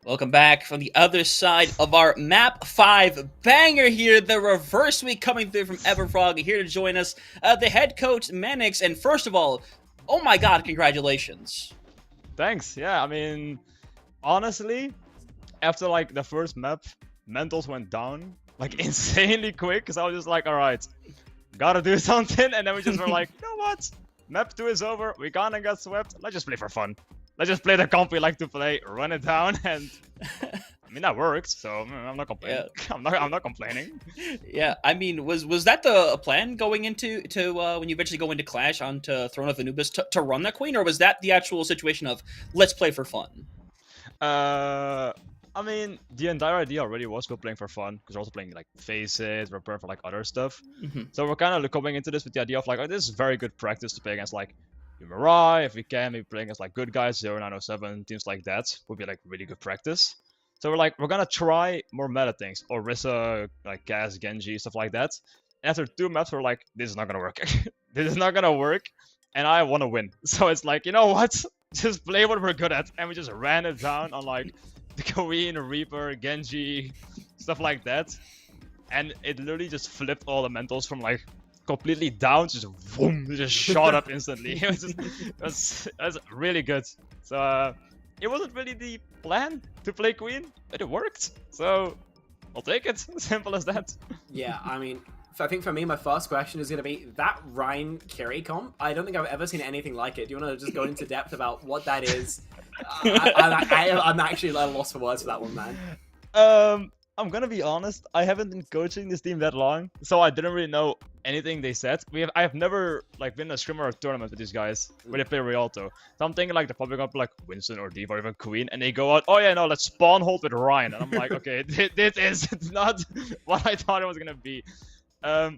Welcome back from the other side of our Map 5 banger here. The reverse week coming through from Everfrog. Here to join us, the head coach, Manix. And first of all, oh my god, congratulations. Thanks. Yeah, I mean, honestly, after like the first map, mentals went down like insanely quick. Because I was just like, all right, gotta do something. And then we just were like, you know what? Map 2 is over. We kinda got swept. Let's just play for fun. Let's just play the comp we like to play, run it down, and I mean that worked. So I'm not complaining. Yeah. I'm not complaining. Yeah, I mean, was that the plan going into when you eventually go into Clash onto Throne of Anubis to run that queen, or was that the actual situation of let's play for fun? I mean, the entire idea already was we're playing for fun because we're also playing like Faces, we're playing for like other stuff. So we're kind of coming into this with the idea of like, oh, this is very good practice to play against like Chimera, if we can, maybe playing against like good guys, 0907, teams like that would be like really good practice. So we're like, we're gonna try more meta things, Orisa, like Gas, Genji, stuff like that. And after 2 maps, we're like, this is not gonna work. This is not gonna work, and I want to win. So it's like, you know what? Just play what we're good at, and we just ran it down on like the Queen, Reaper, Genji, stuff like that. And it literally just flipped all the mentals from like completely down, just boom, just shot up instantly. It was really good. So it wasn't really the plan to play Queen, but it worked. So I'll take it. Simple as that. Yeah, I mean, I think for me, my first question is going to be that Ryan Kiri comp. I don't think I've ever seen anything like it. Do you want to just go into depth about what that is? I'm actually at a loss for words for that one, man. I'm gonna be honest, I haven't been coaching this team that long, so I didn't really know anything they said. I have never like been in a scrim or a tournament with these guys where they play Rialto. So I'm thinking like they're probably gonna play like Winston or Diva or even Queen, and they go out, oh yeah, no, let's spawn hold with Ryan. And I'm like, okay, this is not what I thought it was gonna be. Yeah,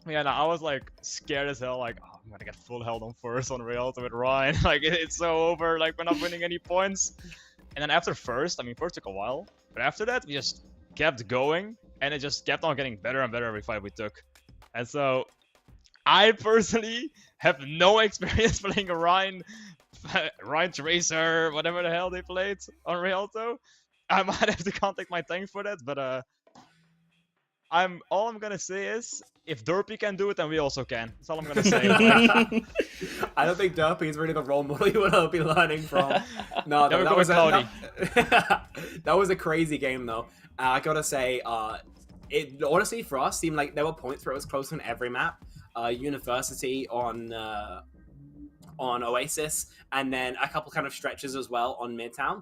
no, I was like scared as hell, like, oh, I'm gonna get full held on first on Rialto with Ryan. Like it's so over, like we're not winning any points. And then after first, I mean first took a while, but after that we just kept going, and it just kept on getting better and better every fight we took. And so I personally have no experience playing a Ryan Tracer, whatever the hell they played on Rialto. I might have to contact my tank for that, but all I'm gonna say is if Derpy can do it, then we also can. That's all I'm gonna say. I don't think Derpy is really the role model you want to be learning from. No, that was a crazy game though. I gotta say, it honestly for us seemed like there were points where it was close on every map. University on Oasis, and then a couple kind of stretches as well on Midtown.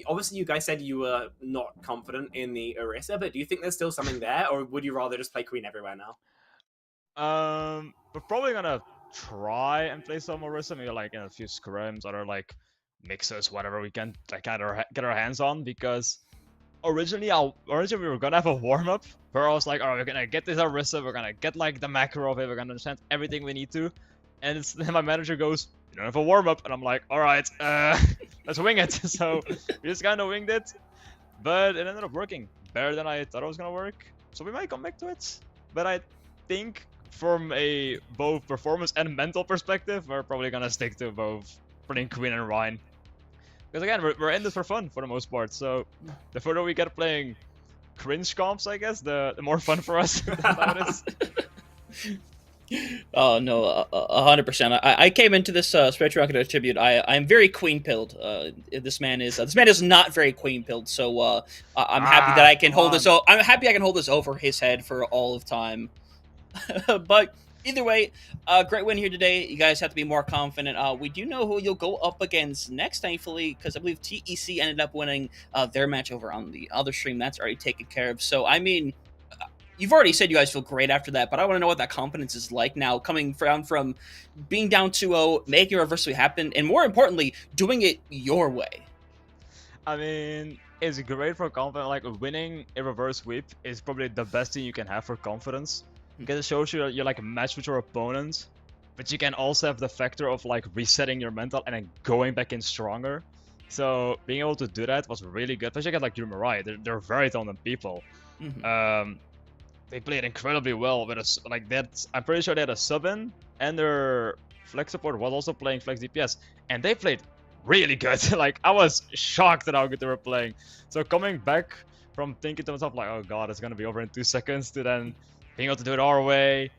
Obviously, you guys said you were not confident in the Orisa, but do you think there's still something there, or would you rather just play Queen everywhere now? We're probably gonna try and play some Orisa, maybe like in a few scrims, other like mixes, whatever we can like get our hands on, because originally we were gonna have a warm-up where I was like, alright, we're gonna get this Orisa, we're gonna get like the macro of it, we're gonna understand everything we need to. And then my manager goes, you don't have a warm-up, and I'm like, alright, let's wing it. So we just kinda winged it, but it ended up working better than I thought it was gonna work. So we might come back to it, but I think from a both performance and mental perspective, we're probably gonna stick to both playing Queen and Ryan. Because again, we're in this for fun for the most part, so the further we get playing cringe comps, I guess, the more fun for us. That's how it is. Oh no, 100%. I came into this Spectre Rocket Tribute. I'm very queen pilled. This man is not very queen pilled. So I'm happy that I can hold this. I'm happy I can hold this over his head for all of time. But either way, great win here today. You guys have to be more confident. We do know who you'll go up against next, thankfully, because I believe TEC ended up winning their match over on the other stream. That's already taken care of. So I mean, you've already said you guys feel great after that, but I want to know what that confidence is like now, coming from being down 2-0, making a reversal happen, and more importantly, doing it your way. I mean, it's great for confidence. Like, winning a reverse sweep is probably the best thing you can have for confidence, because it shows you you're like matched with your opponent, but you can also have the factor of like resetting your mental and then going back in stronger. So being able to do that was really good, especially against like Chimera. They're very talented people. They played incredibly well with us. Like that, I'm pretty sure they had a sub in, and their flex support was also playing flex DPS, and they played really good. Like, I was shocked at how good they were playing. So coming back from thinking to myself, like, oh god, it's gonna be over in 2 seconds, to then being able to do it our way,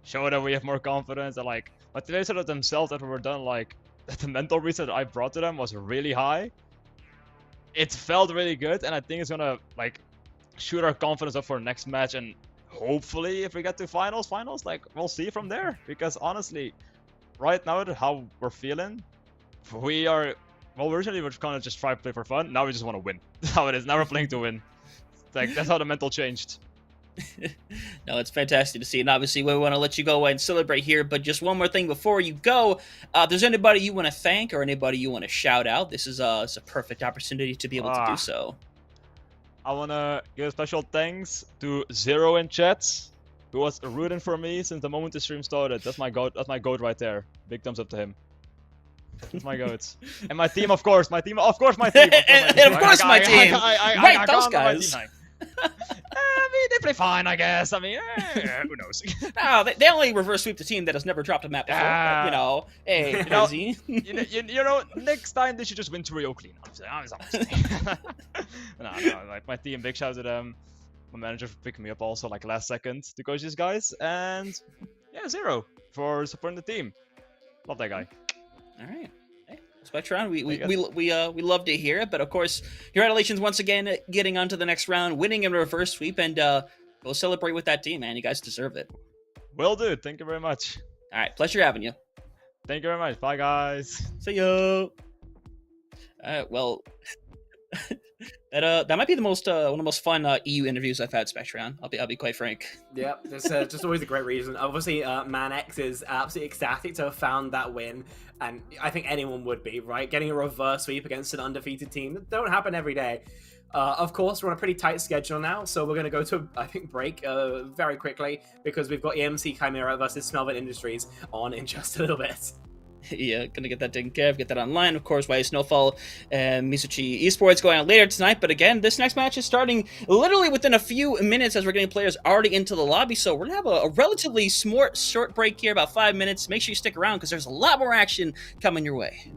show that we have more confidence, and like, but they said it themselves that we were done, like, that the mental reset that I brought to them was really high. It felt really good, and I think it's gonna, like, shoot our confidence up for next match, and hopefully if we get to finals, like, we'll see from there. Because honestly, right now, how we're feeling, we are, well, originally we were kind of just try to play for fun, now we just want to win. That's how it is, now we're playing to win. Like, that's how the mental changed. No, it's fantastic to see, and obviously we want to let you go and celebrate here, but just one more thing before you go. If there's anybody you want to thank or anybody you want to shout out, this is it's a perfect opportunity to be able to do so. I want to give special thanks to Zero in chat, who was rooting for me since the moment the stream started. That's my goat right there. Big thumbs up to him. That's my goat. And my team, of course. My team. Right, those guys. I mean, they play fine, I guess. I mean, who knows? No, they only reverse sweep the team that has never dropped a map before. But, you know, hey, crazy. You know, next time they should just win 3-0 clean. No, like, my team, big shout out to them. My manager for picking me up also, like, last second to coach these guys. And yeah, Zero for supporting the team. Love that guy. All right. Spectron, we love to hear it, but of course, congratulations once again getting on to the next round, winning in reverse sweep, and go celebrate with that team, man. You guys deserve it. Will do. Thank you very much. All right, pleasure having you. Thank you very much. Bye, guys. See ya. Well, that might be the most one of the most fun EU interviews I've had, Spectron. I'll be quite frank. Yeah, it's just always a great reason. Obviously, ManX is absolutely ecstatic to have found that win, and I think anyone would be, right? Getting a reverse sweep against an undefeated team, that don't happen every day. Of course, we're on a pretty tight schedule now, so we're going to go to, I think, break very quickly, because we've got EMC Chimera versus Smelvin Industries on in just a little bit. Yeah, gonna get that taken care of, get that online. Of course, YA Snowfall and Midseason Esports going on later tonight. But again, this next match is starting literally within a few minutes as we're getting players already into the lobby. So we're gonna have a relatively short break here, about 5 minutes. Make sure you stick around because there's a lot more action coming your way.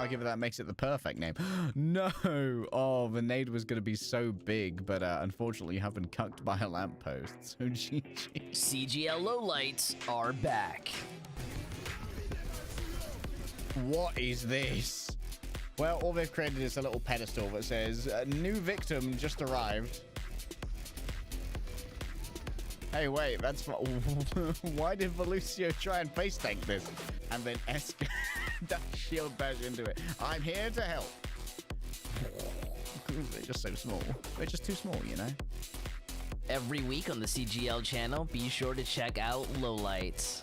argue that makes it the perfect name. No! Oh, the nade was going to be so big, but unfortunately you have been cucked by a lamppost, so GG. CGL lowlights are back. What is this? Well, all they've created is a little pedestal that says, new victim just arrived. Hey, wait, that's... Why did Velucio try and face tank this? And then that shield bash into it. I'm here to help. They're just so small. They're just too small, you know? Every week on the CGL channel, be sure to check out lowlights.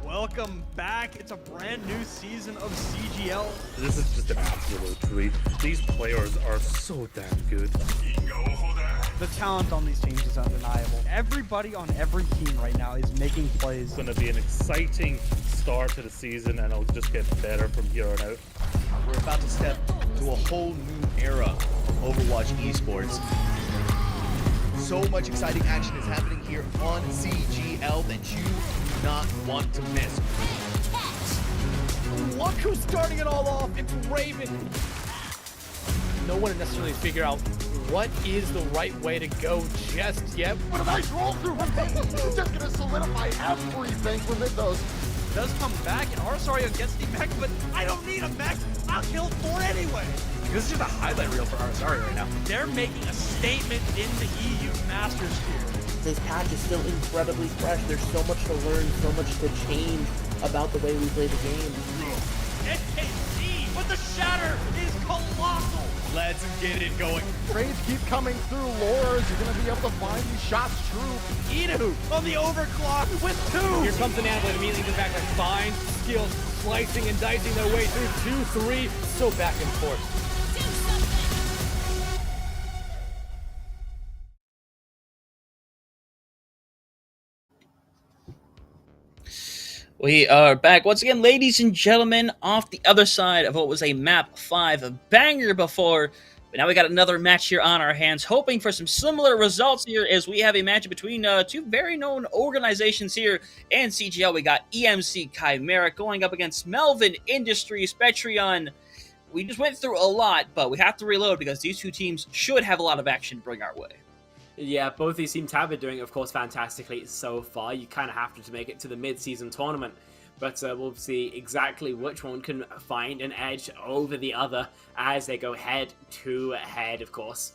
Welcome back. It's a brand new season of CGL. This is just an absolute treat. These players are so damn good. The talent on these teams is undeniable. Everybody on every team right now is making plays. It's going to be an exciting start to the season, and it'll just get better from here on out. We're about to step to a whole new era of Overwatch esports. So much exciting action is happening here on CGL that you do not want to miss. Look who's starting it all off. It's Raven. No one necessarily figure out what is the right way to go just yet. What a nice roll through from Peyton. It's just going to solidify everything from it does. Does come back, and Arsario gets the mech, but I don't need a mech. I'll kill 4 anyway. This is just a highlight reel for Arsario right now. They're making a statement in the EU Masters here. This patch is still incredibly fresh. There's so much to learn, so much to change about the way we play the game. SKC, but the shatter is colossal. Let's get it going. Trades keep coming through. Lores, you're going to be able to find these shots true. Edu on the overclock with 2. Here comes an Anvil and immediately goes back to fine skills, slicing and dicing their way through 2, 3, so back and forth. We are back once again, ladies and gentlemen, off the other side of what was a map 5 banger before. But now we got another match here on our hands, hoping for some similar results here as we have a match between two very known organizations here in CGL. We got EMC Chimera going up against Smelvin Industries, Patreon. We just went through a lot, but we have to reload because these two teams should have a lot of action to bring our way. Yeah, both these teams have been doing, of course, fantastically so far. You kind of have to make it to the mid-season tournament. But we'll see exactly which one can find an edge over the other as they go head-to-head, of course.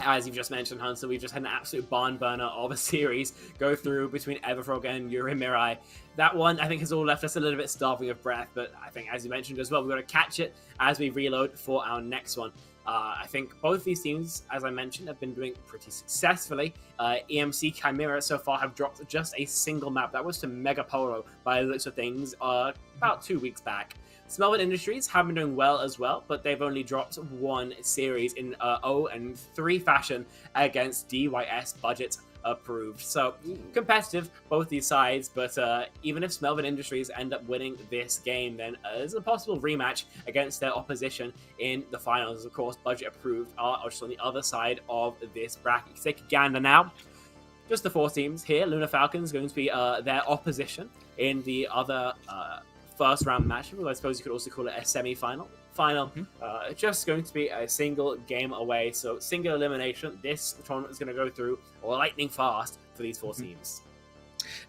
As you've just mentioned, Hunter, we've just had an absolute barn burner of a series go through between Everfrog and Yuri Mirai. That one, I think, has all left us a little bit starving of breath, but I think, as you mentioned as well, we've got to catch it as we reload for our next one. I think both these teams, as I mentioned, have been doing pretty successfully. EMC Chimera so far have dropped just a single map. That was to Mega Polo, by the looks of things, about 2 weeks back. Smelvin Industries have been doing well as well, but they've only dropped one series in 0-3 fashion against DYS Budget approved. So competitive, both these sides, but even if Smelvin Industries end up winning this game, then there's a possible rematch against their opposition in the finals. Of course, Budget approved are just on the other side of this bracket. You can take a gander now. Just the 4 teams here. Luna Falcons going to be their opposition in the other first round match. I suppose you could also call it a semi-final. Just going to be a single game away, so single elimination. This tournament is going to go through lightning fast for these 4 teams.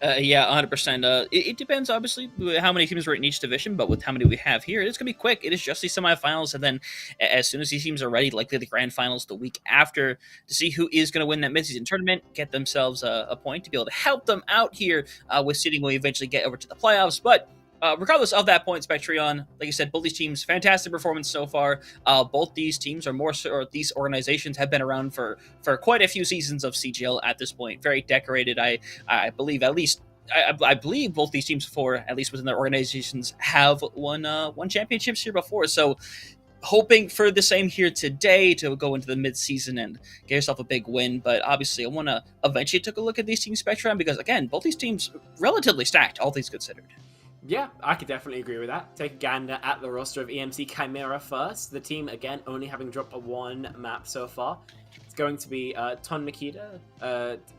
Yeah, 100%. It depends, obviously, how many teams are in each division, but with how many we have here, it's going to be quick. It is just the semifinals, and then as soon as these teams are ready, likely the grand finals the week after, to see who is going to win that midseason tournament, get themselves a point to be able to help them out here with seeding when we eventually get over to the playoffs. But regardless of that point, Spectreon, like I said, both these teams, fantastic performance so far. Both these teams these organizations have been around for quite a few seasons of CGL at this point. Very decorated. I believe I believe both these teams before, at least within their organizations, have won championships here before. So hoping for the same here today to go into the mid-season and get yourself a big win. But obviously, I want to eventually take a look at these teams, Spectreon, because again, both these teams relatively stacked, all things considered. Yeah, I could definitely agree with that. Take a gander at the roster of EMC Chimera first. The team, again, only having dropped one map so far. It's going to be Ton Makita,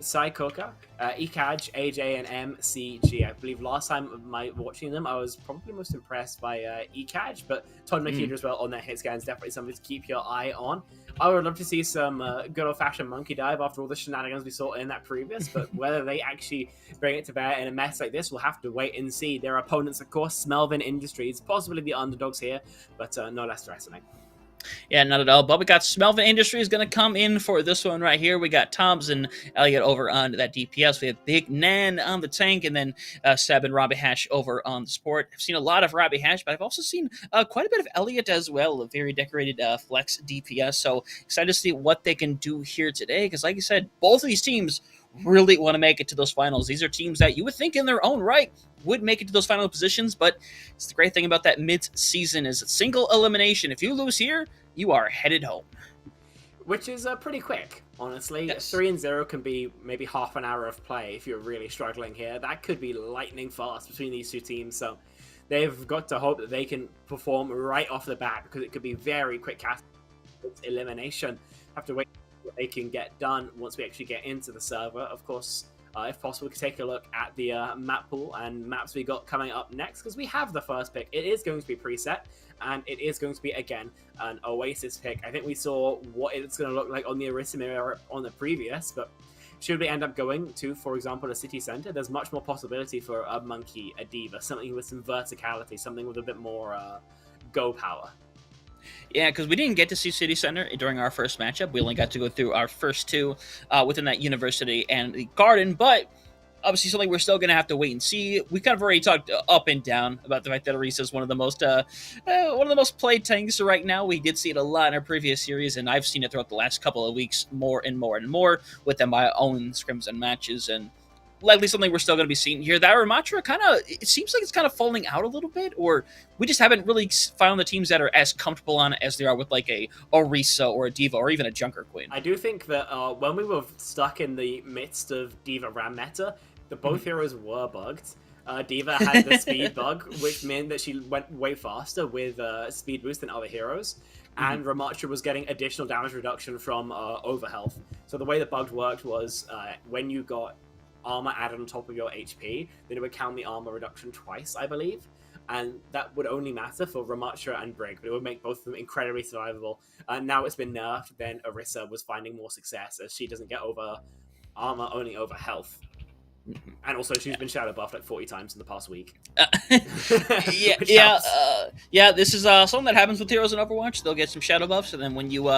Sai Koka, Ikaj, AJ, and MCG. I believe last time watching them, I was probably most impressed by Ikaj, but Ton Makita as well on their hit scans, definitely something to keep your eye on. I would love to see some good old-fashioned monkey dive after all the shenanigans we saw in that previous, but whether they actually bring it to bear in a mess like this, we'll have to wait and see. Their opponents, of course, Smelvin Industries, possibly the underdogs here, but no less threatening. Yeah, not at all. But we got Smelvin Industries going to come in for this one right here. We got Toms and Elliot over on that DPS. We have Big Nan on the tank, and then Seb and Robbie Hash over on the support. I've seen a lot of Robbie Hash, but I've also seen quite a bit of Elliot as well, a very decorated flex DPS. So excited to see what they can do here today, because like I said, both of these teams really want to make it to those finals. These are teams that you would think in their own right would make it to those final positions, but it's the great thing about that mid-season is a single elimination. If you lose here, you are headed home. Which is pretty quick, honestly. Yes. 3-0 can be maybe half an hour of play if you're really struggling here. That could be lightning fast between these two teams, so they've got to hope that they can perform right off the bat, because it could be very quick cast elimination. Have to wait what they can get done once we actually get into the server. Of course, if possible, we can take a look at the map pool and maps we got coming up next, because we have the first pick. It is going to be preset, and it is going to be, again, an Oasis pick. I think we saw what it's going to look like on the Arisa on the previous, but should we end up going to, for example, a city center, there's much more possibility for a Monkey, a Diva, something with some verticality, something with a bit more go power. Yeah, because we didn't get to see City Center during our first matchup. We only got to go through our first two within that university and the garden, but obviously something we're still going to have to wait and see. We kind of already talked up and down about the fact that Orisa is one of the most played tanks right now. We did see it a lot in our previous series, and I've seen it throughout the last couple of weeks more and more and more within my own scrims and matches, and likely something we're still going to be seeing here. That Ramatra it seems like it's kind of falling out a little bit, or we just haven't really found the teams that are as comfortable on it as they are with like a Orisa or a Diva or even a Junker Queen. I do think that when we were stuck in the midst of Diva Ram meta, the both heroes were bugged. Diva had the speed bug, which meant that she went way faster with speed boost than other heroes, and Ramatra was getting additional damage reduction from overhealth. So the way the bug worked was when you got armor added on top of your HP, then it would count the armor reduction twice, I believe, and that would only matter for Ramatra and Brig, but it would make both of them incredibly survivable. Now it's been nerfed, then Orisa was finding more success as she doesn't get over armor, only over health. And also, she's been shadow buffed like 40 times in the past week. Yeah. This is something that happens with heroes in Overwatch. They'll get some shadow buffs, and then when you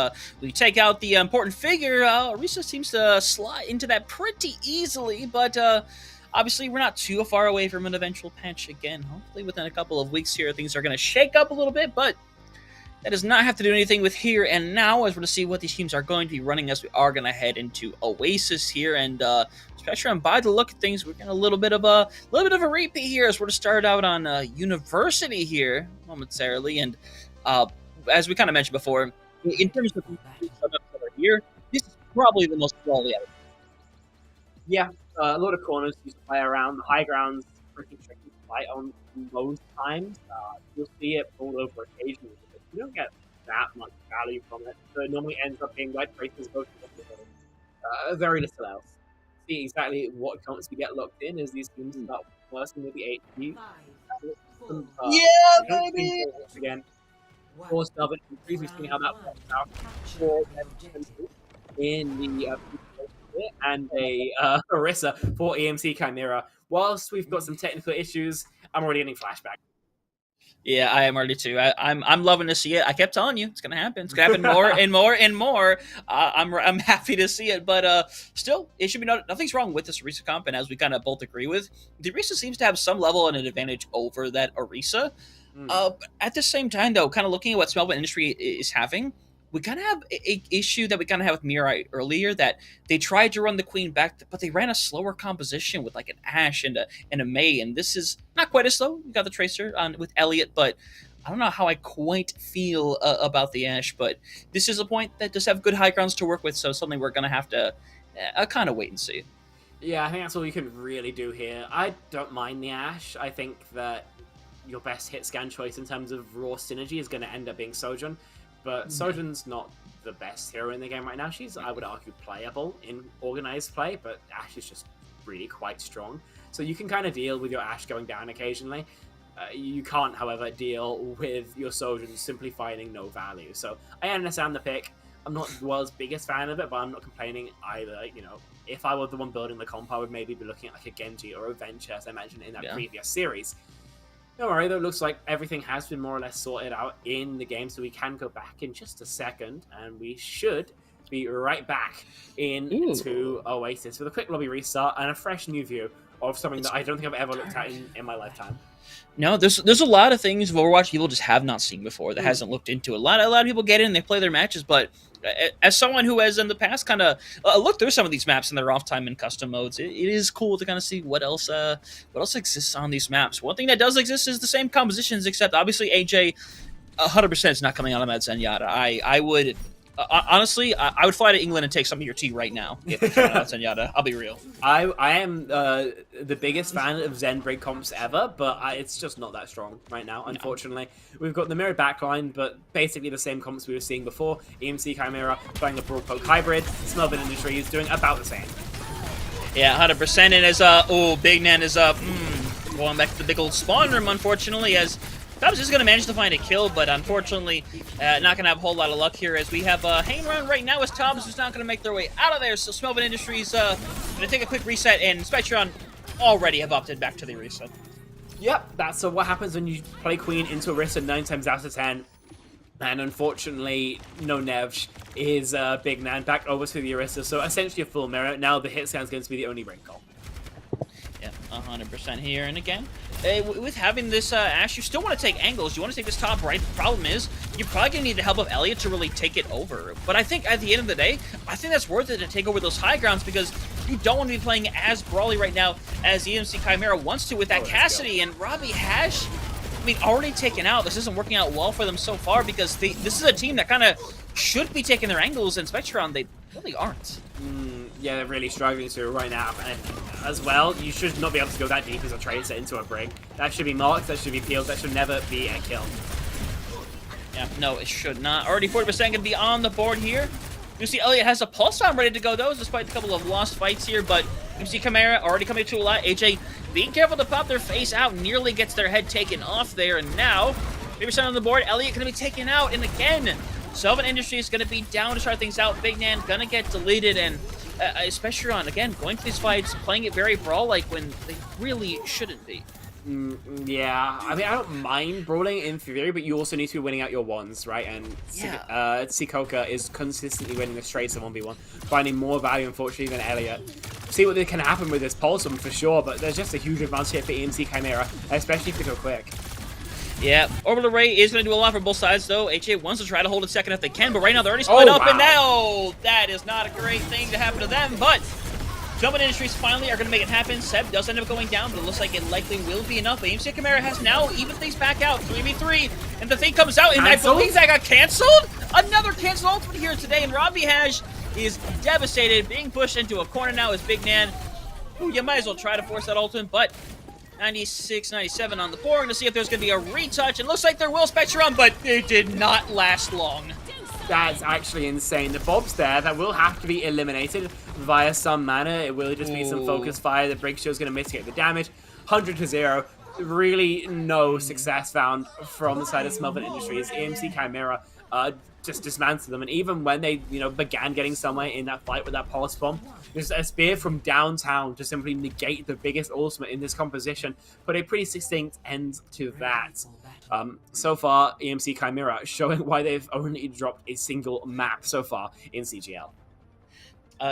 take out the important figure, Orisa seems to slide into that pretty easily. But obviously, we're not too far away from an eventual patch again. Hopefully, within a couple of weeks here, things are going to shake up a little bit, but that does not have to do anything with here and now, as we're going to see what these teams are going to be running as we are going to head into Oasis here, and especially by the look of things, we're getting a little bit of a repeat here as we're to start out on University here momentarily, and as we kind of mentioned before, in terms of that are here, this is probably the most quality out of it. Yeah, a lot of corners used to play around. The high ground's pretty tricky to fight on most times. You'll see it pulled over occasionally, but you don't get that much value from it. So it normally ends up being like traces both very little else. See exactly what counts we get locked in as these teams start working with the HP. Baby! Again, for Smelvin, we've seen how that works out for in the and a Orisa for EMC Chimera. Whilst we've got some technical issues, I'm already getting flashback. Yeah, I am already too. I'm loving to see it. I kept telling you it's gonna happen. It's gonna happen more and more and more. I'm happy to see it, but still, it should be nothing's wrong with this Orisa comp. And as we kind of both agree with, the Orisa seems to have some level and an advantage over that Orisa. At the same time, though, kind of looking at what Smelvin Industry is having, we kind of have an issue that we kind of had with Mirai earlier, that they tried to run the Queen back, but they ran a slower composition with like an Ashe and a Mei, and this is not quite as slow. We got the Tracer on with Elliot, but I don't know how I quite feel about the Ashe, but this is a point that does have good high grounds to work with, so something we're going to have to kind of wait and see. Yeah, I think that's all you can really do here. I don't mind the Ashe. I think that your best hit scan choice in terms of raw synergy is going to end up being Sojourn. But Sojourn's not the best hero in the game right now. She's, I would argue, playable in organized play, but Ashe is just really quite strong. So you can kind of deal with your Ashe going down occasionally. You can't, however, deal with your Sojourn simply finding no value. So I understand the pick. I'm not the world's biggest fan of it, but I'm not complaining either. You know, if I were the one building the comp, I would maybe be looking at like a Genji or a Venture, as I mentioned in that previous series. Don't worry, though, it looks like everything has been more or less sorted out in the game, so we can go back in just a second, and we should be right back into Oasis with a quick lobby restart and a fresh new view of something that I don't think I've ever looked at in my lifetime. No, there's a lot of things of Overwatch people just have not seen before, that hasn't looked into. A lot of people get in, they play their matches, but as someone who has in the past kind of looked through some of these maps in their off time and custom modes, it is cool to kind of see what else exists on these maps. One thing that does exist is the same compositions, except obviously AJ 100% is not coming out of Mad Zenyatta. I would honestly, I would fly to England and take some of your tea right now if it's out Zenyatta. I'll be real. I am the biggest fan of Zen Brig comps ever, but it's just not that strong right now, unfortunately. We've got the mirror backline, but basically the same comps we were seeing before. EMC Chimera playing the Broad Poke Hybrid. Smelvin Industry is doing about the same. Yeah, 100%. And as Big Nan is going back to the big old spawn room, unfortunately, as Tubbs is going to manage to find a kill, but unfortunately not going to have a whole lot of luck here, as we have hanging around right now as Tubbs is not going to make their way out of there. So Smelvin Industries going to take a quick reset, and Spectron already have opted back to the reset. Yep, that's what happens when you play Queen into Orisa 9 times out of 10. And unfortunately, no Nevj is Big Nan back over to the Orisa, so essentially a full mirror. Now the hit scan is going to be the only ring call. Yeah, 100% here. And again, with having this Ashe, you still want to take angles. You want to take this top right. The problem is, you're probably going to need the help of Elliot to really take it over. But I think at the end of the day, I think that's worth it to take over those high grounds because you don't want to be playing as brawly right now as EMC Chimera wants to with that Cassidy. And Robbie Hash, I mean, already taken out. This isn't working out well for them so far because this is a team that kind of should be taking their angles, and Spectron, they really aren't. Yeah, they're really struggling to right now. And as well, you should not be able to go that deep as a tracer into a brig. That should be marked, that should be peeled, that should never be a kill. Yeah, no, it should not. Already 40% going to be on the board here. You see Elliot has a pulse on ready to go, though, despite a couple of lost fights here, but you see Chimera already coming to a lot. AJ being careful to pop their face out, nearly gets their head taken off there, and now 50% on the board. Elliot going to be taken out, and again, Smelvin Industries going to be down to start things out. Big Nan going to get deleted, and Spectron, again, going to these fights, playing it very brawl-like when they really shouldn't be. Yeah, I mean, I don't mind brawling in theory, but you also need to be winning out your ones, right? And Sikoka is consistently winning the straights in 1v1, finding more value, unfortunately, than Elliot. See what can happen with this Pulsum for sure, but there's just a huge advantage here for EMC Chimera, especially if they go quick. Yeah, Orbital Array is going to do a lot for both sides, though. HA wants to try to hold it second if they can, but right now they're already split up, and now that is not a great thing to happen to them, but Smelvin Industries finally are going to make it happen. Seb does end up going down, but it looks like it likely will be enough. But EMC Chimera has now even things back out, 3v3, and the thing comes out, and I believe that got canceled? Another canceled ultimate here today, and Robbie Hash is devastated, being pushed into a corner now as Big Nan. Ooh, you might as well try to force that ultimate, but 96, 97 on the board to see if there's going to be a retouch. It looks like there will Spectrum, but it did not last long. That's actually insane. The Bob's there. That will have to be eliminated via some mana. It will just be some focus fire. The Break Show is going to mitigate the damage. 100 to 0. Really no success found from the side of Smelvin Industries. EMC Chimera just dismantled them. And even when they, began getting somewhere in that fight with that Pulse Bomb, there's a spear from downtown to simply negate the biggest ultimate in this composition. Put a pretty succinct end to that. So far, EMC Chimera showing why they've only dropped a single map so far in CGL.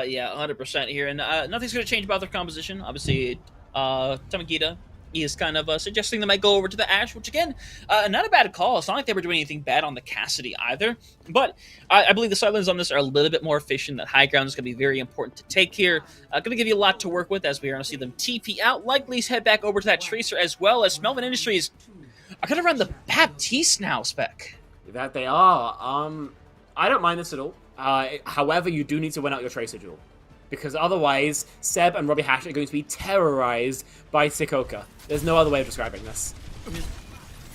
Yeah, 100% here, and nothing's going to change about their composition. Obviously, Tamagita is kind of suggesting they might go over to the Ashe, which again, not a bad call. It's not like they were doing anything bad on the Cassidy either, but I believe the sidelines on this are a little bit more efficient. That high ground is going to be very important to take here. Going to give you a lot to work with as we are going to see them TP out. Likely head back over to that Tracer as well as Smelvin Industries are going to run the Baptiste now, Spec. That they are. I don't mind this at all. However, you do need to win out your Tracer duel, because otherwise, Seb and Robbie Hash are going to be terrorized by Sikoka. There's no other way of describing this.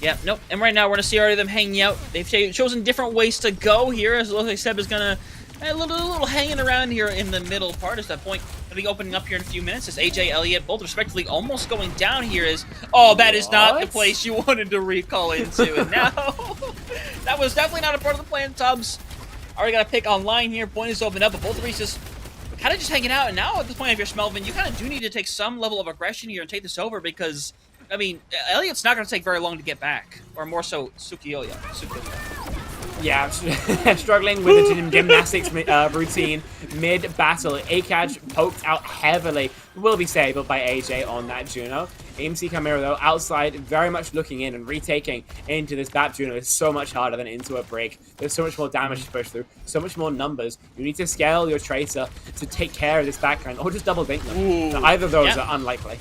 Yeah, nope. And right now, we're going to see already them hanging out. They've chosen different ways to go here. As it looks like Seb is going to a little hanging around here in the middle part. At that point, going to be opening up here in a few minutes. As AJ, Elliott, both respectively almost going down here is, oh, that is not the place you wanted to recall into. And now, that was definitely not a part of the plan, Tubbs. Already got a pick online here. Point is open up, but both of these just kind of hanging out. And now at this point, if you're Smelvin, you kind of do need to take some level of aggression here and take this over because, I mean, Elliott's not going to take very long to get back. Or more so, Sukiyoya. Yeah, struggling with the gymnastics routine mid-battle. Akaj poked out heavily. Will be saved by AJ on that Juno. EMC Chimera, though, outside, very much looking in and retaking into this Bap Juno is so much harder than into a break. There's so much more damage to push through, so much more numbers. You need to scale your Tracer to take care of this background, or just double dink them. Now, either of those are unlikely.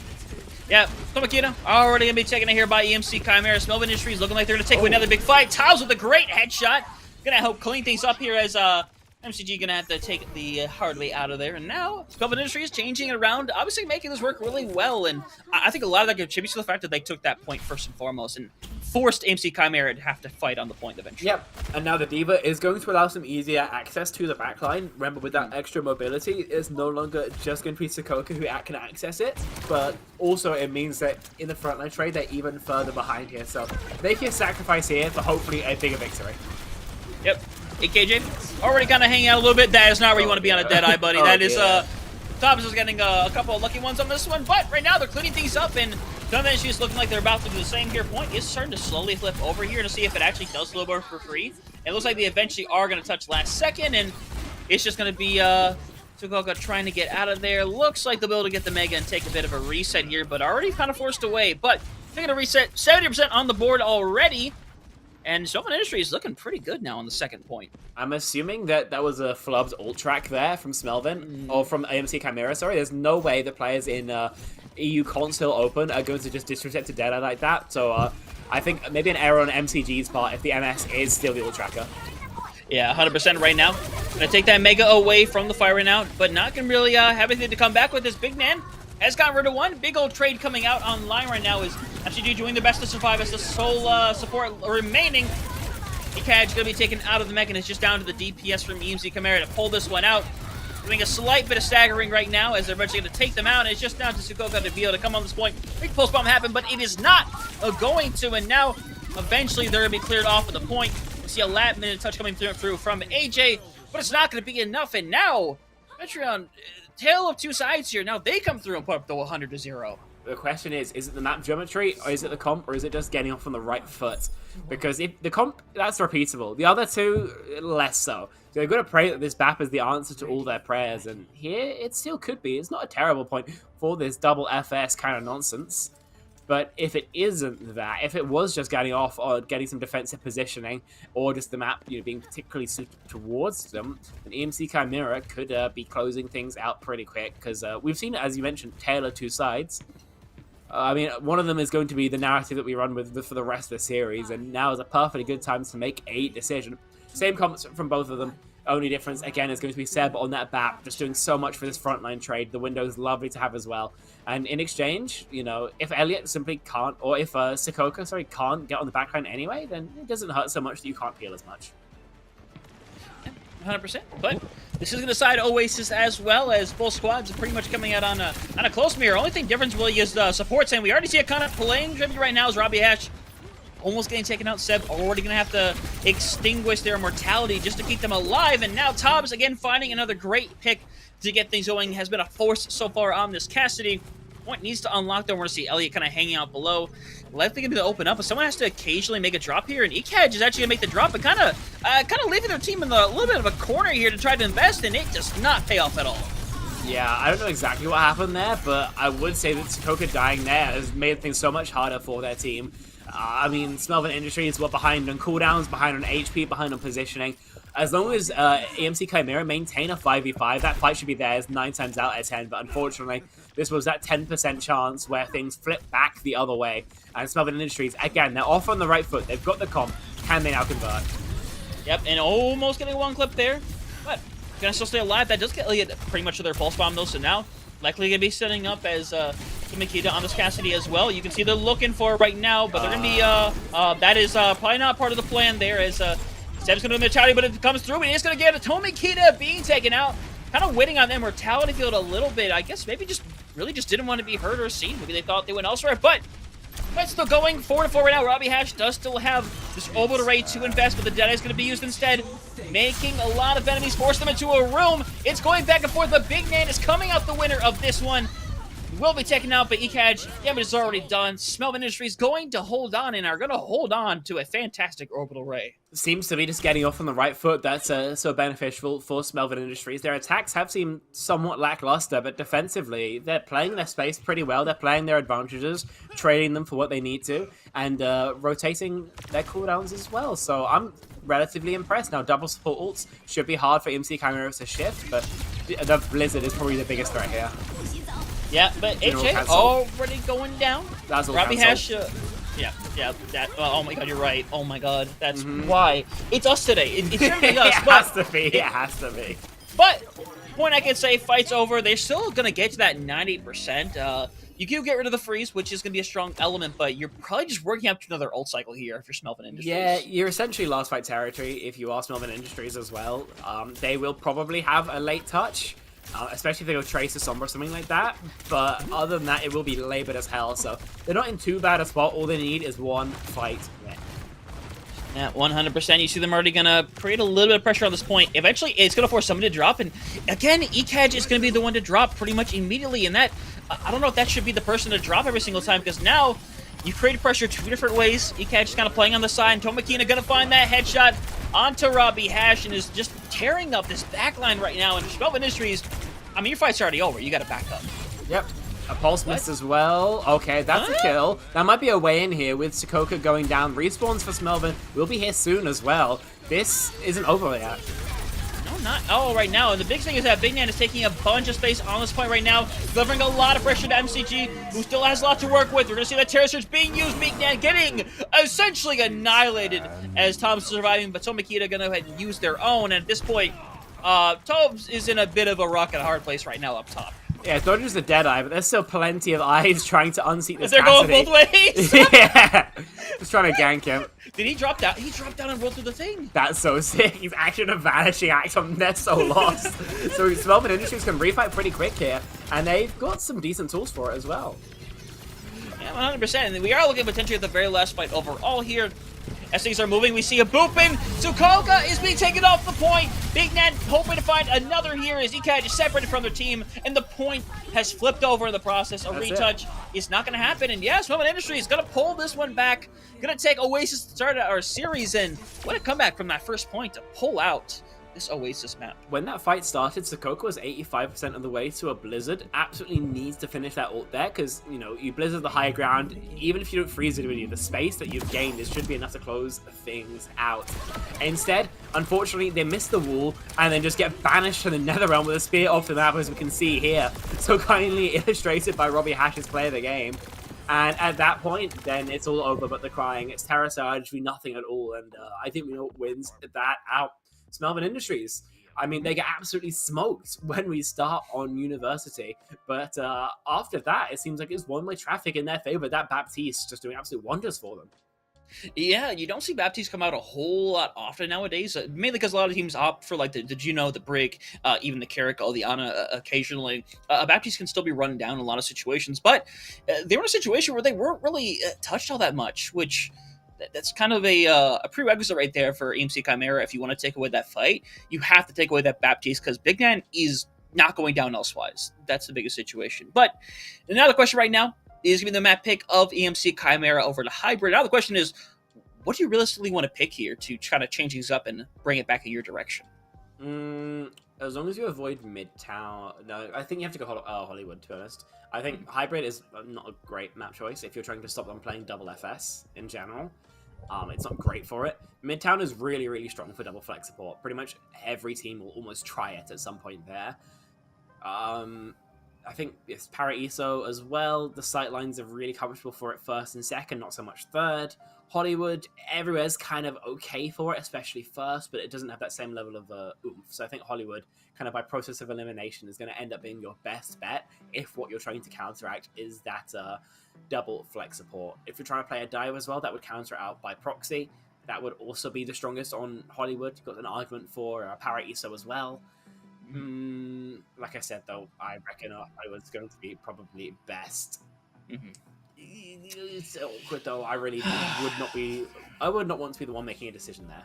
Yeah, Tomakita already going to be taken in here by EMC Chimera. Smelvin Industries looking like they're going to take away another big fight. Tiles with a great headshot. Going to help clean things up here as MCG going to have to take the hard way out of there. And now, Smelvin Industries changing it around, obviously making this work really well. And I think a lot of that contributes to the fact that they took that point first and foremost and forced EMC Chimera to have to fight on the point eventually. Yep, and now the D.Va is going to allow some easier access to the backline. Remember, with that extra mobility, it's no longer just going to be Sikoka who can access it, but also it means that in the frontline trade, they're even further behind here. So making a sacrifice here for hopefully a bigger victory. Yep. AKJ, already kind of hanging out a little bit. That is not where you want to be on a Deadeye, buddy. That is, Thomas is getting a couple of lucky ones on this one, but right now they're cleaning things up, and Smelvin Industries looking like they're about to do the same here. Point is starting to slowly flip over here to see if it actually does slow burn for free. It looks like they eventually are going to touch last second, and it's just going to be Sukoka trying to get out of there. Looks like they'll be able to get the Mega and take a bit of a reset here, but already kind of forced away. But taking a reset, 70% on the board already. And Smelvin Industries is looking pretty good now on the second point. I'm assuming that that was a flubbed ult track there from Smelvin, or from EMC Chimera, sorry. There's no way the players in EU Console Open are going to just disrespect to Dead Eye like that. So I think maybe an error on MCG's part if the MS is still the ult tracker. Yeah, 100% right now. Gonna take that Mega away from the fire right now, but not gonna really have anything to come back with. This big man has gotten rid of one. Big old trade coming out online right now is MCG doing their best to survive as the sole support remaining. ECAD's going to be taken out of the mech, and it's just down to the DPS from EMC Chimera to pull this one out. Doing a slight bit of staggering right now as they're eventually going to take them out. And it's just down to Sukoka to be able to come on this point. Big pulse bomb happen, but it is not going to. And now, eventually, they're going to be cleared off at the point. We see a last minute touch coming through from AJ, but it's not going to be enough. And now, Metreon, tale of two sides here. Now they come through and put up the 100-0. The question is it the map geometry, or is it the comp, or is it just getting off on the right foot? Because if the comp, that's repeatable. The other two, less so. So they've got to pray that this BAP is the answer to all their prayers, and here it still could be. It's not a terrible point for this double FS kind of nonsense. But if it isn't that, if it was just getting off or getting some defensive positioning, or just the map being particularly suited towards them, then EMC Chimera could be closing things out pretty quick, because we've seen, as you mentioned, tailor two sides. I mean, one of them is going to be the narrative that we run with for the rest of the series, and now is a perfectly good time to make a decision. Same comments from both of them. Only difference, again, is going to be Seb on that BAP, just doing so much for this frontline trade. The window is lovely to have as well. And in exchange, you know, if Elliot simply can't, or if Sukoka, sorry, can't get on the backline anyway, then it doesn't hurt so much that you can't peel as much. 100%, but this is going to side Oasis as well, as both squads are pretty much coming out on a close mirror. Only thing difference really is the support, saying we already see a kind of playing tribute right now is Robbie Hash almost getting taken out. Seb already going to have to extinguish their immortality just to keep them alive, and now Tobbs again finding another great pick to get things going. Has been a force so far on this Cassidy. Point needs to unlock though. We're going to see Elliot kind of hanging out below. Likely going to be to open up, but someone has to occasionally make a drop here, and ECAD is actually going to make the drop, and kind of leaving their team in a little bit of a corner here to try to invest, and it does not pay off at all. Yeah, I don't know exactly what happened there, but I would say that Sukoka dying there has made things so much harder for their team. I mean, Smelvin Industries were behind on cooldowns, behind on HP, behind on positioning. As long as EMC Chimera maintain a 5v5, that fight should be theirs 9 times out of 10, but unfortunately, this was that 10% chance where things flip back the other way. And Smelvin Industries, again, they're off on the right foot. They've got the comp. Can they now convert? Yep, and almost getting one clip there, but gonna still stay alive. That does get Elliot pretty much to their false bomb though, so now likely gonna be setting up as Makita on this Cassidy as well. You can see they're looking for it right now, but they're gonna be that is probably not part of the plan there, as Seb's gonna do mentality, but it comes through, and he's gonna get a Tomikita being taken out. Kind of waiting on the immortality field a little bit. I guess maybe just really just didn't want to be heard or seen. Maybe they thought they went elsewhere, but still going 4-4 right now. Robbie Hash does still have this orbital array to invest, but the Dead Eye is going to be used instead, making a lot of enemies, force them into a room. It's going back and forth. The big man is coming out the winner of this one. Will be taken out by ECAD. Damage is already done. Smelvin Industries going to hold on and are going to hold on to a fantastic orbital ray. Seems to be just getting off on the right foot. That's so beneficial for Smelvin Industries. Their attacks have seemed somewhat lackluster, but defensively, they're playing their space pretty well. They're playing their advantages, trading them for what they need to, and rotating their cooldowns as well. So I'm relatively impressed. Now, double support ults should be hard for EMC Chimera to shift, but the Blizzard is probably the biggest threat here. Yeah, but AJ already going down. That's Robbie Hash, that. Oh my god, you're right. Oh my god, that's why it's us today. It shouldn't be us. It has to be. It has to be. But point I can say, fight's over. They're still gonna get to that 90%. You can get rid of the freeze, which is gonna be a strong element, but you're probably just working up to another ult cycle here if you're Smelvin Industries. Yeah, you're essentially last fight territory if you are Smelvin Industries as well. They will probably have a late touch. Especially if they go Trace or Sombra or something like that. But other than that, it will be labored as hell. So they're not in too bad a spot. All they need is one fight win. Yeah, 100%. You see them already going to create a little bit of pressure on this point. Eventually, it's going to force somebody to drop. And again, ECAD is going to be the one to drop pretty much immediately. And that I don't know if that should be the person to drop every single time, because now you create pressure 2 different ways. ECAT just kind of playing on the side, and Tomakina gonna find that headshot onto Robbie Hash and is just tearing up this backline right now. And Smelvin Industries, I mean, your fight's already over. You gotta back up. Yep. A pulse miss as well. Okay, that's a kill. That might be a way in here with Sokoka going down. Respawns for Smelvin will be here soon as well. This isn't over yet. No, not all right now. And the big thing is that Big Nan is taking a bunch of space on this point right now, delivering a lot of pressure to MCG, who still has a lot to work with. We're going to see that Terror Surge being used. Big Nan getting essentially annihilated as Tom's surviving, but Tomakita going to go ahead and use their own. And at this point, Tobes is in a bit of a rock and a hard place right now up top. Yeah, Dodger's a dead eye, but there's still plenty of eyes trying to unseat this. They're going both ways. Yeah, just trying to gank him. Did he drop down? He dropped down and rolled through the thing. That's so sick. He's actually a vanishing act. They're so lost. So Smelvin Industries can refight pretty quick here, and they've got some decent tools for it as well. Yeah, 100%. And we are looking potentially at the very last fight overall here. As things are moving, we see a booping. Sokoka is being taken off the point. Big Nan hoping to find another here as ECAT is separated from their team, and the point has flipped over in the process. A retouch is not going to happen, and yes, Smelvin Industries is going to pull this one back. Going to take Oasis to start our series, and what a comeback from that first point to pull out this Oasis map. When that fight started, Sokoka was 85% of the way to a Blizzard. Absolutely needs to finish that ult there, because, you know, you Blizzard the high ground, even if you don't freeze it with you, the space that you've gained is should be enough to close things out. Instead, unfortunately, they miss the wall, and then just get banished to the Netherrealm with a spear off the map, as we can see here. So kindly illustrated by Robbie Hash's play of the game. And at that point, then it's all over but the crying. It's Terror Surge, we nothing at all, and I think we know what wins that out. Smelvin Industries. I mean, they get absolutely smoked when we start on University, but after that, it seems like it's one-way traffic in their favor. That Baptiste just doing absolute wonders for them. Yeah, you don't see Baptiste come out a whole lot often nowadays, mainly because a lot of teams opt for like the Juno, the Brig, even the Carrico, the Ana occasionally. Baptiste can still be run down in a lot of situations, but they were in a situation where they weren't really touched all that much, which... That's kind of a prerequisite right there for EMC Chimera. If you want to take away that fight, you have to take away that Baptiste, because Big Nan is not going down elsewise. That's the biggest situation. But now the question right now is going to be the map pick of EMC Chimera over to Hybrid. Now the question is, what do you realistically want to pick here to kind of change things up and bring it back in your direction? As long as you avoid Midtown, no, I think you have to go Hollywood, to be honest. I think Hybrid is not a great map choice if you're trying to stop them playing double FS in general. It's not great for it. Midtown is really, really strong for double flex support. Pretty much every team will almost try it at some point there. I think it's Paraiso as well. The sightlines are really comfortable for it first and second, not so much third. Hollywood, everywhere's kind of okay for it, especially first, but it doesn't have that same level of oomph. So I think Hollywood, kind of by process of elimination, is going to end up being your best bet if what you're trying to counteract is that double flex support. If you're trying to play a dive as well, that would counter it out by proxy. That would also be the strongest on Hollywood. You've got an argument for Paraiso as well. Like I said, though, I reckon Hollywood's going to be probably best. It's awkward, though. I really would not be. I would not want to be the one making a decision there.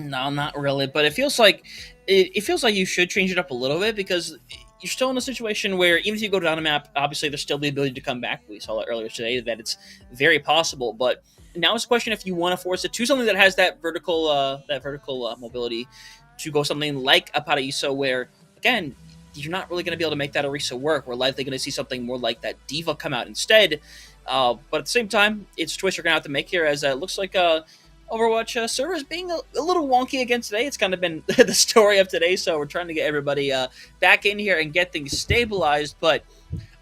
No, not really. But it feels like you should change it up a little bit, because you're still in a situation where even if you go down a map, obviously there's still the ability to come back. We saw it earlier today that it's very possible. But now it's a question if you want to force it to something that has that vertical mobility, to go something like a Paraiso, where again you're not really going to be able to make that Orisa work. We're likely going to see something more like that Diva come out instead. But at the same time, it's a choice you're going to have to make here, as it looks like Overwatch servers being a little wonky again today. It's kind of been the story of today, so we're trying to get everybody back in here and get things stabilized. But,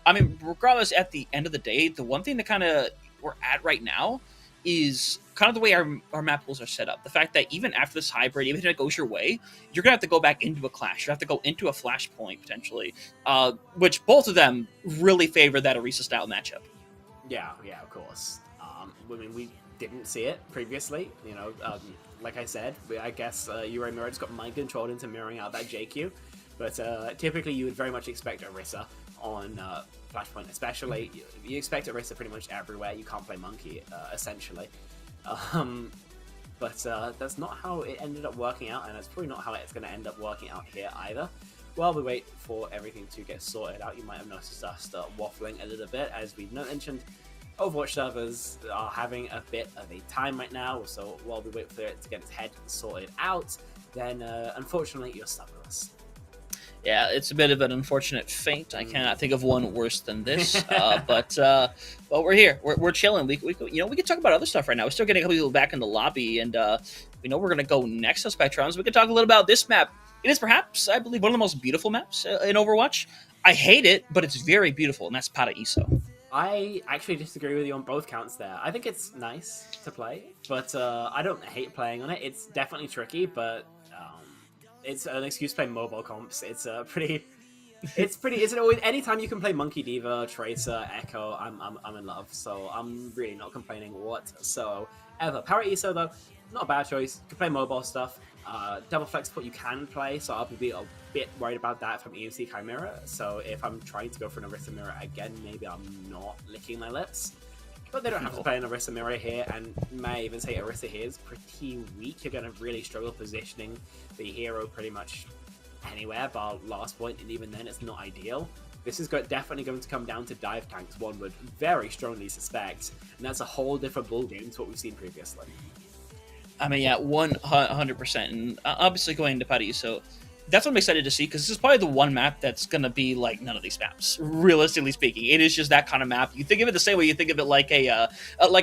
I mean, regardless, at the end of the day, the one thing that kind of we're at right now is kind of the way our map pools are set up. The fact that even after this hybrid, even if it goes your way, you're going to have to go back into a clash. You have to go into a flashpoint, potentially, which both of them really favor that Orisa-style matchup. Yeah, of course. I mean, we didn't see it previously, you know. Like I said, I guess Uri Mirror just got mind controlled into mirroring out that JQ, but typically you would very much expect Orisa on Flashpoint, especially. You expect Orisa pretty much everywhere. You can't play Monkey, essentially. But that's not how it ended up working out, and that's probably not how it's going to end up working out here either. while we wait for everything to get sorted out, you might have noticed us waffling a little bit. As we've mentioned, Overwatch servers are having a bit of a time right now, so while we wait for it to get its head sorted out, then unfortunately you're stuck with us. Yeah, it's a bit of an unfortunate fate. I cannot think of one worse than this. But we're here. We're chilling. We can talk about other stuff right now. We're still getting a couple people back in the lobby, and we know we're gonna go next to Spectrons. We can talk a little about this map. It is perhaps, I believe, one of the most beautiful maps in Overwatch. I hate it, but it's very beautiful, and that's Paraíso. I actually disagree with you on both counts there. I think it's nice to play, but I don't hate playing on it. It's definitely tricky, but it's an excuse to play mobile comps. It's always anytime you can play Monkey Diva, Tracer, Echo, I'm in love. So I'm really not complaining whatsoever. Paraíso though, not a bad choice. You can play mobile stuff. Double flex support you can play, so I'll be a bit worried about that from EMC Chimera. So if I'm trying to go for an Orisa Mirror again, maybe I'm not licking my lips. But they don't have to play an Orisa Mirror here, and may even say Orisa here is pretty weak. You're going to really struggle positioning the hero pretty much anywhere bar last point, and even then it's not ideal. This is definitely going to come down to dive tanks, one would very strongly suspect, and that's a whole different ballgame to what we've seen previously. I mean, yeah, 100%. And obviously going to Paraíso, that's what I'm excited to see, because this is probably the one map that's going to be like none of these maps, realistically speaking. It is just that kind of map. You think of it the same way you think of it like a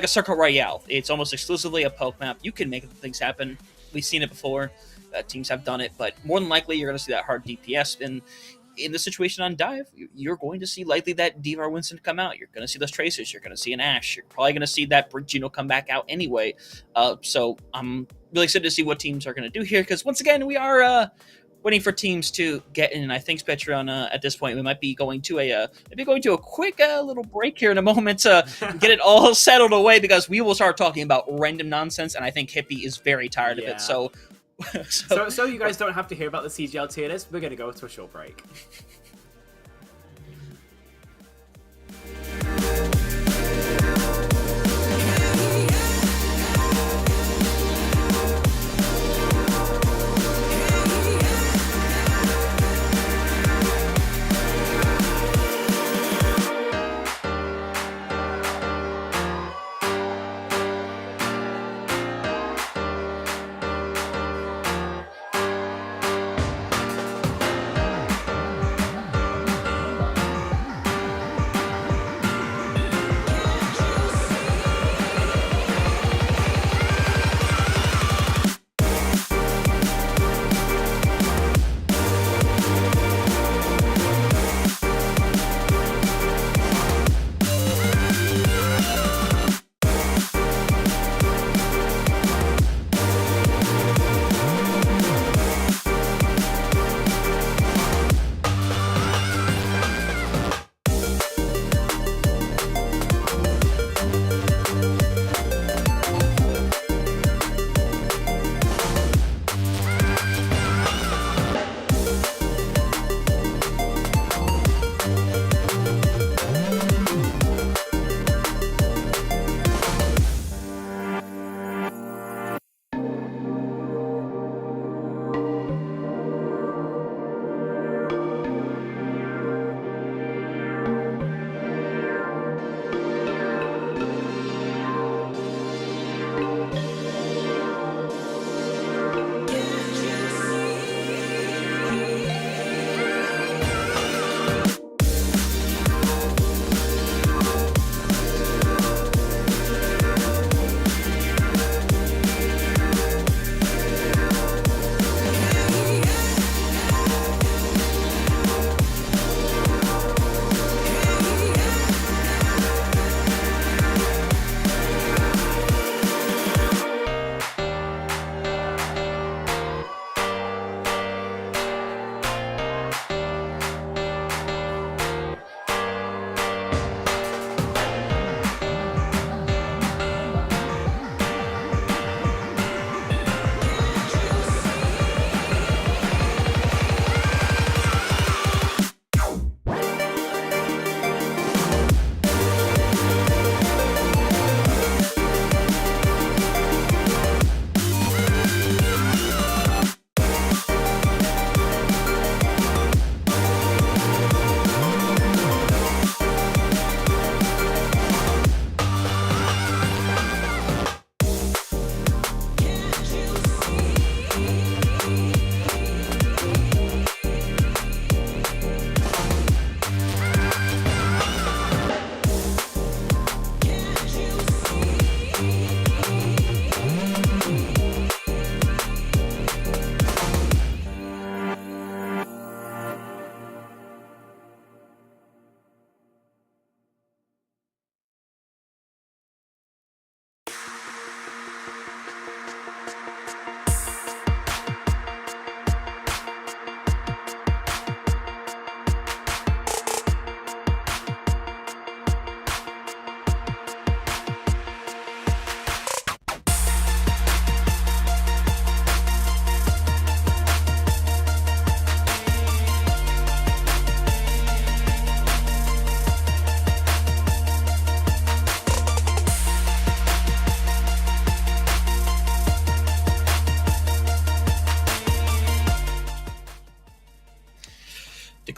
Circle Royale. It's almost exclusively a poke map. You can make things happen. We've seen it before. Teams have done it, but more than likely you're going to see that hard DPS. And in the situation on Dive, you're going to see likely that D.Va Winston come out. You're going to see those Tracers. You're going to see an Ashe. You're probably going to see that Gino come back out anyway. So I'm really excited to see what teams are going to do here, because once again, we are waiting for teams to get in. I think Spectron at this point we might be going to a quick little break here in a moment to get it all settled away, because we will start talking about random nonsense, and I think Hippie is very tired of it. So you guys don't have to hear about the CGL tier list. We're going to go to a short break.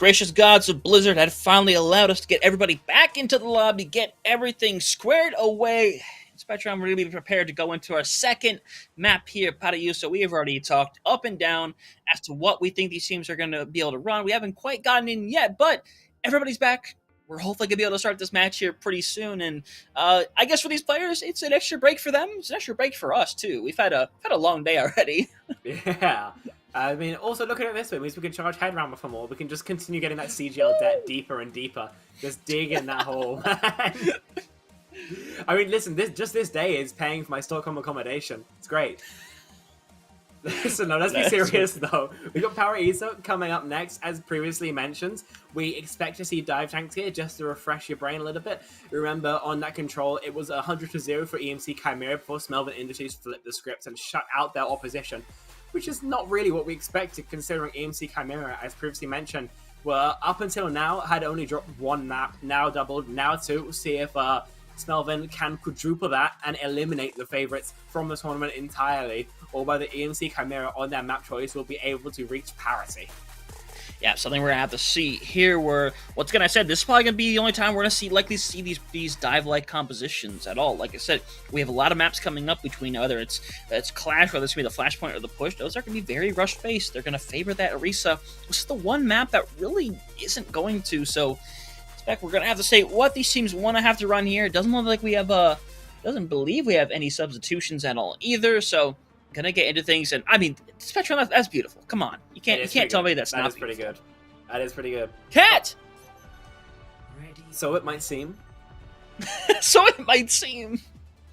gracious gods of Blizzard had finally allowed us to get everybody back into the lobby, get everything squared away. Spectrum, we're going to be prepared to go into our second map here, Parayusa. We have already talked up and down as to what we think these teams are going to be able to run. We haven't quite gotten in yet, but everybody's back. We're hopefully going to be able to start this match here pretty soon. And I guess for these players, it's an extra break for them. It's an extra break for us, too. We've had a long day already. Yeah. I mean, also looking at it this way, means we can charge head rammer for more. We can just continue getting that CGL debt deeper and deeper. Just dig in that hole. I mean, listen, this day is paying for my Stockholm accommodation. It's great. Listen, no, let's be serious, though. We got Parayusa coming up next, as previously mentioned. We expect to see dive tanks here, just to refresh your brain a little bit. Remember, on that control, it was 100-0 for EMC Chimera before Smelvin Industries flipped the script and shut out their opposition, which is not really what we expected, considering EMC Chimera, as previously mentioned, were up until now had only dropped one map, now doubled, now two. We'll see if Smelvin can quadruple that and eliminate the favorites from the tournament entirely, or whether EMC Chimera on their map choice will be able to reach parity. Yeah, something we're going to have to see here where, once again, I said, this is probably going to be the only time we're going to see these dive-like compositions at all. Like I said, we have a lot of maps coming up between whether it's Clash, whether it's going to be the Flashpoint or the Push. Those are going to be very rush-based. They're going to favor that Orisa. This is the one map that really isn't going to, so we're going to have to say what these teams want to have to run here. It doesn't look like we have, doesn't believe we have any substitutions at all either, so gonna get into things, and I mean, Spectrum, that's beautiful. Come on, you can't tell me that's not. That is pretty good. That is pretty good. Cat. So it might seem. So it might seem.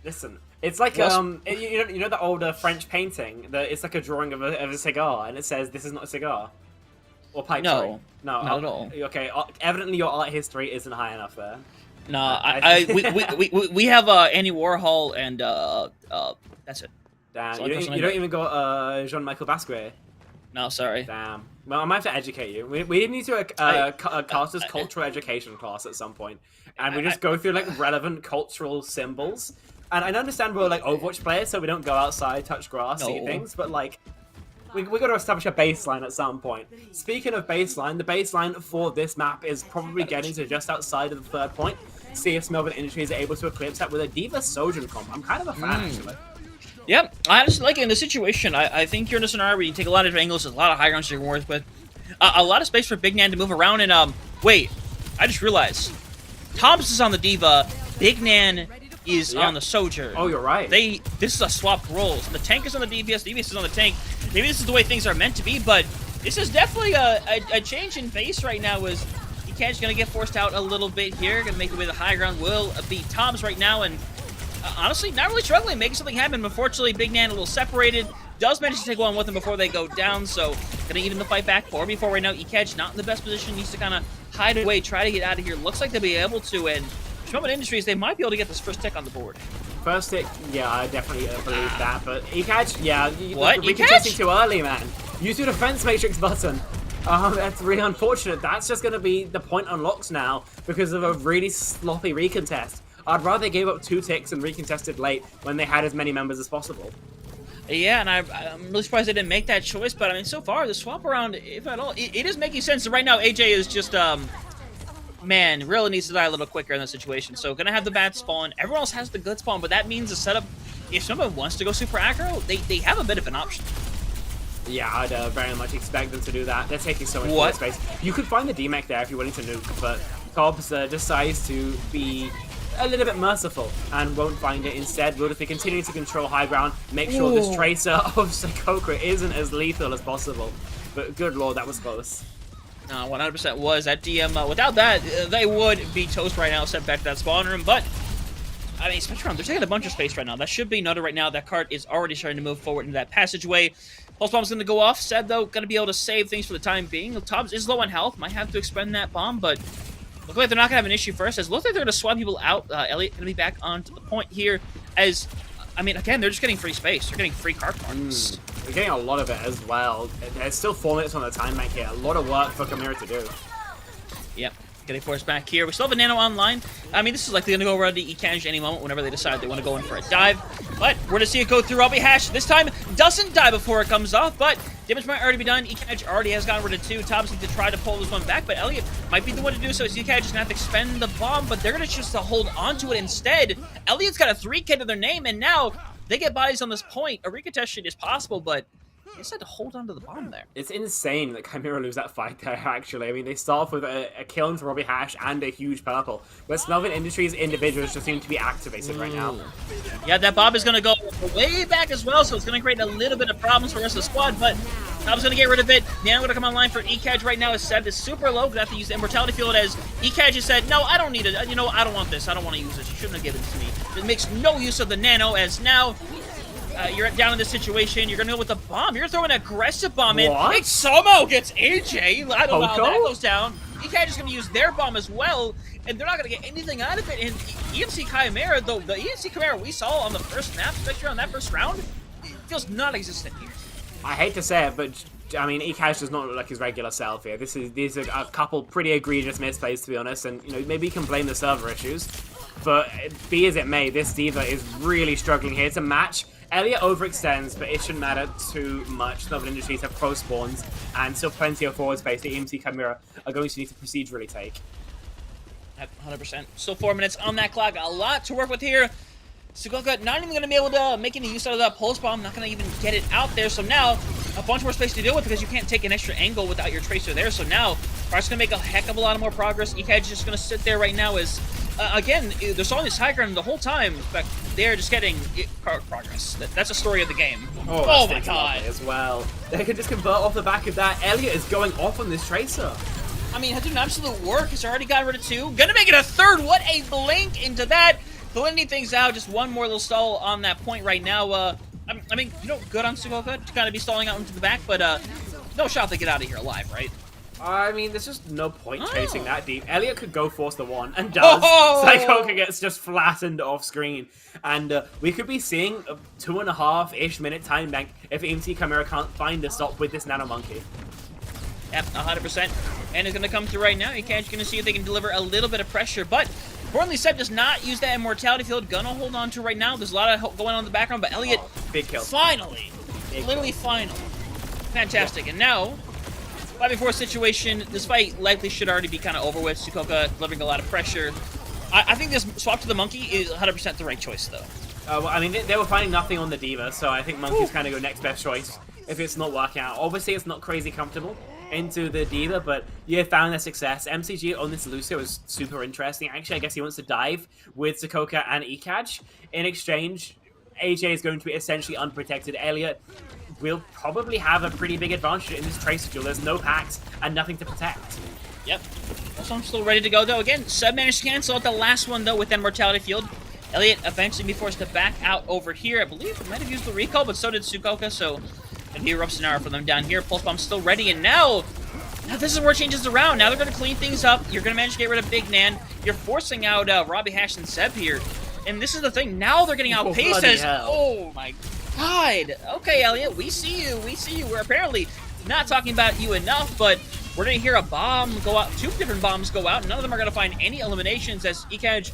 Listen, it's like you know the older French painting. It's like a drawing of a cigar, and it says, "This is not a cigar." Or pipe. No, no, not at all. Okay, evidently your art history isn't high enough there. No, we have Andy Warhol and that's it. Damn, you don't even go Jean-Michel Basquiat. No, sorry. Damn. Well, I might have to educate you. We need to cast this cultural education class at some point, and we just go through like relevant cultural symbols. And I understand we're like Overwatch players, so we don't go outside, touch grass, see things, but like. We got to establish a baseline at some point. Speaking of baseline, the baseline for this map is probably getting to just outside of the third point. See if Smelvin Industries are able to eclipse that with a D.Va Sojourn comp. I'm kind of a fan, actually. Yep, I honestly like it in this situation. I think you're in a scenario where you take a lot of angles, there's a lot of high grounds you're working with, a lot of space for Big Nan to move around. And wait, I just realized, Thomas is on the D.Va, Big Nan is on the Sojourn. Oh, you're right. This is a swapped roles. The tank is on the DPS, the DPS is on the tank. Maybe this is the way things are meant to be, but this is definitely a change in pace right now. As Ikad's going to get forced out a little bit here, going to make it with the high ground. Will be Tom's right now, and honestly, not really struggling, making something happen. Unfortunately, Big Nan a little separated. Does manage to take one with him before they go down, so going to even the fight back. 4v4 right now. Ikad's not in the best position. Needs to kind of hide away, try to get out of here. Looks like they'll be able to, and Smelvin Industries, they might be able to get this first tick on the board. First tick, yeah, I definitely believe that, but Ikad, yeah, what? We're contesting too early, man. Use your defense matrix button. That's really unfortunate. That's just going to be the point unlocked now because of a really sloppy recontest. I'd rather they gave up 2 ticks and recontested late when they had as many members as possible. Yeah, and I'm really surprised they didn't make that choice, but I mean, so far, the swap around, if at all, it is making sense. Right now, AJ is just, man, really needs to die a little quicker in this situation. So, gonna have the bad spawn. Everyone else has the good spawn, but that means the setup, if someone wants to go super aggro, they have a bit of an option. Yeah, I'd very much expect them to do that. They're taking so much space. You could find the DMAC there if you're willing to nuke, but Cobbs decides to be a little bit merciful and won't find it. Instead, will just be continuing to control high ground, make sure this Tracer of Sakokra isn't as lethal as possible. But good lord, that was close. 100% was. That DM, without that, they would be toast right now, sent back to that spawn room, but I mean, Spectrum, they're taking a bunch of space right now. That should be noted right now. That cart is already starting to move forward into that passageway. Pulse bomb's going to go off. Said, though, going to be able to save things for the time being. Tobbs is low on health. Might have to expend that bomb, but look like they're not going to have an issue first. As looks like they're going to swap people out. Elliot going to be back onto the point here. As, I mean, again, they're just getting free space. They're getting free cart marks. They're getting a lot of it as well. There's still 4 minutes on the time bank here. A lot of work for Chimera to do. Yep. Getting forced back here. We still have a Nano online. I mean, this is likely going to go around to ECAJ any moment whenever they decide they want to go in for a dive. But we're going to see it go through Robbie Hash. This time, doesn't die before it comes off, but damage might already be done. ECAJ already has gotten rid of 2. Tops need to try to pull this one back, but Elliot might be the one to do so. ECAJ is going to have to expend the bomb, but they're going to choose to hold onto it instead. Elliot's got a 3K to their name, and now they get bodies on this point. A recontestation is possible, but they just had to hold on to the bomb there. It's insane that Chimera lose that fight there, actually. I mean, they start off with a kill into Robbie Hash and a huge purple. But Smelvin Industries individuals just seem to be activated right now. Yeah, that bomb is going to go way back as well, so it's going to create a little bit of problems for the rest of the squad, but Tom's going to get rid of it. Nano going to come online for ECAJ right now. His Seb is super low. Going to have to use the Immortality Field as ECAJ has said, no, I don't need it. You know, I don't want this. I don't want to use this. You shouldn't have given it to me. It makes no use of the Nano, as now you're down in this situation. You're going to go with the bomb. You're throwing an aggressive bomb in. It somehow gets AJ. I don't know how that goes down. ECAJ is going to use their bomb as well, and they're not going to get anything out of it. And EMC Chimera, though, the EMC Chimera we saw on the first map, especially on that first round, it feels non-existent here. I hate to say it, but I mean, ECAJ does not look like his regular self here. These are a couple pretty egregious misplays, to be honest, and you know, maybe you can blame the server issues. But be as it may, this D.Va is really struggling here. It's a match. Elliot overextends, but it shouldn't matter too much. Smelvin Industries have pro spawns and still plenty of forward space that EMC Chimera are going to need to procedurally take. 100%. Still 4 minutes on that clock. A lot to work with here. Sugoka not even going to be able to make any use out of that pulse bomb. Not going to even get it out there. So now, a bunch more space to deal with because you can't take an extra angle without your tracer there. So now, Far's going to make a heck of a lot more progress. ECAJ is just going to sit there right now as, again, they're stalling this high ground the whole time, but they're just getting progress. That's the story of the game. Oh my god. As well. They can just convert off the back of that. Elliot is going off on this tracer. I mean, has done absolute work. He's already got rid of 2. Gonna make it a 3rd. What a blink into that. Blending things out. Just one more little stall on that point right now. I mean, you know, good on Sugoka to kind of be stalling out into the back, but no shot to get out of here alive, right? I mean, there's just no point chasing that deep. Elliot could go force the 1 and does. Sugoka gets just flattened off screen. And we could be seeing a 2.5-ish minute time bank if EMC Chimera can't find a stop with this Nano Monkey. Yep, 100%. And it's going to come through right now. ECAJ going to see if they can deliver a little bit of pressure. But importantly, Seb does not use that Immortality Field. Gonna hold on to right now. There's a lot of going on in the background. But Elliot, big kill. Finally. Literally finally. Fantastic. And now, 5v4 situation. This fight likely should already be kind of over with. Sugoka delivering a lot of pressure. I think this swap to the Monkey is 100% the right choice, though. Well, I mean, they were finding nothing on the D.Va, so I think Monkey's kind of go next best choice if it's not working out. Obviously, it's not crazy comfortable into the D.Va, but you found their success. MCG on this Lucio is super interesting. Actually, I guess he wants to dive with Sugoka and ECAJ. In exchange, AJ is going to be essentially unprotected. Elliot will probably have a pretty big advantage in this tracer duel. There's no packs and nothing to protect. Yep. Also, I'm still ready to go, though. Again, Seb managed to cancel out the last one, though, with that Immortality Field. Elliot eventually be forced to back out over here. I believe he might have used the recall, but so did Sugoka, so it'd be a rough scenario for them down here. Pulse Bomb's still ready, and now this is where it changes around. Now they're going to clean things up. You're going to manage to get rid of Big Nan. You're forcing out Robbie Hash and Seb here. And this is the thing. Now they're getting outpaced as... Oh, my God. Okay, Elliot, we see you. We see you. We're apparently not talking about you enough, but we're going to hear a bomb go out. 2 different bombs go out. None of them are going to find any eliminations as ECAJ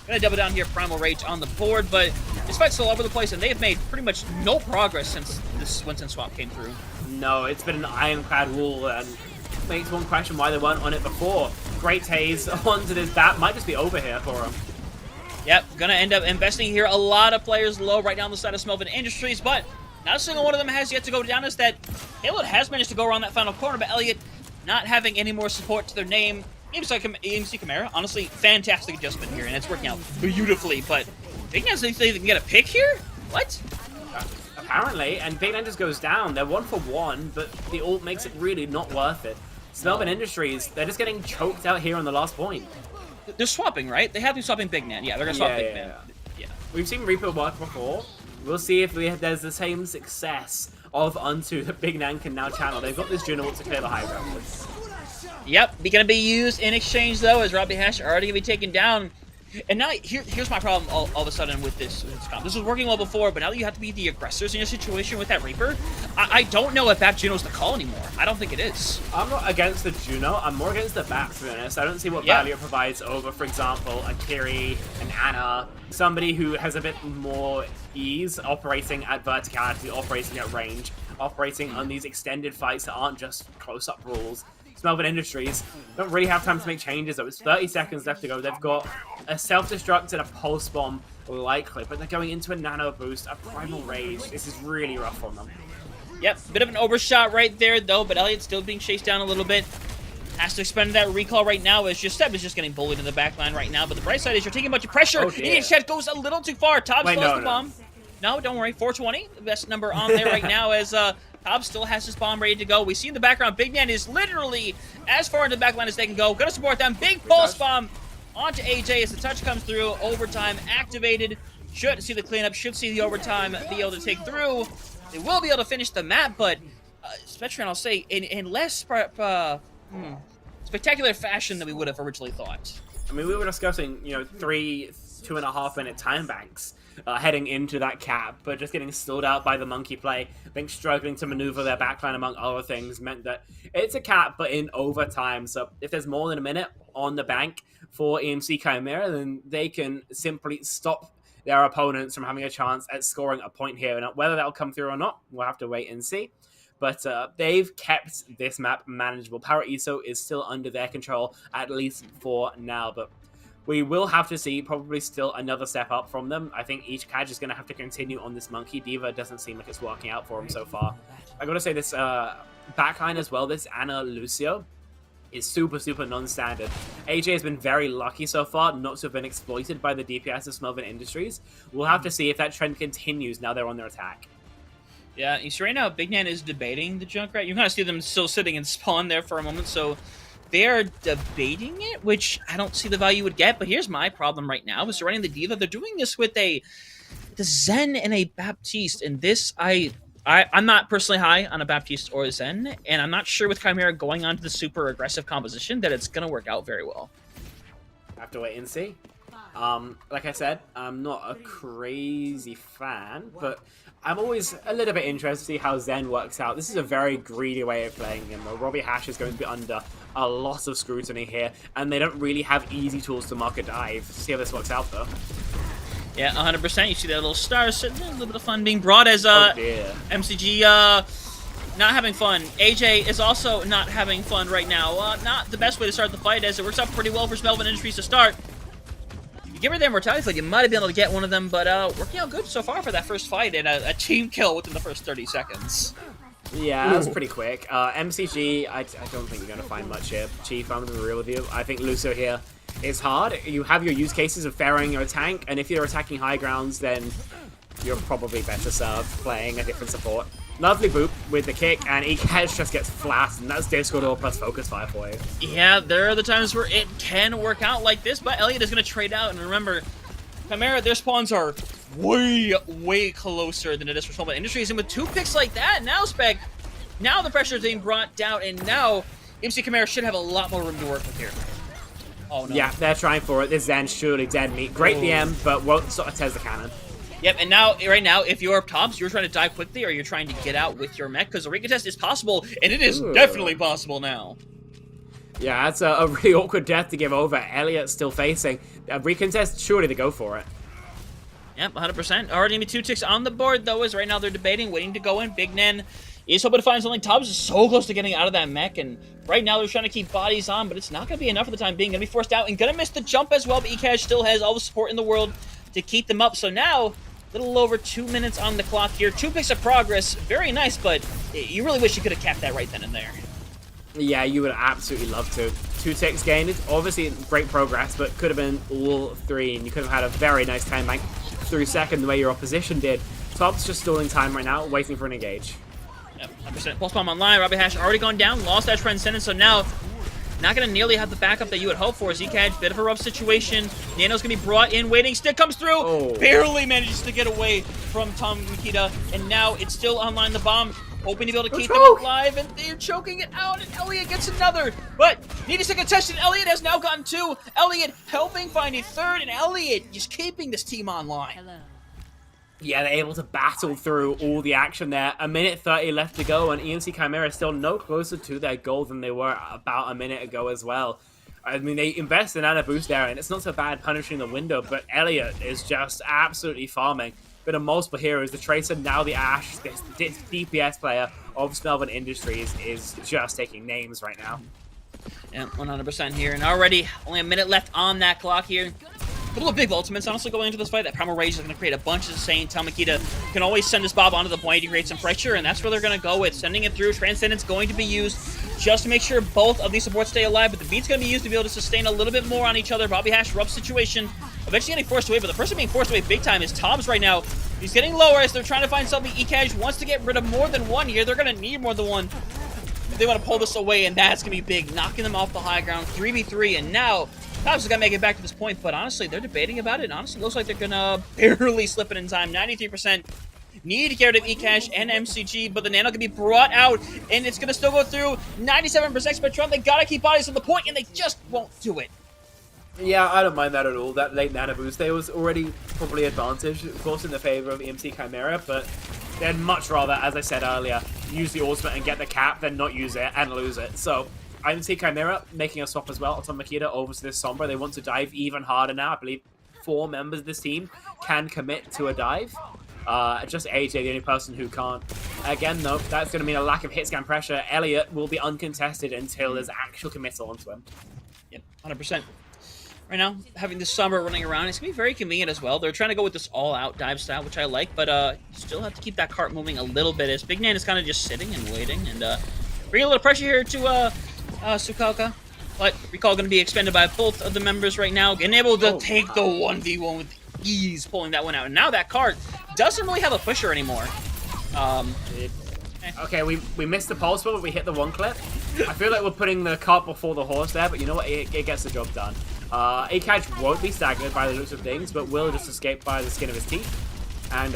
going to double down here. Primal Rage on the board, but this fight's all over the place, and they've made pretty much no progress since this Winston swap came through. No, it's been an ironclad rule, and makes one question why they weren't on it before. Great Haze onto this. That might just be over here for him. Yep, gonna end up investing here. A lot of players low right down the side of Smelvin Industries, but not a single one of them has yet to go down. As that Elliot has managed to go around that final corner, but Elliot not having any more support to their name. EMC Chimera, honestly, fantastic adjustment here, and it's working out beautifully, but Big Nan thinks they can get a pick here? What? Apparently, and Big Nan just goes down. They're 1 for 1, but the ult makes it really not worth it. Smelvin Industries, they're just getting choked out here on the last point. They're swapping, right? They have to be swapping Big Nan. Yeah, they're gonna swap Big Nan. Yeah. We've seen Reaper work before. We'll see if there's the same success of Unto that Big Nan can now channel. They've got this Juno ult to clear the high ground with. Yep, gonna be used in exchange, though, as Robbie Hash already gonna be taken down. And now here's my problem all of a sudden with this comp. This was working well before, but now that you have to be the aggressors in your situation with that Reaper, I don't know if that Juno's the call anymore. I don't think it is. I'm not against the Juno. I'm more against the back, to be honest. I don't see what value it provides over, for example, a Kiri, an Ana, somebody who has a bit more ease operating at verticality, operating at range, operating on these extended fights that aren't just close-up rules. Smelvin Industries don't really have time to make changes, though. It's 30 seconds left to go. They've got a self-destruct and a pulse bomb likely, but they're going into a nano boost, a primal rage. This is really rough on them. Yep, bit of an overshot right there, though, but Elliot's still being chased down a little bit. Has to expend that recall right now as Seb is just getting bullied in the back line right now, but the bright side is you're taking a bunch of pressure. Chet goes a little too far. Tob still has the bomb. No, don't worry. 420, the best number on there right now as Tob still has his bomb ready to go. We see in the background, Big Man is literally as far into the back line as they can go. Gonna support them. Big pulse bomb onto AJ as the touch comes through. Overtime activated. Should see the cleanup. Should see the overtime be able to take through. They will be able to finish the map, but Spectran, I'll say, in less spectacular fashion than we would have originally thought. I mean, we were discussing, 2.5 minute time banks heading into that cap, but just getting stalled out by the monkey play. I think struggling to maneuver their backline, among other things, meant that it's a cap, but in overtime. So if there's more than a minute on the bank for EMC Chimera, then they can simply stop their opponents from having a chance at scoring a point here. And whether that'll come through or not, we'll have to wait and see. But they've kept this map manageable. Paraiso is still under their control, at least for now. But we will have to see probably still another step up from them. I think each catch is going to have to continue on this monkey. Diva doesn't seem like it's working out for him so far. I got to say this backline as well, this Ana Lucio, is super, super non-standard. AJ has been very lucky so far not to have been exploited by the DPS of Smelvin Industries. We'll have to see if that trend continues now they're on their attack. Yeah, you see right now, Big Man is debating the Junkrat. You kind of see them still sitting in spawn there for a moment, so they are debating it, which I don't see the value you would get, but here's my problem right now, is surrounding the Diva. They're doing this with the Zen and a Baptiste, and this, I'm not personally high on a Baptiste or a Zen, and I'm not sure with Chimera going on to the super aggressive composition that it's going to work out very well. Have to wait and see. Like I said, I'm not a crazy fan, but I'm always a little bit interested to see how Zen works out. This is a very greedy way of playing him. Robbie Hash is going to be under a lot of scrutiny here, and they don't really have easy tools to mark a dive. See how this works out, though. Yeah, 100%. You see that little star sitting there, a little bit of fun being brought as MCG not having fun. AJ is also not having fun right now. Not the best way to start the fight, as it works out pretty well for Smelvin Industries to start. You give her their mortality fight, you might have been able to get one of them, but working out good so far for that first fight and a team kill within the first 30 seconds. Yeah, that was pretty quick. MCG, I don't think you're going to find much here. Chief, I'm going to be real with you. I think Lucio here is hard. You have your use cases of ferrying your tank, and if you're attacking high grounds, then you're probably better served playing a different support. Lovely boop with the kick, and Ekaz just gets flashed, and that's Discord or plus focus fire for you. Yeah, there are the times where it can work out like this, but Elliot is going to trade out, and remember, Chimera, their spawns are way, way closer than it is for Smelvin Industries, and with 2 picks like that, now Spec, now the pressure is being brought down, and now EMC Chimera should have a lot more room to work with here. Oh, no. Yeah, they're trying for it. This Zen's surely dead meat. Great DM, but won't sort of test the cannon. Yep, and now, right now, if you're Tops, you're trying to die quickly or you're trying to get out with your mech, because a recontest is possible, and it is definitely possible now. Yeah, that's a really awkward death to give over. Elliot's still facing. A recontest, surely to go for it. Yep, 100%. Already be 2 ticks on the board, though, as right now they're debating, waiting to go in. Big Nen is hoping to find something. Tops is so close to getting out of that mech, and right now they're trying to keep bodies on, but it's not going to be enough for the time being. Going to be forced out and going to miss the jump as well, but Ekaz still has all the support in the world to keep them up. So now, a little over 2 minutes on the clock here. 2 picks of progress. Very nice, but you really wish you could have capped that right then and there. Yeah, you would absolutely love to. 2 ticks gained. Obviously, great progress, but could have been all 3, and you could have had a very nice time bank through second the way your opposition did. Top's just stalling time right now, waiting for an engage. Yep, 100%. Pulse bomb online. Robbie Hash already gone down. Lost that transcendence, so now not going to nearly have the backup that you would hope for. Zekaj, bit of a rough situation. Nano's going to be brought in, waiting. Stick comes through. Barely manages to get away from Tom Nikita. And now it's still online. The bomb hoping to be able to keep them alive, and they're choking it out, and Elliot gets another. But need a second touch, and Elliot has now gotten 2. Elliot helping find a 3rd, and Elliot just keeping this team online. Yeah, they're able to battle through all the action there. A minute 30 left to go, and EMC Chimera is still no closer to their goal than they were about a minute ago as well. I mean, they invest in Nana Boost there, and it's not so bad punishing the window, but Elliot is just absolutely farming. Bit of multiple heroes, the Tracer, now the Ash, this DPS player of Smelvin Industries is just taking names right now. Yeah, 100% here, and already only a minute left on that clock here. A couple of big ultimates, honestly, going into this fight. That Primal Rage is going to create a bunch of insane. Makita can always send his Bob onto the point to create some pressure, and that's where they're going to go with. Sending it through. Transcendence going to be used just to make sure both of these supports stay alive, but the beat's going to be used to be able to sustain a little bit more on each other. Bobby Hash, rough situation. Eventually getting forced away, but the person being forced away big time is Tobbs right now. He's getting lower as they're trying to find something. eCash wants to get rid of more than one here. They're going to need more than one. They want to pull this away, and that's going to be big. Knocking them off the high ground. 3v3, and now Tobbs is going to make it back to this point, but honestly, they're debating about it. Honestly, looks like they're going to barely slip it in time. 93%. Need to get rid of eCash and MCG, but the Nano can be brought out, and it's going to still go through. 97% Spectrum. They got to keep bodies on the point, and they just won't do it. Yeah, I don't mind that at all. That late Nano Boost there was already probably advantage, of course, in the favor of EMC Chimera, but they'd much rather, as I said earlier, use the ultimate and get the cap than not use it and lose it. So EMC Chimera making a swap as well. Makita over to this Sombra. They want to dive even harder now. I believe 4 members of this team can commit to a dive. Just AJ, the only person who can't. Again, though, that's going to mean a lack of hit scan pressure. Elliot will be uncontested until there's actual committal onto him. Yep, 100%. Right now, having this Sombra running around, it's going to be very convenient as well. They're trying to go with this all-out dive style, which I like, but you still have to keep that cart moving a little bit, as Big Nan is kind of just sitting and waiting, and bringing a little pressure here to Sukalka. But recall going to be expended by both of the members right now, and able to take the 1v1 with ease, pulling that one out. And now that cart doesn't really have a pusher anymore. Okay, we missed the pulse, but we hit the 1 clip. I feel like we're putting the cart before the horse there, but you know what? It gets the job done. Akaj won't be staggered by the looks of things, but will just escape by the skin of his teeth. And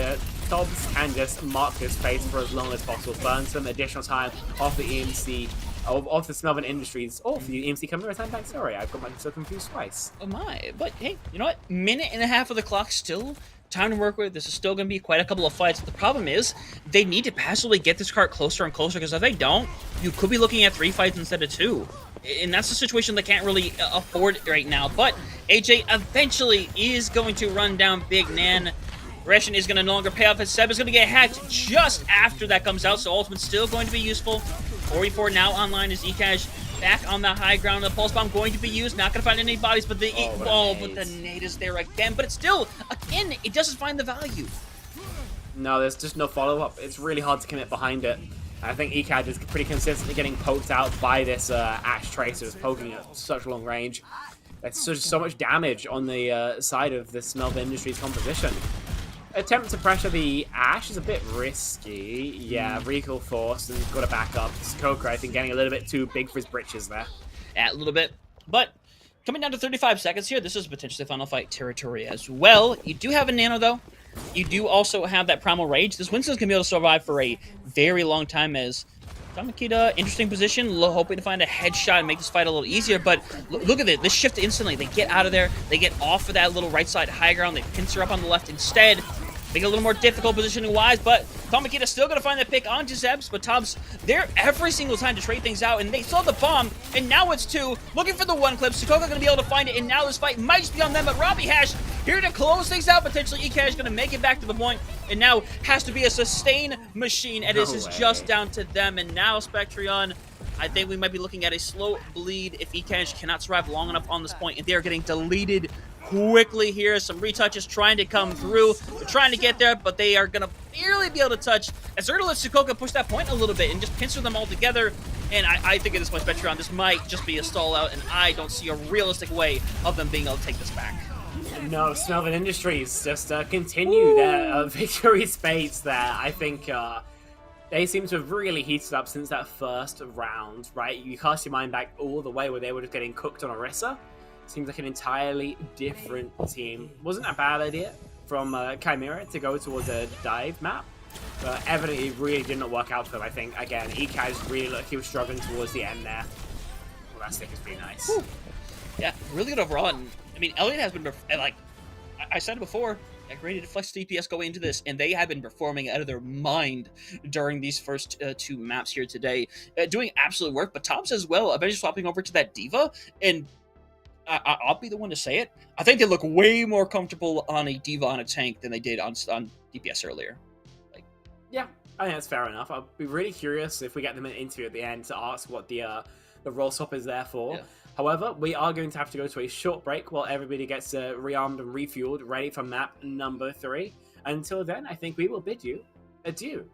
Tobbs can just mark his face for as long as possible, burn some additional time off the EMC, off the Smelvin Industries, or for the EMC Chimera time back. Sorry, I've got myself confused twice. Oh my, but hey, you know what? Minute and a half of the clock still. Time to work with. This is still going to be quite a couple of fights. The problem is, they need to passively get this cart closer and closer, because if they don't, you could be looking at 3 fights instead of 2. And that's a situation they can't really afford right now. But AJ eventually is going to run down Big Nan. Ration is going to no longer pay off, as Seb is going to get hacked just after that comes out, so Ultimate's still going to be useful. 44 now online is eCash. Back on the high ground, the pulse bomb going to be used. Not going to find any bodies, but the but the nade is there again. But it's still, again, it doesn't find the value. No, there's just no follow-up. It's really hard to commit behind it. I think eCad is pretty consistently getting poked out by this Ash Tracer, who's poking at such long range. There's just so much damage on the side of the Smelvin Industries composition. Attempt to pressure the Ash is a bit risky. Yeah, recall force and got to back up. Koka, I think, getting a little bit too big for his britches there. Yeah, a little bit. But coming down to 35 seconds here, this is potentially final fight territory as well. You do have a Nano, though. You do also have that Primal Rage. This Winston's going to be able to survive for a very long time, as Makita, interesting position, hoping to find a headshot and make this fight a little easier, but look at it. This shift instantly. They get out of there. They get off of that little right side high ground. They pincer up on the left instead. They get a little more difficult positioning-wise, but Makita's still going to find that pick onto Zebs, but Tobbs there every single time to trade things out, and they saw the bomb, and now it's 2. Looking for the 1 clip. Sukoka going to be able to find it, and now this fight might just be on them, but Robbie Hash here to close things out, potentially. eCash going to make it back to the point, and now has to be a sustain machine, and this is just down to them, and now Spectrion, I think we might be looking at a slow bleed if eCash cannot survive long enough on this point, and they are getting deleted quickly here. Some retouches trying to come through. They're trying to get there, but they are going to barely be able to touch. As they're going to let Sukoka push that point a little bit and just pincer them all together. And I think at this point, Spectrion, this might just be a stall out, and I don't see a realistic way of them being able to take this back. No, Smelvin Industries just continue their victory spates there. I think they seem to have really heated up since that first round, right? You cast your mind back all the way where they were just getting cooked on Orisa. Seems like an entirely different team. Wasn't a bad idea from Chimera to go towards a dive map. But evidently it really did not work out for him, I think. Again, Ekaz really looked like he was struggling towards the end there. Well, that stick is pretty nice. Whew. Yeah, really good overall. And, I mean, Elliot has been, like, I said it before, rated flex DPS going into this, and they have been performing out of their mind during these first two maps here today, doing absolute work. But Tops as well, eventually swapping over to that D.Va, and I'll be the one to say it. I think they look way more comfortable on a D.Va on a tank than they did on DPS earlier. Yeah, I think that's fair enough. I'll be really curious if we get them in an interview at the end to ask what the role swap is there for. Yeah. However, we are going to have to go to a short break while everybody gets rearmed and refueled, ready for map number 3. Until then, I think we will bid you adieu.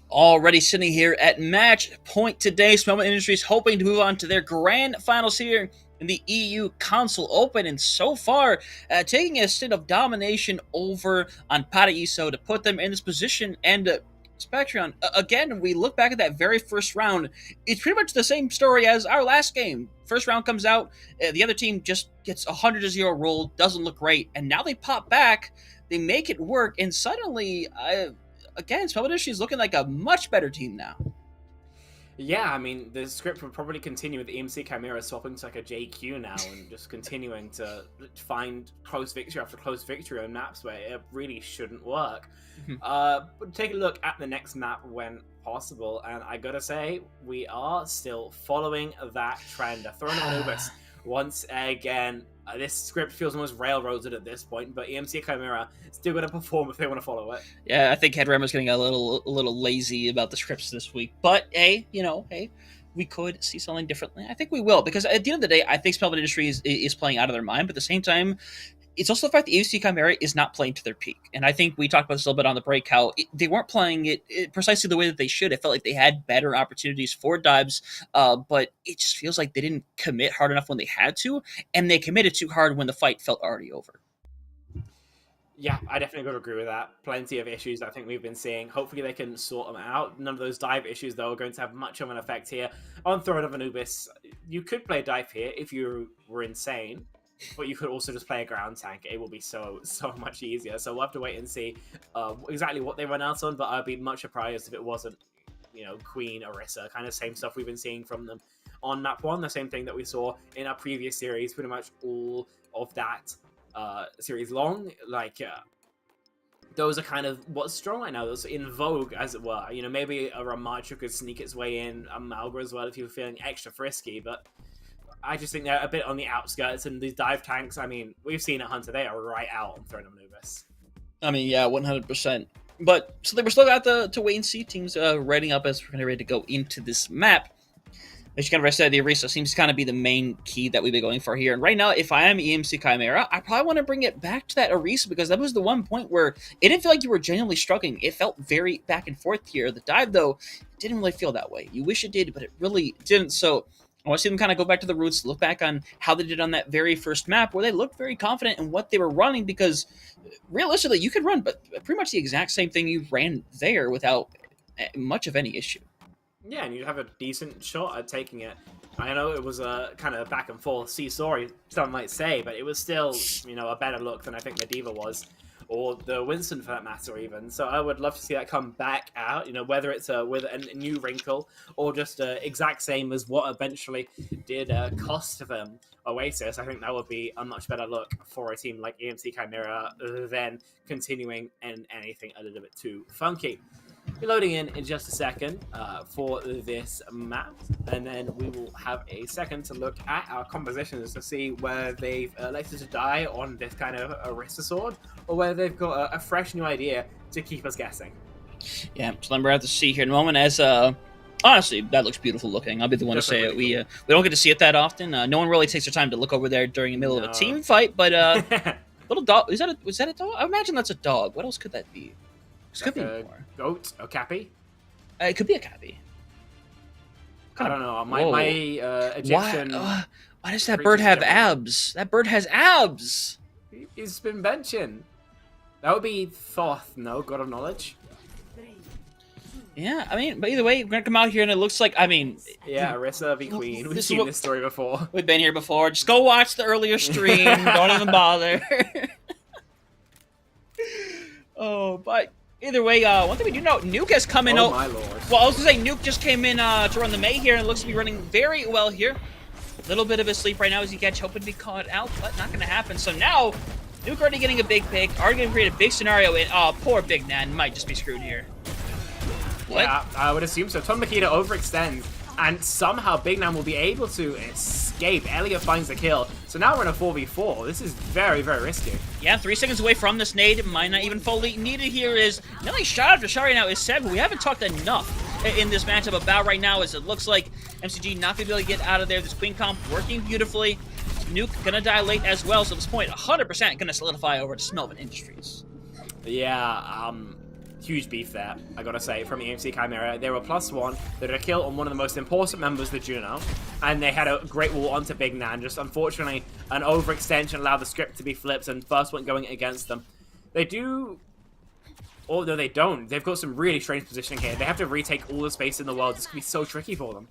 Already sitting here at match point today, Smelvin Industries hoping to move on to their grand finals here in the EU Console Open, and so far taking a stint of domination over on Paraíso to put them in this position. And Spectron, again, we look back at that very first round, it's pretty much the same story as our last game. First round comes out, the other team just gets 100-0 rolled, doesn't look great, and now they pop back, they make it work, and suddenly... again, Smelvin Industries is looking like a much better team now. Yeah, I mean, the script will probably continue with EMC Chimera swapping to like a JQ now and just continuing to find close victory after close victory on maps where it really shouldn't work. But take a look at the next map when possible, and I gotta say, we are still following that trend. A Throne of Anubis once again. This script feels almost railroaded at this point, but EMC Chimera still going to perform if they want to follow it. Yeah, I think Headrammer's getting a little lazy about the scripts this week. But hey, we could see something differently. I think we will, because at the end of the day, I think Smelvin Industries is playing out of their mind. But at the same time, it's also the fact that EMC Chimera is not playing to their peak. And I think we talked about this a little bit on the break, how they weren't playing it precisely the way that they should. It felt like they had better opportunities for dives, but it just feels like they didn't commit hard enough when they had to, and they committed too hard when the fight felt already over. Yeah, I definitely got to agree with that. Plenty of issues I think we've been seeing. Hopefully they can sort them out. None of those dive issues, though, are going to have much of an effect here on Throne of Anubis. You could play dive here if you were insane, but you could also just play a ground tank. It will be so much easier. So we'll have to wait and see exactly what they run out on, but I'd be much surprised if it wasn't, Queen, Orisa, kind of same stuff we've been seeing from them on map 1, the same thing that we saw in our previous series, pretty much all of that series long. Those are kind of what's strong right now. Those are in vogue, as it were. Maybe a Ramacho could sneak its way in, a Malgra as well if you were feeling extra frisky, but I just think they're a bit on the outskirts, and these dive tanks, I mean, we've seen at Hunter, they are right out on Throne of Anubis. I mean, yeah, 100%. But, so they were still got to wait and see. Teams readying up as we're kind of ready to go into this map. As you kind of said, the Orisa seems to kind of be the main key that we've been going for here. And right now, if I am EMC Chimera, I probably want to bring it back to that Orisa, because that was the one point where it didn't feel like you were genuinely struggling. It felt very back and forth here. The dive, though, didn't really feel that way. You wish it did, but it really didn't. So I want to see them kind of go back to the roots, look back on how they did on that very first map, where they looked very confident in what they were running, because realistically, you could run but pretty much the exact same thing you ran there without much of any issue. Yeah, and you'd have a decent shot at taking it. I know it was a kind of back and forth seesaw, some might say, but it was still, a better look than I think the Diva was, or the Winston for that matter even. So I would love to see that come back out, whether it's with a new wrinkle or just exact same as what eventually did cost them Oasis. I think that would be a much better look for a team like EMC Chimera than continuing in anything a little bit too funky. Be loading in just a second for this map, and then we will have a second to look at our compositions to see where they've elected to die on this kind of Orisa sword, or whether they've got a fresh new idea to keep us guessing. Yeah, so then we're at to see here in a moment as honestly, that looks beautiful looking. I'll be the one to say it. We don't get to see it that often. No one really takes their time to look over there during the middle of a team fight, but little dog, was that a dog? I imagine that's a dog. What else could that be? Could be more. Goat, a cappy. It could be a cappy. I don't know. My Egyptian. Why does that bird have abs? That bird has abs. He's been benching. That would be Thoth, no? God of Knowledge. Yeah, I mean, but either way, we're gonna come out here and it looks like, yeah, Orisa v Queen. We've seen this story before. We've been here before. Just go watch the earlier stream. Don't even bother. Oh, but Either way, one thing we do know, Nuke has come in. Oh my lord. Well, I was gonna say Nuke just came in to run the May here, and looks to be running very well here. Little bit of his sleep right now as he catch, hoping to be caught out, but not gonna happen. So now, Nuke already getting a big pick, already gonna create a big scenario, and poor Big Nan might just be screwed here. What? Yeah, I would assume so. Tom Makita overextends, and somehow Big Nan will be able to escape. Elliot finds the kill. So now we're in a 4v4. This is very, very risky. Yeah, 3 seconds away from this nade. Might not even fully needed here is nearly shot after shot right now is 7. We haven't talked enough in this matchup about right now as it looks like MCG not going to be able to get out of there. This Queen comp working beautifully. Nuke going to die late as well. So at this point, 100% going to solidify over to Smelvin Industries. Yeah, huge beef there, I gotta say, from EMC Chimera. They were +1, they did a kill on one of the most important members of the Juno, and they had a great wall onto Big Nan. Just unfortunately, an overextension allowed the script to be flipped, and first one going against them. They do... Oh, no, they don't. They've got some really strange positioning here. They have to retake all the space in the world. This could be so tricky for them.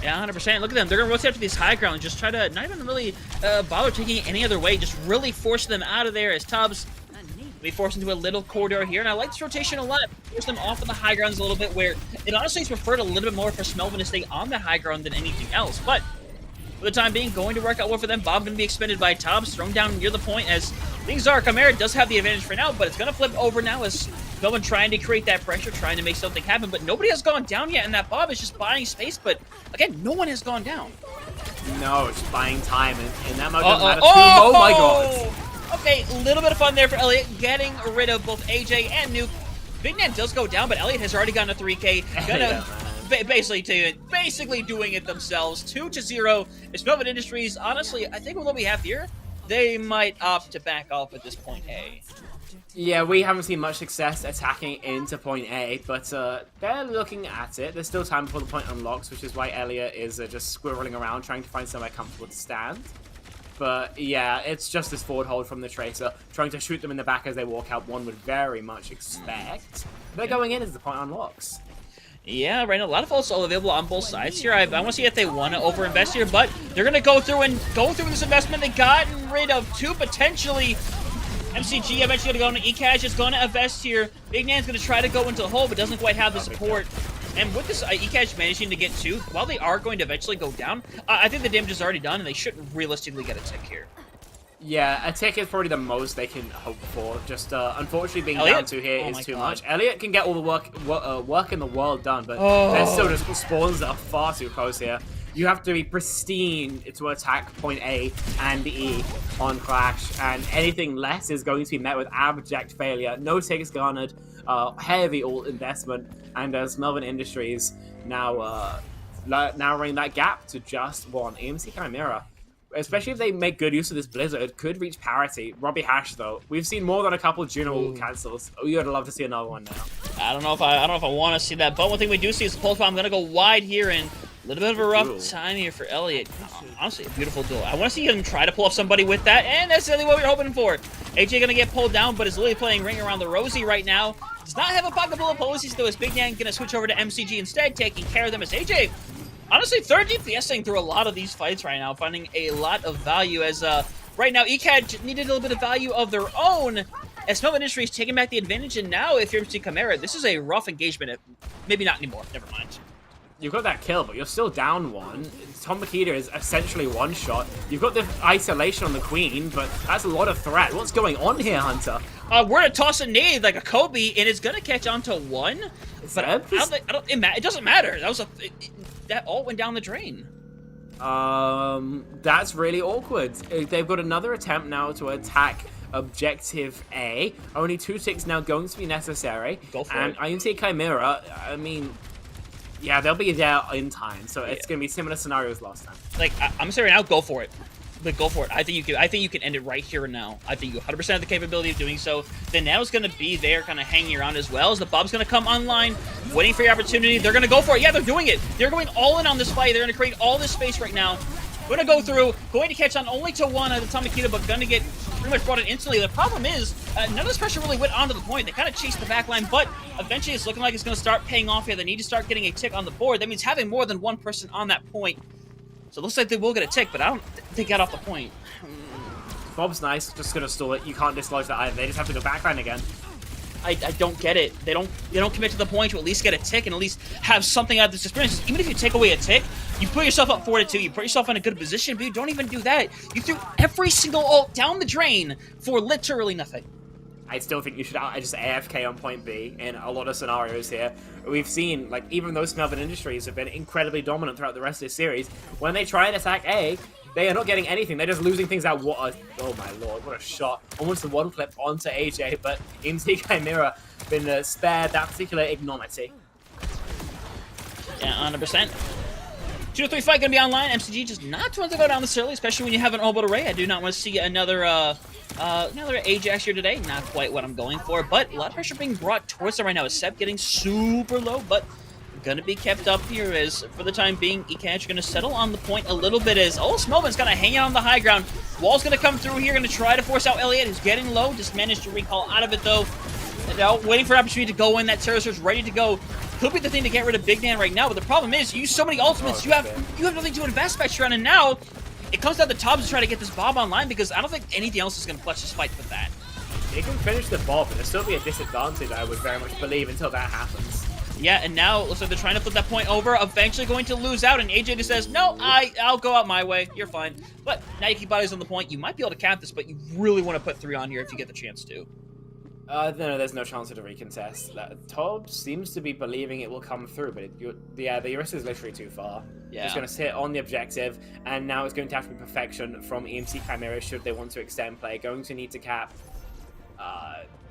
Yeah, 100%. Look at them. They're going to rotate up to these high ground and just try to not even really bother taking it any other way. Just really force them out of there as Tubbs be forced into a little corridor here. And I like this rotation a lot. Force them off of the high grounds a little bit, where it honestly is preferred a little bit more for Smelvin to stay on the high ground than anything else. But for the time being, going to work out well for them. Bob going to be expended by Tubbs, thrown down near the point as things are. Chimera does have the advantage for now, but it's going to flip over now as Smelvin trying to create that pressure, trying to make something happen. But nobody has gone down yet, and that Bob is just buying space. But again, no one has gone down. No, it's buying time, and that mode doesn't matter too. Oh my god. Okay, a little bit of fun there for Elliot, getting rid of both AJ and Nuke. Big Nan does go down, but Elliot has already gotten a 3K. Gonna basically doing it themselves. 2-0. Smelvin Industries, honestly, I think with what we have here, they might opt to back off at this point A. Yeah, we haven't seen much success attacking into point A, but they're looking at it. There's still time before the point unlocks, which is why Elliot is just squirreling around, trying to find somewhere comfortable to stand. But yeah, it's just this forward hold from the Tracer, trying to shoot them in the back as they walk out, one would very much expect. They're going in as the point unlocks. Yeah, right now, a lot of ults all available on both sides here. I want to see if they want to overinvest here, but they're going to go through this investment. They've gotten rid of 2 potentially. MCG eventually going to go into eCash, is going to invest here. Big Nan's going to try to go into the hole, but doesn't quite have the support. And with this eCash managing to get 2, while they are going to eventually go down, I think the damage is already done, and they shouldn't realistically get a tick here. Yeah, a tick is probably the most they can hope for. Just unfortunately being Elliot? down 2 here is too God. much. Elliot can get all the work in the world done, but there's still just spawns that are far too close here. You have to be pristine to attack point A and E on Clash, and anything less is going to be met with abject failure. No ticks garnered, heavy ult investment, and Smelvin Industries now narrowing that gap to just 1. EMC Chimera, especially if they make good use of this Blizzard, could reach parity. Robbie Hash, though, we've seen more than a couple Juno cancels. Oh, you'd love to see another one now. I don't know if I want to see that, but one thing we do see is the pulse bomb going to go wide here, and a little bit of a rough time here for Elliot. Honestly, a beautiful duel. I want to see him try to pull up somebody with that, and that's really what we were hoping for. AJ going to get pulled down, but is literally playing Ring Around the Rosie right now. Does not have a pocket full of policies, though, as Big Nan going to switch over to MCG instead, taking care of them as AJ. Honestly, third DPSing through a lot of these fights right now, finding a lot of value as right now ECAD needed a little bit of value of their own. As Smelvin Industries taking back the advantage, and now if you're EMC Chimera, this is a rough engagement. Maybe not anymore. Never mind. You've got that kill, but you're still down 1. Tom Makita is essentially one-shot. You've got the isolation on the Queen, but that's a lot of threat. What's going on here, Hunter? We're going to toss a nade like a Kobe, and it's going to catch onto 1. But it doesn't matter. That all went down the drain. That's really awkward. They've got another attempt now to attack Objective A. Only 2 ticks now going to be necessary. Go for and it. EMC Chimera, I mean, yeah, they'll be there in time, so it's going to be similar scenarios last time. Like, I'm going to say right now, go for it. But go for it. I think you can end it right here and now. I think you 100% have the capability of doing so. Then now is going to be there kind of hanging around as well as the Bob's going to come online, waiting for your opportunity. They're going to go for it. Yeah, they're doing it. They're going all in on this fight. They're going to create all this space right now. Going to go through, going to catch on only to 1 at the Tom Makita, but going to get pretty much brought in instantly. The problem is, none of this pressure really went onto the point. They kind of chased the back line, but eventually it's looking like it's going to start paying off here. They need to start getting a tick on the board. That means having more than 1 person on that point. So it looks like they will get a tick, but I don't think they got off the point. Bob's nice, just going to stall it. You can't dislodge that either. They just have to go backline again. I don't get it. They don't commit to the point to at least get a tick and at least have something out of this experience. Even if you take away a tick, you put yourself up 4-2, you put yourself in a good position, but you don't even do that. You threw every single ult down the drain for literally nothing. I still think you should just AFK on point B in a lot of scenarios here. We've seen, like, even though Smelvin Industries have been incredibly dominant throughout the rest of this series, when they try and attack A, they are not getting anything. They're just losing things out. Oh my lord, what a shot. Almost the one clip onto AJ, but EMC Chimera been spared that particular ignominy. Yeah, 100%. 2-3 fight gonna be online. MCG just not want to go down this early, especially when you have an orbital array. I do not want to see another Ajax here today. Not quite what I'm going for, but a lot of pressure being brought towards them right now. Seb getting super low, but gonna be kept up here as, for the time being, ECatch gonna settle on the point a little bit as, Smelvin's gonna hang out on the high ground. Wall's gonna come through here, gonna try to force out Elliot, who's getting low, just managed to recall out of it though. And now waiting for an opportunity to go in, that Terror Surge ready to go. Could be the thing to get rid of Big Dan right now, but the problem is, you use so many ultimates, you have nothing to invest back around, and now it comes down to Tobbs to try to get this Bob online, because I don't think anything else is gonna clutch this fight with that. He can finish the Bob, but there'll still be a disadvantage, I would very much believe, until that happens. Yeah, and now it looks like they're trying to flip that point over, eventually going to lose out, and AJ just says, no, I'll go out my way, you're fine. But now you keep bodies on the point, you might be able to cap this, but you really want to put 3 on here if you get the chance to. No, there's no chance of a recontest. Tob seems to be believing it will come through, but the risk is literally too far. Yeah. It's going to sit on the objective, and now it's going to have to be perfection from EMC Chimera should they want to extend play. Going to need to cap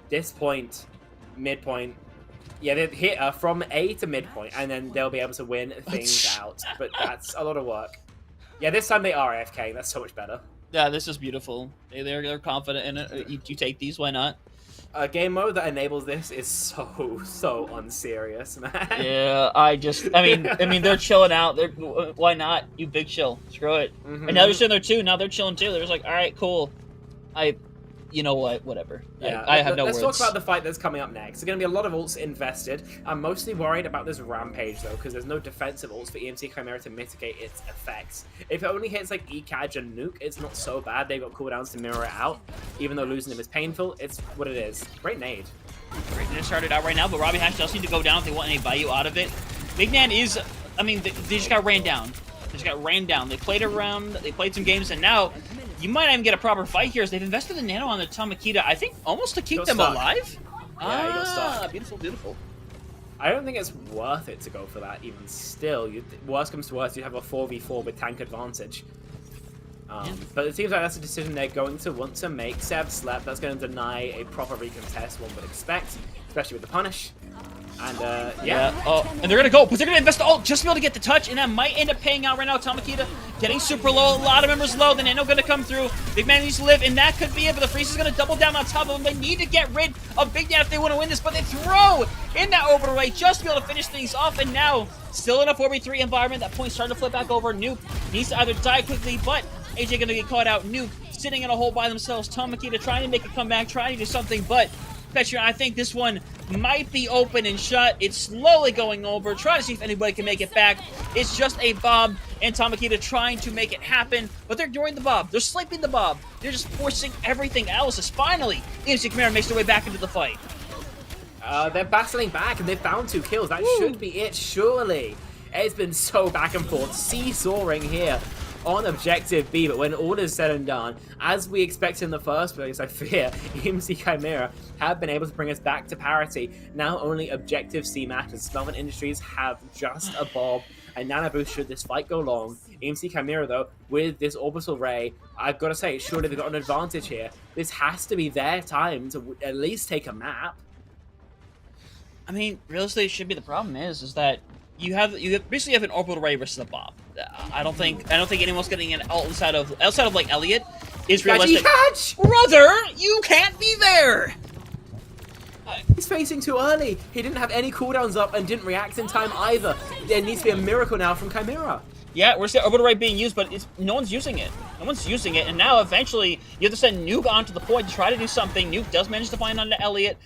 this point, midpoint. Yeah, they hit from A to midpoint, and then they'll be able to win things out. But that's a lot of work. Yeah, this time they are AFK. That's so much better. Yeah, this is beautiful. They're confident in it. You take these, why not? A game mode that enables this is so unserious, man. Yeah, I mean, they're chilling out. Why not? You big chill. Screw it. And now they're sitting there too. Now they're chilling too. They're just like, all right, cool. You know what? Whatever. Yeah, I have no words. Let's talk about the fight that's coming up next. There's going to be a lot of ults invested. I'm mostly worried about this Rampage, though, because there's no defensive ults for EMC Chimera to mitigate its effects. If it only hits, like, ECAJ and Nuke, it's not so bad. They've got cooldowns to mirror it out. Even though losing them is painful, it's what it is. Great nade. Great nade started out right now, but Robbie Hash does need to go down if they want any value out of it. Big Man is... I mean, they just got ran down. They just got ran down. They played around, they played some games, and now... You might not even get a proper fight here as they've invested the nano on the Tamakita, I think, almost to keep them alive? Yeah, he got stuck. Beautiful, beautiful. I don't think it's worth it to go for that, even still. Worst comes to worst, you have a 4v4 with tank advantage. But it seems like that's a decision they're going to want to make. Seb slept, that's going to deny a proper recontest, one would expect, especially with the punish. And, yeah. And they're going to go, but they're going to invest the ult just to be able to get the touch, and that might end up paying out right now. Tamakita getting super low, a lot of members low, the nano going to come through. Big Man needs to live, and that could be it, but the Freeze is going to double down on top of them. They need to get rid of Big Dan if they want to win this, but they throw in that orbital array just to be able to finish things off, and now, still in a 4v3 environment, that point's starting to flip back over. Nuke needs to either die quickly, but AJ going to get caught out. Nuke sitting in a hole by themselves. Tamakita trying to make a comeback, trying to do something, but Petron, I think this one might be open and shut. It's slowly going over. Try to see if anybody can make it back. It's just a Bob and Tamakita trying to make it happen, but they're doing the Bob. They're sleeping the Bob. They're just forcing everything else as finally EMC Chimera makes their way back into the fight. They're battling back and they found 2 kills. That should be it, surely. It's been so back and forth, seesawing here on objective B, but when all is said and done, as we expected in the first place, I fear EMC Chimera have been able to bring us back to parity. Now only objective C matters. Smelvin Industries have just a Bob and Nano Boost should this fight go long. EMC Chimera, though, with this orbital ray, I've got to say, surely they've got an advantage here. This has to be their time to at least take a map. I mean, realistically, it should be the problem is that you basically have an orbital array versus a Bob. I don't think anyone's getting an ult outside of like Elliot is realistic. Brother, you can't be there. He's facing too early. He didn't have any cooldowns up and didn't react in time either. There needs to be a miracle now from Chimera. Yeah, we're seeing orbital array being used, but no one's using it. No one's using it, and now eventually you have to send Nuke onto the point to try to do something. Nuke does manage to find onto Elliot.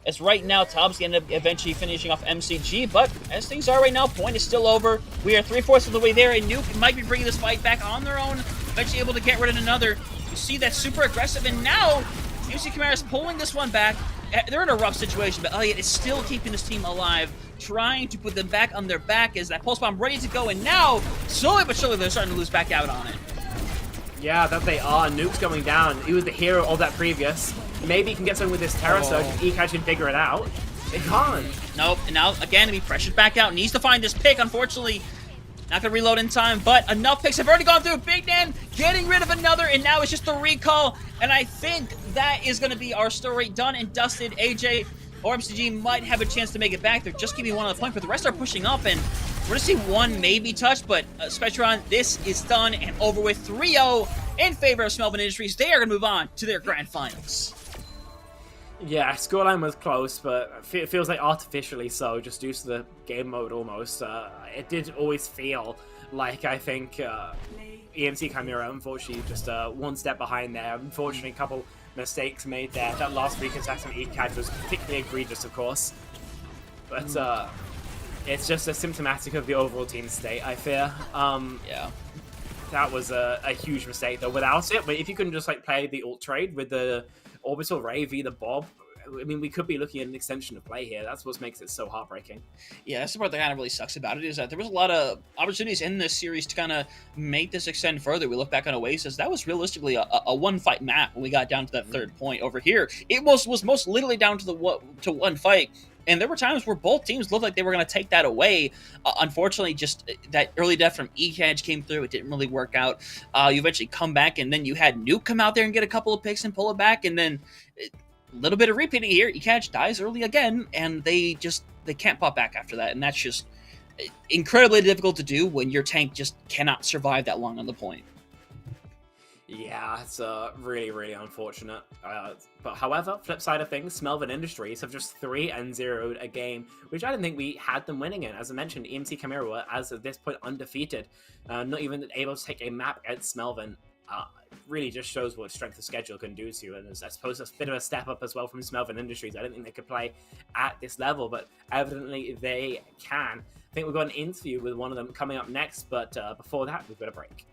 As right now, Tobbs going to end up eventually finishing off MCG, but as things are right now, point is still over. We are 3/4 of the way there, and Nuke might be bringing this fight back on their own, eventually able to get rid of another. You see that super aggressive, and now EMC Chimera is pulling this one back. they're in a rough situation, but Elliott is still keeping his team alive, trying to put them back on their back as that pulse bomb ready to go, and now, slowly but surely, they're starting to lose back out on it. Yeah, that they are. Nuke's going down. He was the hero of that previous. Maybe he can get something with this Terror Surge if Ecatch can figure it out. They can't. Nope, and now, again, to be pressured back out, needs to find this pick, unfortunately. Not gonna reload in time, but enough picks have already gone through. Big Dan getting rid of another, and now it's just the recall. And I think that is gonna be our story done and dusted. AJ or MCG might have a chance to make it back. They're just keeping one on the point, but the rest are pushing up, and we're gonna see one maybe touch, but Spectron, this is done and over with. 3-0 in favor of Smelvin Industries. They are gonna move on to their grand finals. Yeah, scoreline was close, but it feels like artificially so, just due to the game mode almost. It did always feel like, I think, EMC Chimera, unfortunately, just one step behind there. Unfortunately, a couple mistakes made there. That last recontestant E-Catch was particularly egregious, of course. But it's just a symptomatic of the overall team state, I fear. Yeah. That was a huge mistake, though. Without it, but if you can just like play the ult trade with the Orbital Ray v the Bob, I mean, we could be looking at an extension of play here. That's what makes it so heartbreaking. Yeah, that's the part that kind of really sucks about it, is that there was a lot of opportunities in this series to kind of make this extend further. We look back on Oasis, that was realistically a one-fight map when we got down to that third point. Over here, it was most literally down to one fight. And there were times where both teams looked like they were going to take that away. Unfortunately, just that early death from E-Catch came through. It didn't really work out. You eventually come back, and then you had Nuke come out there and get a couple of picks and pull it back. And then a little bit of repeating here. E-Catch dies early again, and they can't pop back after that. And that's just incredibly difficult to do when your tank just cannot survive that long on the point. Yeah, it's really, really unfortunate. But however, flip side of things, Smelvin Industries have just 3-0'd a game, which I didn't think we had them winning in. As I mentioned, EMC Chimera were, as of this point, undefeated. Not even able to take a map against Smelvin. Really just shows what strength of schedule can do to you, and I suppose a bit of a step up as well from Smelvin Industries. I don't think they could play at this level, but evidently they can. I think we've got an interview with one of them coming up next, but before that, we've got a break.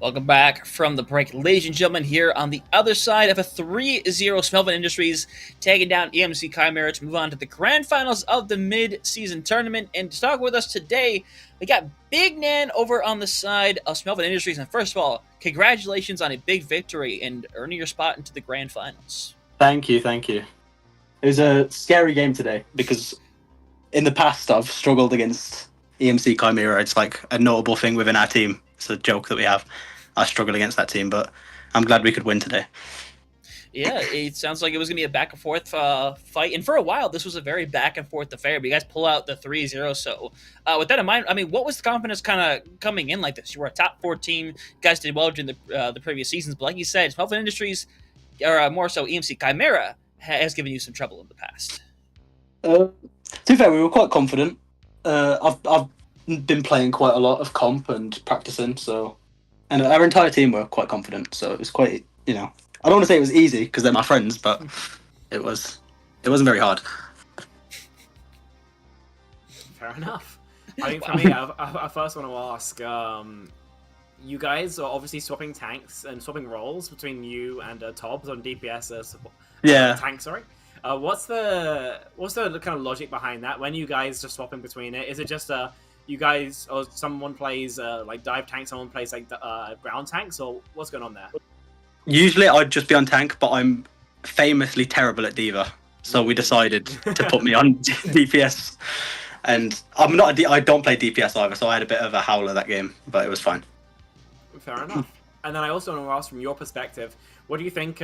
Welcome back from the break, ladies and gentlemen, here on the other side of a 3-0 Smelvin Industries taking down EMC Chimera to move on to the grand finals of the mid-season tournament. And to talk with us today, we got Big Nan over on the side of Smelvin Industries. And first of all, congratulations on a big victory and earning your spot into the grand finals. Thank you. It was a scary game today because in the past I've struggled against EMC Chimera. It's like a notable thing within our team. It's a joke that we have. I struggle against that team, but I'm glad we could win today. Yeah, it sounds like it was going to be a back and forth fight. And for a while, this was a very back and forth affair. But you guys pull out the 3-0. So with that in mind, I mean, what was the confidence kind of coming in like this? You were a top 4 team. You guys did well during the previous seasons. But like you said, Smelvin Industries, or more so EMC Chimera, has given you some trouble in the past. To be fair, we were quite confident. I've been playing quite a lot of comp and practicing, and our entire team were quite confident. So it was quite, I don't want to say it was easy because they're my friends, but it wasn't very hard. Fair enough. I think for me, I first want to ask, you guys are obviously swapping tanks and swapping roles between you and Tobbs on DPS tank, sorry. What's the kind of logic behind that? When you guys just swapping between it, is it just you guys, or someone plays like dive tank, someone plays like ground tanks, or what's going on there? Usually I'd just be on tank, but I'm famously terrible at Diva, so we decided to put me on DPS. And I don't play DPS either, so I had a bit of a howler that game, but it was fine. Fair enough. And then I also want to ask, from your perspective, what do you think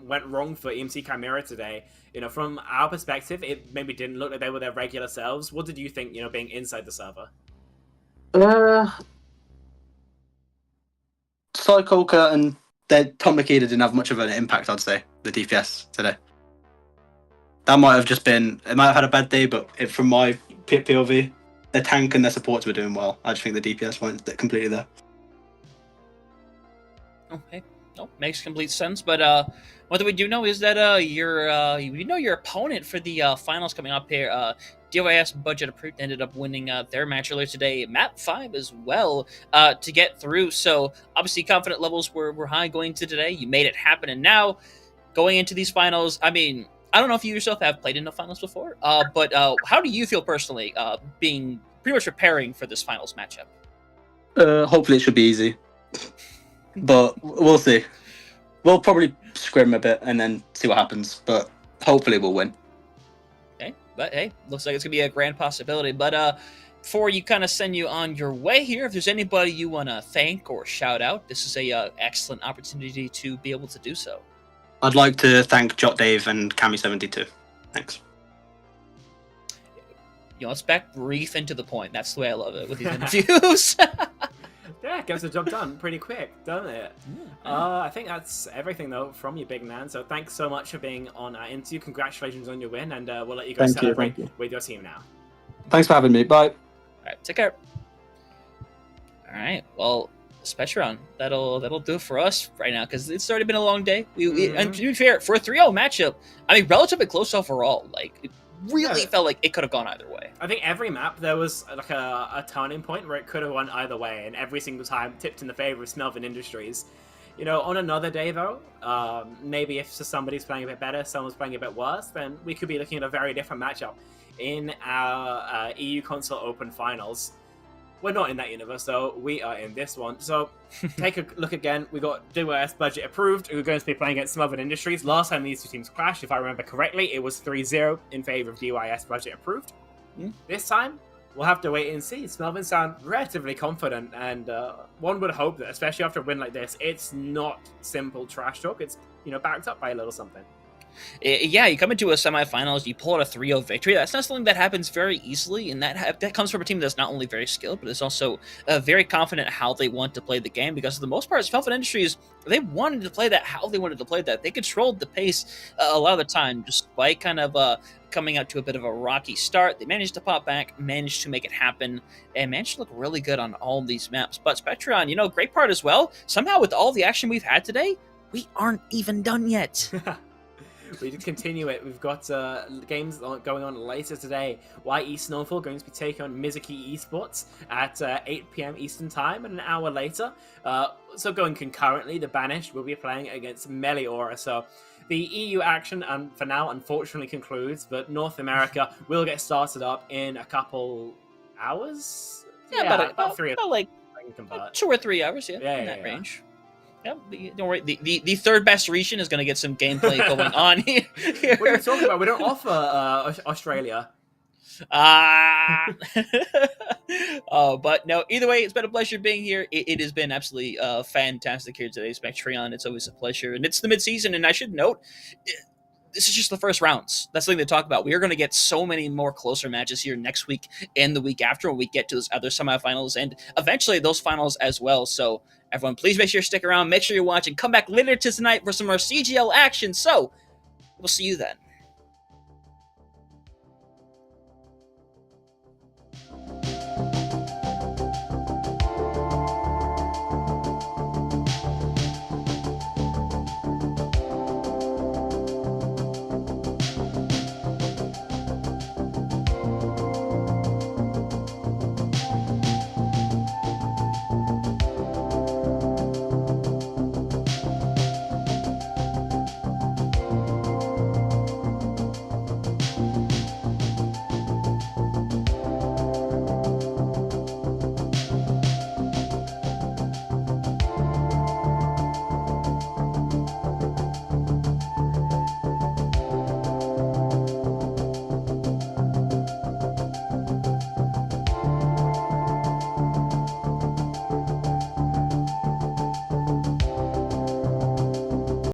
went wrong for EMC Chimera today? From our perspective, it maybe didn't look like they were their regular selves. What did you think, being inside the server? Psychoka and Tom Makeda didn't have much of an impact, I'd say, the DPS today. That might have had a bad day, but from my POV, their tank and their supports were doing well. I just think the DPS weren't completely there. Okay. No, makes complete sense. But what we do know is that your opponent for the finals coming up here, DYS Budget Approved, ended up winning their match earlier today, map 5 as well, to get through. So obviously confident levels were high going into today. You made it happen, and now going into these finals, I mean, I don't know if you yourself have played in the finals before, but how do you feel personally being pretty much preparing for this finals matchup? Hopefully it should be easy. But we'll see. We'll probably scrim a bit and then see what happens, but hopefully we'll win. Okay, but hey, looks like it's going to be a grand possibility. But before you kind of send you on your way here, if there's anybody you want to thank or shout out, this is a excellent opportunity to be able to do so. I'd like to thank Jot Dave and Cami72. Thanks. It's back brief and to the point. That's the way I love it with these interviews. Yeah, gets the job done pretty quick, doesn't it? I think that's everything, though, from you, Big Nan. So thanks so much for being on our interview. Congratulations on your win, and we'll let you go celebrate with your team now. Thanks for having me. Bye. All right, take care. All right, well, Spectron, that'll do it for us right now, because it's already been a long day. And to be fair, for a 3-0 matchup, I mean, relatively close overall. Like, it really felt like it could have gone either way. I think every map there was like a turning point where it could have went either way, and every single time tipped in the favor of Smelvin Industries. On another day though, maybe if somebody's playing a bit better, someone's playing a bit worse, then we could be looking at a very different matchup in our EU Console Open Finals. We're not in that universe, though. We are in this one. So take a look again. We got DYS Budget Approved. We're going to be playing against Smelvin Industries. Last time these two teams clashed, if I remember correctly, it was 3-0 in favor of DYS Budget Approved. This time, we'll have to wait and see. Smelvin sound relatively confident, and one would hope that, especially after a win like this, it's not simple trash talk. It's backed up by a little something. Yeah, you come into a semifinals, you pull out a 3-0 victory. That's not something that happens very easily, and that comes from a team that's not only very skilled, but is also very confident how they want to play the game. Because for the most part, Smelvin Industries, they wanted to play that how they wanted to play that. They controlled the pace a lot of the time, despite kind of coming out to a bit of a rocky start. They managed to pop back, managed to make it happen, and managed to look really good on all these maps. But Spectron, great part as well. Somehow, with all the action we've had today, we aren't even done yet. we continue it. We've got games going on later today. YE Snowfall going to be taking on Mizuki Esports at 8 p.m. Eastern Time, and an hour later. So going concurrently, the Banished will be playing against Meliora. So the EU action, for now, unfortunately concludes, but North America will get started up in a couple hours. Yeah, about 3 about like I can convert. 2 or 3 hours. Yeah, in that range. Yep, don't worry. The third best region is going to get some gameplay going on here. What are you talking about? We don't offer Australia. But no, either way, it's been a pleasure being here. It has been absolutely fantastic here today, Spectreon. It's always a pleasure. And it's the mid-season, and I should note, this is just the first rounds. That's something to talk about. We are going to get so many more closer matches here next week and the week after when we get to those other semifinals and eventually those finals as well. So everyone, please make sure you stick around. Make sure you're watching. Come back later tonight for some more CGL action. So we'll see you then.